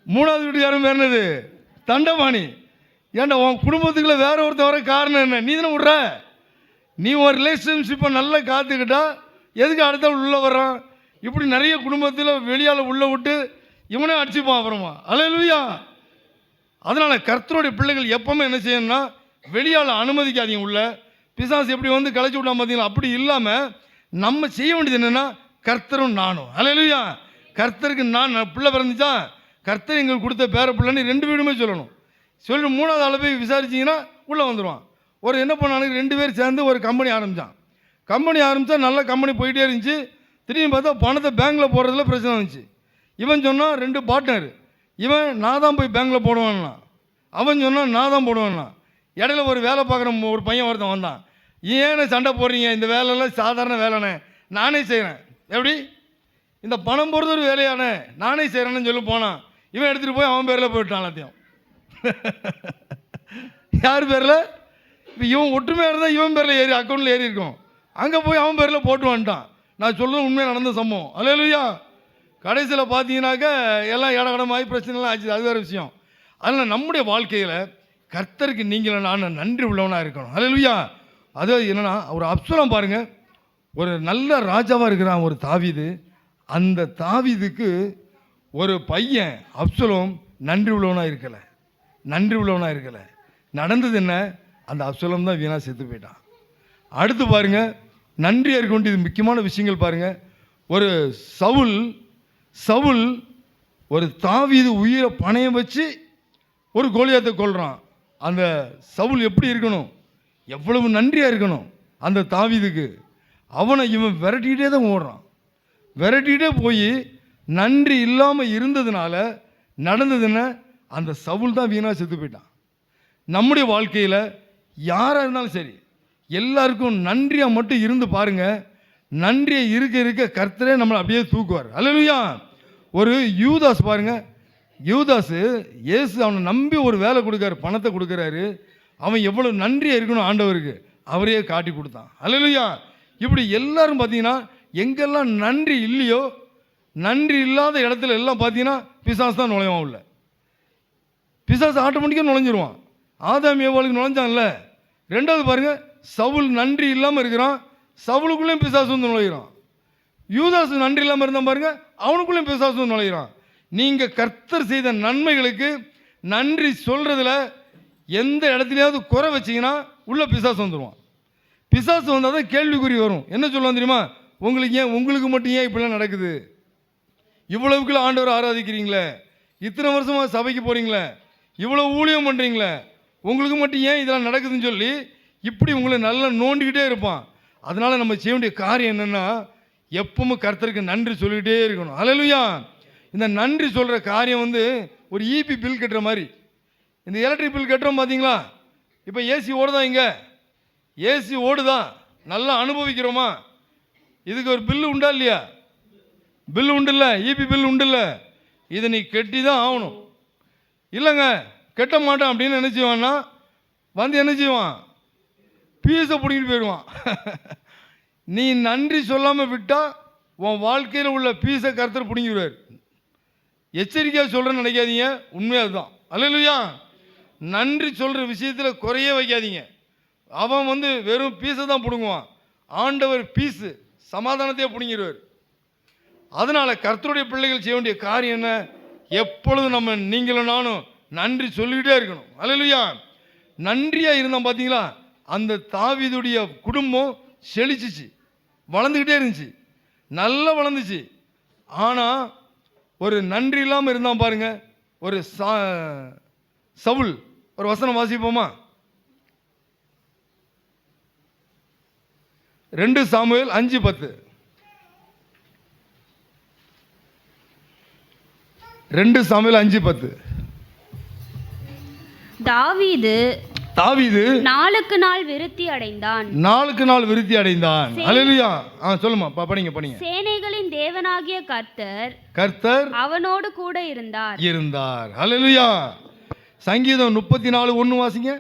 3வது வீட்டுக்காரன் பேர் என்னது? தண்டபாணி. ஏன்டா உன் குடும்பத்துக்குள்ள வேற ஒருத்தன் வர காரணம் என்ன? நீ தானே விட்ற. நீ ஒரு ரிலேஷன்ஷிப்பை நல்லா காத்துக்கிட்டா எதுக்கு அடுத்த உள்ளே வர்றான்? இப்படி நிறைய குடும்பத்தில் வெளியால் உள்ளே விட்டு இவனே அடிச்சுப்பான் அப்புறமா. அல்லேலூயா. அதனால் கர்த்தருடைய பிள்ளைகள் எப்பவுமே என்ன செய்யணும்னா, வெளியால் அனுமதிக்காதீங்க. உள்ள பிசாசு எப்படி வந்து கலைச்சி விட்டான் பார்த்தீங்களா? அப்படி இல்லாமல் நம்ம செய்ய வேண்டியது என்னென்னா, கர்த்தரும் நானும். அல்லேலூயா. கர்த்தருக்கு நான் பிள்ளை பிறந்துச்சா, கர்த்தர் எங்களுக்கு கொடுத்த பேர பிள்ளைன்னு 2 வீடுமே சொல்லணும். சொல்லி 3வது ஆளை போய் விசாரிச்சிங்கன்னா உள்ளே வந்துடுவான். ஒரு என்ன பண்ணானுங்க, 2 பேர் சேர்ந்து ஒரு கம்பெனி ஆரம்பித்தான். கம்பெனி ஆரம்பித்தா நல்ல கம்பெனி போயிட்டே இருந்துச்சு. திடீர்னு பார்த்தா பணத்தை பேங்க்கில் போடுறதுல பிரச்சனை வந்துச்சு. இவன் சொன்னான் 2 பார்ட்னர், இவன் நான் தான் போய் பேங்க்கில் போடுவான்னா, அவன் சொன்னான் நான் தான் போடுவான்னா. இடையில ஒரு வேலை பார்க்குற ஒரு பையன் ஒருத்தன் வந்தான். ஏன்னு சண்டை போடுறீங்க, இந்த வேலையெல்லாம் சாதாரண வேலைண்ணே, நானே செய்கிறேன். எப்படி இந்த பணம் போடுறது ஒரு வேலையானே, நானே செய்கிறேன்னு சொல்லி போனான். இவன் எடுத்துகிட்டு போய் அவன் பேரில் போயிட்டான் எல்லாத்தையும். யார் பேரில்? இப்போ இவன் ஒற்றுமையாக இருந்தால் இவன் பேரில் அக்கௌண்ட்டில் ஏறி இருக்கும். அங்கே போய் அவன் பேரில் போட்டு வந்துட்டான். நான் சொல்கிறது உண்மையாக நடந்த சம்பவம். அல்லேலூயா. கடைசியில் பார்த்தீங்கன்னாக்கா எல்லாம் இடகடமாகி பிரச்சனைலாம் ஆச்சு, அது வேறு விஷயம். அதனால் நம்முடைய வாழ்க்கையில் கர்த்தருக்கு நீங்கள் நான் நன்றி உள்ளவனாக இருக்கணும். அல்லேலூயா. அதாவது என்னென்னா, ஒரு அப்சலோம் பாருங்கள், ஒரு நல்ல ராஜாவாக இருக்கிறான் ஒரு தாவீது. அந்த தாவீதுக்கு ஒரு பையன் அப்சலோம் நன்றி உள்ளவனாக இருக்கலை, நன்றி உள்ளவனாக இருக்கலை. நடந்தது என்ன, அந்த அப்சலோம் தான் வீணாக செத்து போயிட்டான். அடுத்து பாருங்கள், நன்றியாக இருக்க வேண்டியது முக்கியமான விஷயங்கள் பாருங்கள். ஒரு சவுல் ஒரு தாவீது உயிரை பணையம் வச்சு ஒரு கோலியாத்தை கொல்றான். அந்த சவுல் எப்படி இருக்கணும், எவ்வளவு நன்றியாக இருக்கணும் அந்த தாவீதுக்கு. அவனை இவன் விரட்டிகிட்டே தான் ஓடுறான். விரட்டிகிட்டே போய் நன்றி இல்லாமல் இருந்ததுனால நடந்ததுன்னு அந்த சவுல் தான் வீணாக செத்து போயிட்டான். நம்முடைய வாழ்க்கையில் யாராக இருந்தாலும் சரி, எல்லாருக்கும் நன்றியாக மட்டும் இருந்து பாருங்கள். நன்றியை இருக்க இருக்க கர்த்தரே நம்மளை அப்படியே தூக்குவார். அல்லேலூயா. ஒரு யூதாஸ் பாருங்கள், யூதாஸ் இயேசு அவனை நம்பி ஒரு வேலை கொடுக்காரு, பணத்தை கொடுக்குறாரு. அவன் எவ்வளோ நன்றியாக இருக்கணும் ஆண்டவருக்கு, அவரையே காட்டி கொடுத்தான். அல்லேலூயா. இப்படி எல்லாரும் பார்த்தீங்கன்னா எங்கெல்லாம் நன்றி இல்லையோ, நன்றி இல்லாத இடத்துல எல்லாம் பார்த்தீங்கன்னா பிசாசு தான் நுழைவான் உள்ள. பிசாசு ஆட்டோமேட்டிக்காக நுழைஞ்சிருவான். ஆதாம் ஏவாளுக்கு நுழைஞ்சான்ல. 2வது பாருங்கள், சவுல் நன்றி இல்லாமல் இருக்கிறான், சவுலுக்குள்ளேயும் பிசாசு வந்து நுழைகிறான். யூதாஸ் நன்றி இல்லாமல் இருந்தான் பாருங்கள், அவனுக்குள்ளேயும் பிசாசு வந்து நுழைகிறான். நீங்கள் கர்த்தர் செய்த நன்மைகளுக்கு நன்றி சொல்கிறதுல எந்த இடத்துலையாவது குறை வச்சிங்கன்னா உள்ள பிசாசு வந்துடுவான். பிசாசு வந்தால் தான் கேள்விக்குறி வரும். என்ன சொல்லுவான் தெரியுமா, உங்களுக்கு மட்டும் ஏன் இப்படிலாம் நடக்குது, இவ்வளவுக்குள்ள ஆண்டவர் ஆராதிக்கிறீங்களே, இத்தனை வருஷமாக சபைக்கு போகிறீங்களே, இவ்வளோ ஊழியம் பண்ணுறீங்களே, உங்களுக்கு மட்டும் ஏன் இதெல்லாம் நடக்குதுன்னு சொல்லி இப்படி உங்களை நல்லா நோண்டிக்கிட்டே இருப்பான். அதனால் நம்ம செய்ய வேண்டிய காரியம் என்னென்னா, எப்பவும் கர்த்தருக்கு நன்றி சொல்லிக்கிட்டே இருக்கணும். அல்லேலூயா. இந்த நன்றி சொல்கிற காரியம் வந்து ஒரு இபி பில் கட்டுற மாதிரி. இந்த எலக்ட்ரிக் பில் கட்டுறோம் பார்த்தீங்களா, இப்போ ஏசி ஓடுதா, இங்கே ஏசி ஓடுதா, நல்லா அனுபவிக்கிறோமா, இதுக்கு ஒரு பில்லு உண்டா இல்லையா? பில்லு உண்டு இல்லை, இபி பில் உண்டு இல்லை. இதை நீ கட்டி தான் ஆகணும். இல்லைங்க கட்ட மாட்டான் அப்படின்னு என்ன செய்வான்னா, வந்து என்ன செய்வான், பீஸை பிடிக்கிட்டு போயிடுவான். நீ நன்றி சொல்லாமல் விட்டால் உன் வாழ்க்கையில் உள்ள பீஸை கர்த்தர் பிடிங்கிடுவார். எச்சரிக்கையாக சொல்கிறேன்னு நினைக்காதீங்க, உண்மையாக அதுதான். அல்லேலூயா. நன்றி சொல்கிற விஷயத்தில் குறைய வைக்காதீங்க. அவன் வந்து வெறும் பீஸை தான் பிடுங்குவான், ஆண்டவர் பீஸு சமாதானத்தையே பிடுங்கிடுவார். அதனால் கர்த்தருடைய பிள்ளைகள் செய்ய வேண்டிய காரியம் என்ன, எப்பொழுதும் நம்ம நீங்களும் நானும் நன்றி சொல்லிக்கிட்டே இருக்கணும். அல்லேலூயா. நன்றியாக இருந்தால் பார்த்தீங்களா, அந்த தாவீதுடைய குடும்பம் செழிச்சிச்சு, வளர்ந்துக்கிட்டே இருந்துச்சு, நல்லா வளர்ந்துச்சு. ஆனால் ஒரு நன்றி இல்லாமல் இருந்தான் பாருங்க, ஒரு சவுல். ஒரு வசனம் வாசிப்போமா, 2 சாமுவேல் 5:10. 2 சாமுவேல் 5:10. தாவீது நாளுக்கு நாள் விருத்தி அடைந்தான். நாளுக்கு நாள் விருத்தி அடைந்தான். அல்லேலூயா. படிங்க படிங்க. சேனைகளின் தேவனாகிய கர்த்தர் அவனோடு கூட இருந்தார். அல்லேலூயா. சங்கீதம் 34:1 வாசிங்க.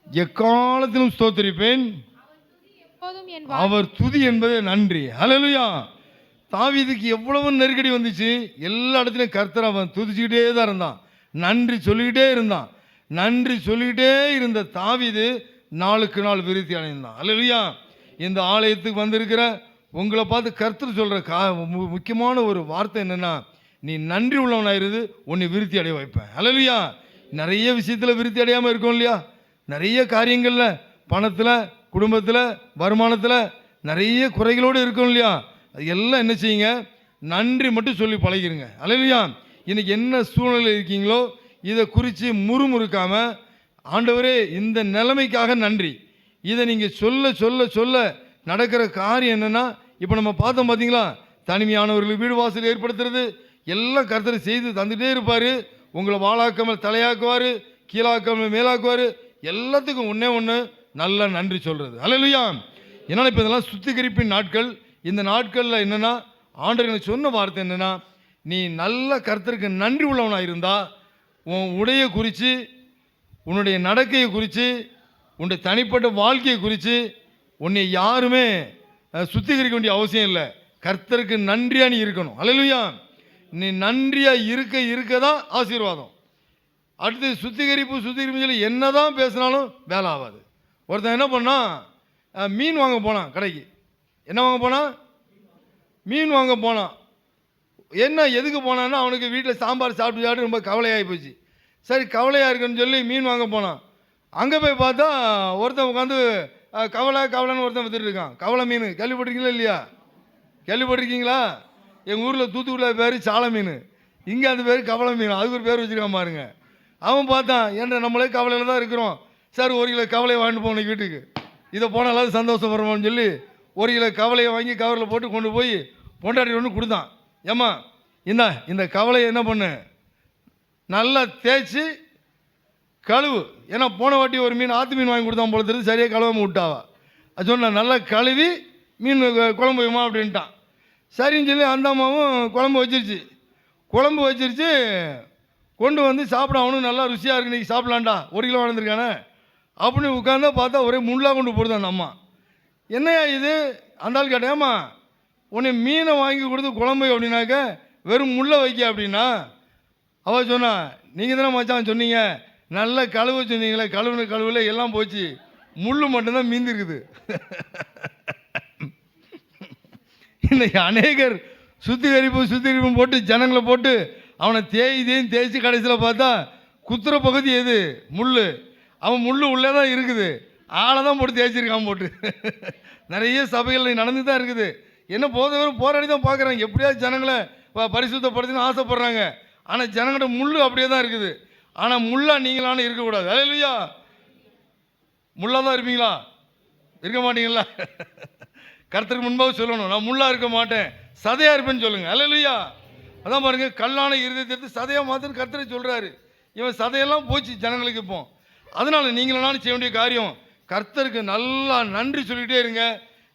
எக்காலத்திலும் ஸ்தோத்திரிப்பேன், அவர் துதி என்பதே நன்றி. அல்லேலூயா. தாவீதுக்கு எவ்வளவு நெருக்கடி வந்துச்சு, எல்லா இடத்துலையும் கர்த்தர் அவன் துதிச்சுக்கிட்டே தான் இருந்தான், நன்றி சொல்லிக்கிட்டே இருந்தான். நன்றி சொல்லிக்கிட்டே இருந்த தாவீது நாளுக்கு நாள் விருத்தி அடைந்தான். அல்லேலூயா. இந்த ஆலயத்துக்கு வந்திருக்கிற உங்களை பார்த்து கர்த்தர் சொல்கிற முக்கியமான ஒரு வார்த்தை என்னென்னா, நீ நன்றி உள்ளவனாயிருது, உன்னை விருத்தி அடைய வைப்பேன். அல்லேலூயா. நிறைய விஷயத்தில் விருத்தி அடையாமல் இருக்கோம் இல்லையா, நிறைய காரியங்களில், பணத்தில், குடும்பத்தில், வருமானத்தில் நிறைய குறைகளோடு இருக்கும் இல்லையா, அது எல்லாம் என்ன செய்யுங்க, நன்றி மட்டும் சொல்லி பழகிருங்க. அல்லேலூயா. இன்னைக்கு என்ன சூழ்நிலை இருக்கீங்களோ இதை குறித்து முறுமுறுக்காம, ஆண்டவரே இந்த நிலைமைக்காக நன்றி, இதை நீங்கள் சொல்ல சொல்ல சொல்ல நடக்கிற காரியம் என்னென்னா, இப்போ நம்ம பார்த்தோம் பார்த்தீங்களா, தனிமையானவர்களுக்கு வீடு வாசல் ஏற்படுத்துறது எல்லாம் கர்த்தர் செய்து தந்துகிட்டே இருப்பார். உங்களை வாழாக்காமல் தலையாக்குவார், கீழாக்காமல் மேலாக்குவார். எல்லாத்துக்கும் ஒன்று நல்லா நன்றி சொல்கிறது. அல்லேலூயா. ஏன்னா இப்போ இதெல்லாம் சுத்திகரிப்பின் நாட்கள். இந்த நாட்களில் என்னென்னா, ஆண்டவர் எனக்கு சொன்ன வார்த்தை என்னென்னா, நீ நல்ல கர்த்தருக்கு நன்றி உள்ளவனாக இருந்தால் உன் உடையை குறித்து, உன்னுடைய நடக்கையை குறித்து, உன்னுடைய தனிப்பட்ட வாழ்க்கையை குறித்து உன்னை யாருமே சுத்திகரிக்க வேண்டிய அவசியம் இல்லை. கர்த்தருக்கு நன்றியாக நீ இருக்கணும். அல்லேலூயா. நீ நன்றியாக இருக்க தான் ஆசீர்வாதம். அடுத்து சுத்திகரிப்பு சொல்லி என்ன தான் பேசினாலும் வேலை ஆகாது. ஒருத்தன் என்ன பண்ணால், மீன் வாங்க போனான் கடைக்கு. என்ன வாங்க போனான்? மீன் வாங்க போனான். என்ன எதுக்கு போனான்னா, அவனுக்கு வீட்டில் சாம்பார் சாப்பிட்டு ரொம்ப கவலையாகி போச்சு. சரி கவலையாக இருக்குன்னு சொல்லி மீன் வாங்க போனான். அங்கே போய் பார்த்தா ஒருத்தன் உட்காந்து கவலைன்னு ஒருத்தன் வித்துட்டு இருக்கான். கவலை மீன் கேள்விப்பட்டிருக்கீங்களா இல்லையா? கேள்விப்பட்டிருக்கீங்களா? எங்கள் ஊரில் தூத்துக்குடியில் பேர் சாலை மீன், இங்கே அது பேர் கவலை மீன். அதுக்கு ஒரு பேர் வச்சுருக்கான் பாருங்க. அவன் பார்த்தான், ஏன்டா நம்மளே கவலையில் தான் இருக்கிறோம், சார் 1 கிலோ கவலையை வாங்கிட்டு போன வீட்டுக்கு, இதை போனாலும் சந்தோஷப்படுறோம்னு சொல்லி 1 கிலோ கவலையை வாங்கி கவரில் போட்டு கொண்டு போய் பொண்டாட்டி ஒன்று கொடுத்தான். ஏம்மா இந்த கவலையை என்ன பண்ணு, நல்லா தேய்ச்சி கழுவு. ஏன்னா போன வாட்டி ஒரு மீன் ஆற்று மீன் வாங்கி கொடுத்தான் போல தெரியுது, சரியாக கழுவாமல் விட்டாவா. அது சொன்னால் நல்லா கழுவி மீன் குழம்பு வைமா அப்படின்ட்டான். சரின்னு சொல்லி அந்த அம்மாவும் குழம்பு வச்சிருச்சு. கொண்டு வந்து சாப்பிட, அவனும் நல்லா ருசியாக இருக்கு, இன்றைக்கி சாப்பிட்லான்டா, 1 கிலோ வாழ்ந்துருக்கானே அப்படின்னு உட்காந்தா பார்த்தா ஒரே முள்ளாக கொண்டு போடுது அந்த அம்மா. என்னையா இது? அந்த ஆள் கேட்டேன், ஏம்மா உன்னை மீனை வாங்கி கொடுத்து குழம்பு அப்படின்னாக்க வெறும் முள்ளை வைக்க அப்படின்னா. அவள் சொன்னா, நீங்கள் தானே மச்சான் சொன்னீங்க, நல்லா கழுவு சொன்னீங்களே, கழுவுல எல்லாம் போச்சு, முள் மட்டும்தான் மீந்திருக்குது. இன்னைக்கு அநேகர் சுத்திகரிப்பு போட்டு ஜனங்களை போட்டு அவனை தேய்ச்சி கடைசியில் பார்த்தா குத்துற பகுதி எது? முள். அவன் முள் உள்ளே தான் இருக்குது, ஆளை தான் போட்டு தேய்ச்சிருக்கான் போட்டு. நிறைய சபைகள் நடந்து தான் இருக்குது. என்ன போராடி தான் பார்க்குறாங்க, எப்படியாவது ஜனங்களை பரிசுத்தப்படுத்தின்னு ஆசைப்படுறாங்க. ஆனால் ஜனங்களோட முள் அப்படியே தான் இருக்குது. ஆனால் முள்ளாக நீங்களானு இருக்கக்கூடாது. அல்லேலூயா. முள்ளாக தான் இருப்பீங்களா? இருக்க மாட்டீங்களா? கர்த்தருக்கு முன்பாக சொல்லணும், நான் முள்ளாக இருக்க மாட்டேன், சதையாக இருப்பேன்னு சொல்லுங்கள். அல்லேலூயா. அதான் பாருங்கள், கல்லான இருதயத்தை சதையாக மாற்றுன்னு கர்த்தரை சொல்கிறாரு. இவன் சதையெல்லாம் போச்சு ஜனங்களுக்கு இப்போ. அதனால் நீங்களானு செய்ய வேண்டிய காரியம், கர்த்தருக்கு நல்லா நன்றி சொல்லிகிட்டே இருங்க.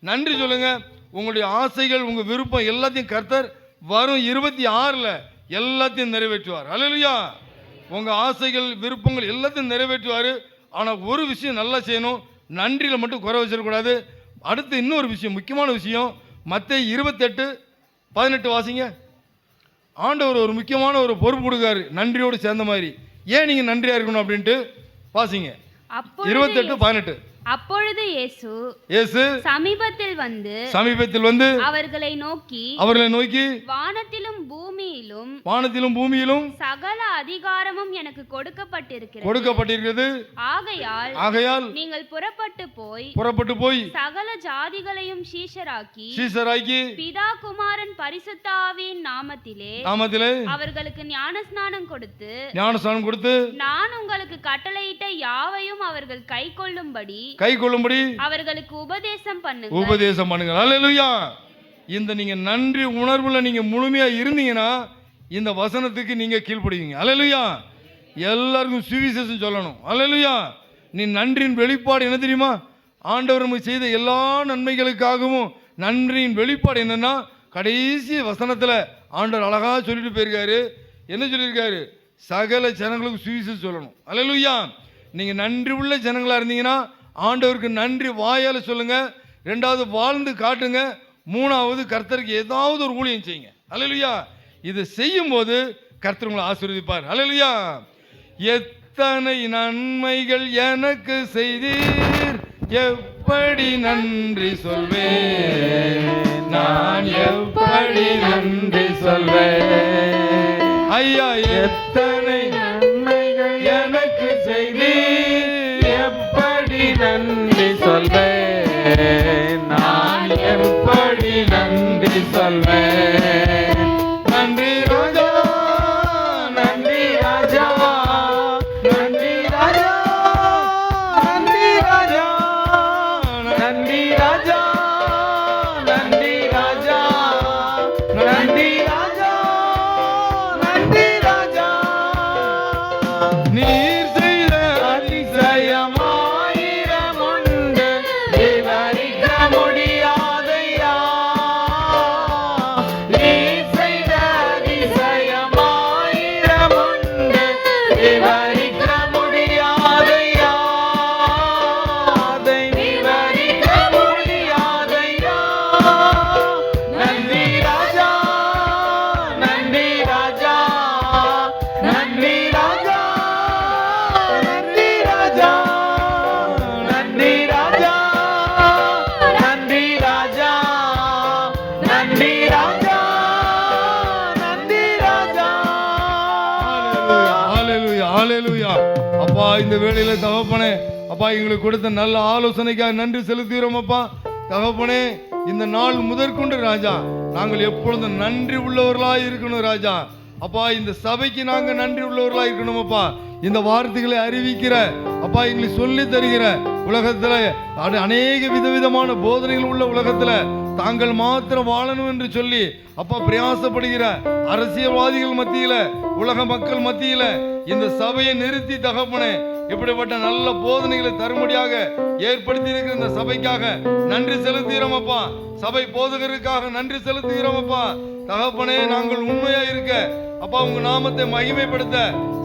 நன்றி சொல்லுங்கள். உங்களுடைய ஆசைகள், உங்கள் விருப்பம் எல்லாத்தையும் கர்த்தர் வரும் 26 எல்லாத்தையும் நிறைவேற்றுவார். அல்லேலூயா. உங்கள் ஆசைகள் விருப்பங்கள் எல்லாத்தையும் நிறைவேற்றுவார். ஆனால் ஒரு விஷயம் நல்லா செய்யணும், நன்றியில் மட்டும் குறை வச்சிடக்கூடாது. அடுத்து இன்னொரு விஷயம், முக்கியமான விஷயம், மத்தேயு 28:18 வாசிங்க. ஆண்டவர் ஒரு முக்கியமான ஒரு பொறுப்பு கொடுக்காரு, நன்றியோடு சேர்ந்த மாதிரி. ஏன் நீங்கள் நன்றியாக இருக்கணும் அப்படின்ட்டு வாசிங்க. 28:18. அப்பொழுது இயேசு சமீபத்தில் வந்து அவர்களை நோக்கி வானத்திலும் பூமியிலும் சகல அதிகாரமும் எனக்கு கொடுக்கப்பட்டிருக்கிறது. ஆகையால் நீங்கள் புறப்பட்டு போய் சகல ஜாதிகளையும் சீஷராக்கி பிதா குமாரன் பரிசுத்த ஆவியின் நாமத்திலே அவர்களுக்கு ஞானஸ்நானம் கொடுத்து நான் உங்களுக்கு கட்டளையிட்ட யாவையும் அவர்கள் கைக்கொள்ளும்படி அவர்களுக்கு உபதேசம் பண்ணுங்க. அல்லேலூயா. இந்த நீங்க நன்றி உணர்வுல நீங்க முழுமையா இருந்தீங்கன்னா இந்த வசனத்துக்கு நீங்க கீழ்ப்படிவீங்க. அல்லேலூயா. எல்லாருக்கும் சுவிசேஷம் சொல்லணும். அல்லேலூயா. நீ நன்றியின் வெளிப்பாடு என்ன தெரியுமா? ஆண்டவர் நமக்கு செய்த எல்லா நன்மைகளுக்காகவும் நன்றியின் வெளிப்பாடு என்னன்னா, கடைசி வசனத்துல ஆண்டவர் அழகா சொல்லிட்டு போயிருக்காரு. என்ன சொல்லியிருக்காரு? சகல ஜனங்களுக்கு சுவிசேஷம் சொல்லணும். அல்லேலூயா. நீங்க நன்றி உள்ள ஜனங்களா இருந்தீங்கன்னா ஆண்டவருக்கு நன்றி வாயால் சொல்லுங்க. 2வது வாழ்ந்து காட்டுங்க. 3வது கர்த்தருக்கு ஏதாவது ஒரு ஊழியம் செய்யுங்க. அல்லேலூயா. இது செய்யும் போது கர்த்தர் உங்களை ஆசீர்வதிப்பார். அல்லேலூயா. எத்தனை நன்மைகள் எனக்கு செய்தீர், எப்படி நன்றி சொல்வேன், நான் எப்படி நன்றி சொல்வேன். ஐயா, எத்தனை நன்மைகள் எனக்கு செய்தீர், எப்படி நன்றி சொல்வேன், நான் நன்றி சொல்வேன். நன்றி ராஜா, நன்றி ராஜா, நன்றி ராஜா, நன்றி ராஜா, நன்றி ராஜா, நன்றி ராஜா, நன்றி ராஜா, நன்றி ராஜா. நீர் செய்த அதிசயம் ஆயிரம் உண்டு, விவரிக்க முடியாதையா. நீர் செய்த அதிசயம் ஆயிரம் உண்டு, விவரிக்க முடியாதையா. அதை விவரிக்க முடியாதையா. நன்றி ராஜா, நன்றி ராஜா, நன்றி ராஜா, நன்றி ராஜா, நன்றி ராஜா, நன்றி ராஜா, நன்றி ராஜா, நன்றி ராஜா. ஹalleluya, ஹalleluya. அப்பா இந்த வேளையில தகப்பனே, அப்பா எங்களுக்கு கொடுத்த நல்ல ஆலோசனைக்காக நன்றி செலுத்துகிறோம் அப்பா. தகப்பனே, இந்த நாள் முதற்கொண்டு ராஜா நாங்கள் எப்பொழுதும் நன்றி உள்ளவர்களாய் இருக்கணும் ராஜா. அப்பா இந்த சபைக்கு நாங்க நன்றி உள்ளவர்களாய் இருக்கணும் அப்பா. இந்த வார்த்தைகளை அறிவிக்கிற அப்பா, எங்களுக்கு சொல்லி தருகிற உலகத்துல அநேக விதவிதமான போதனைகள் உள்ள உலகத்துல தாங்கள் மாத்திரம் வாழணும் என்று சொல்லி அப்பா பிரயாசப்படுகிற அரசியல்வாதிகள் மத்தியில, உலக மக்கள் மத்தியில இந்த சபையை நிறுத்தி தகப்பனே இப்படிப்பட்ட நல்ல போதனைகளை தரும்படியாக ஏற்படுத்தி இருக்கிற இந்த சபைக்காக நன்றி செலுத்துகிறோம் அப்பா. சபை போதகருக்காக நன்றி செலுத்துகிறோம் அப்பா. தகப்பனே, நாங்கள் உண்மையா இருக்க அப்பா, உங்க நாமத்தை மகிமைப்படுத்த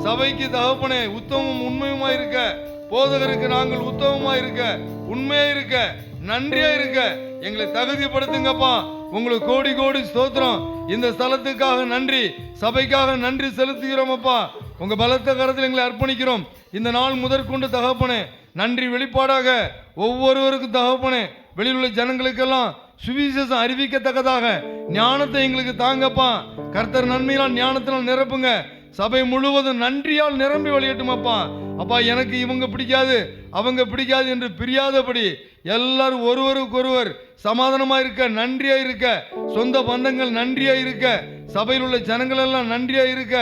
சபைக்கு தகப்பனே உத்தமம் உண்மையுமா இருக்க, போதகருக்கு நாங்கள் உத்தமமா இருக்க, உண்மையா இருக்க, நன்றியா இருக்க எங்களை தகுதிப்படுத்துங்கப்பா. உங்களுக்கு கோடி கோடி ஸ்தோத்திரம். இந்த ஸ்தலத்துக்காக நன்றி, சபைக்காக நன்றி செலுத்துகிறோம் அப்பா. உங்க பலத்த கரத்தில் எங்களை அர்ப்பணிக்கிறோம். இந்த நாள் முதற்கொண்டு தகப்பனே நன்றி வெளிப்பாடாக ஒவ்வொருவருக்கும் தகப்பனே வெளியில் உள்ள ஜனங்களுக்கெல்லாம் சுவிசேஷம் அறிவிக்கத்தக்கதாக ஞானத்தை எங்களுக்கு தாங்கப்பா. கர்த்தர் நன்மையால் ஞானத்தினால் நிரப்புங்க. சபை முழுவதும் நன்றியால் நிரம்பி வழியட்டும் அப்பா. அப்பா, எனக்கு இவங்க பிடிக்காது அவங்க பிடிக்காது என்று பிரியாதபடி எல்லாரும் ஒருவருக்கொருவர் சமாதானமா இருக்க, நன்றியா இருக்க, சொந்த பந்தங்கள் நன்றியா இருக்க, சபையில் உள்ள ஜனங்கள் எல்லாம் நன்றியா இருக்க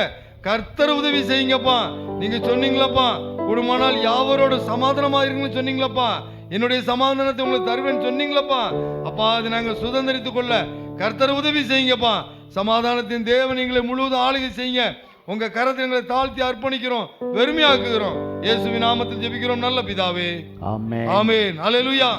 கர்த்தர் உதவி செய்யுங்கப்பா. நீங்க சொன்னீங்களப்பா, குடும்பமானால் யாவரோட சமாதானமா இருக்குன்னு சொன்னீங்களப்பா. என்னுடைய சமாதானத்தை உங்களுக்கு தருவேன்னு சொன்னீங்களப்பா. அப்பா, அதை நாங்கள் சுதந்திரித்துக் கொள்ள கர்த்தர் உதவி செய்யுங்கப்பா. சமாதானத்தின் தேவன் எங்களை முழுவதும் ஆளுகை செய்யுங்க. உங்க கரத்தை எங்களை தாழ்த்தி அர்ப்பணிக்கிறோம், வெறுமையாக்குகிறோம். இயேசுவின் நாமத்தில் ஜெபிக்கிறோம் நல்ல பிதாவே, ஆமென். ஆமென். ஹல்லேலூயா.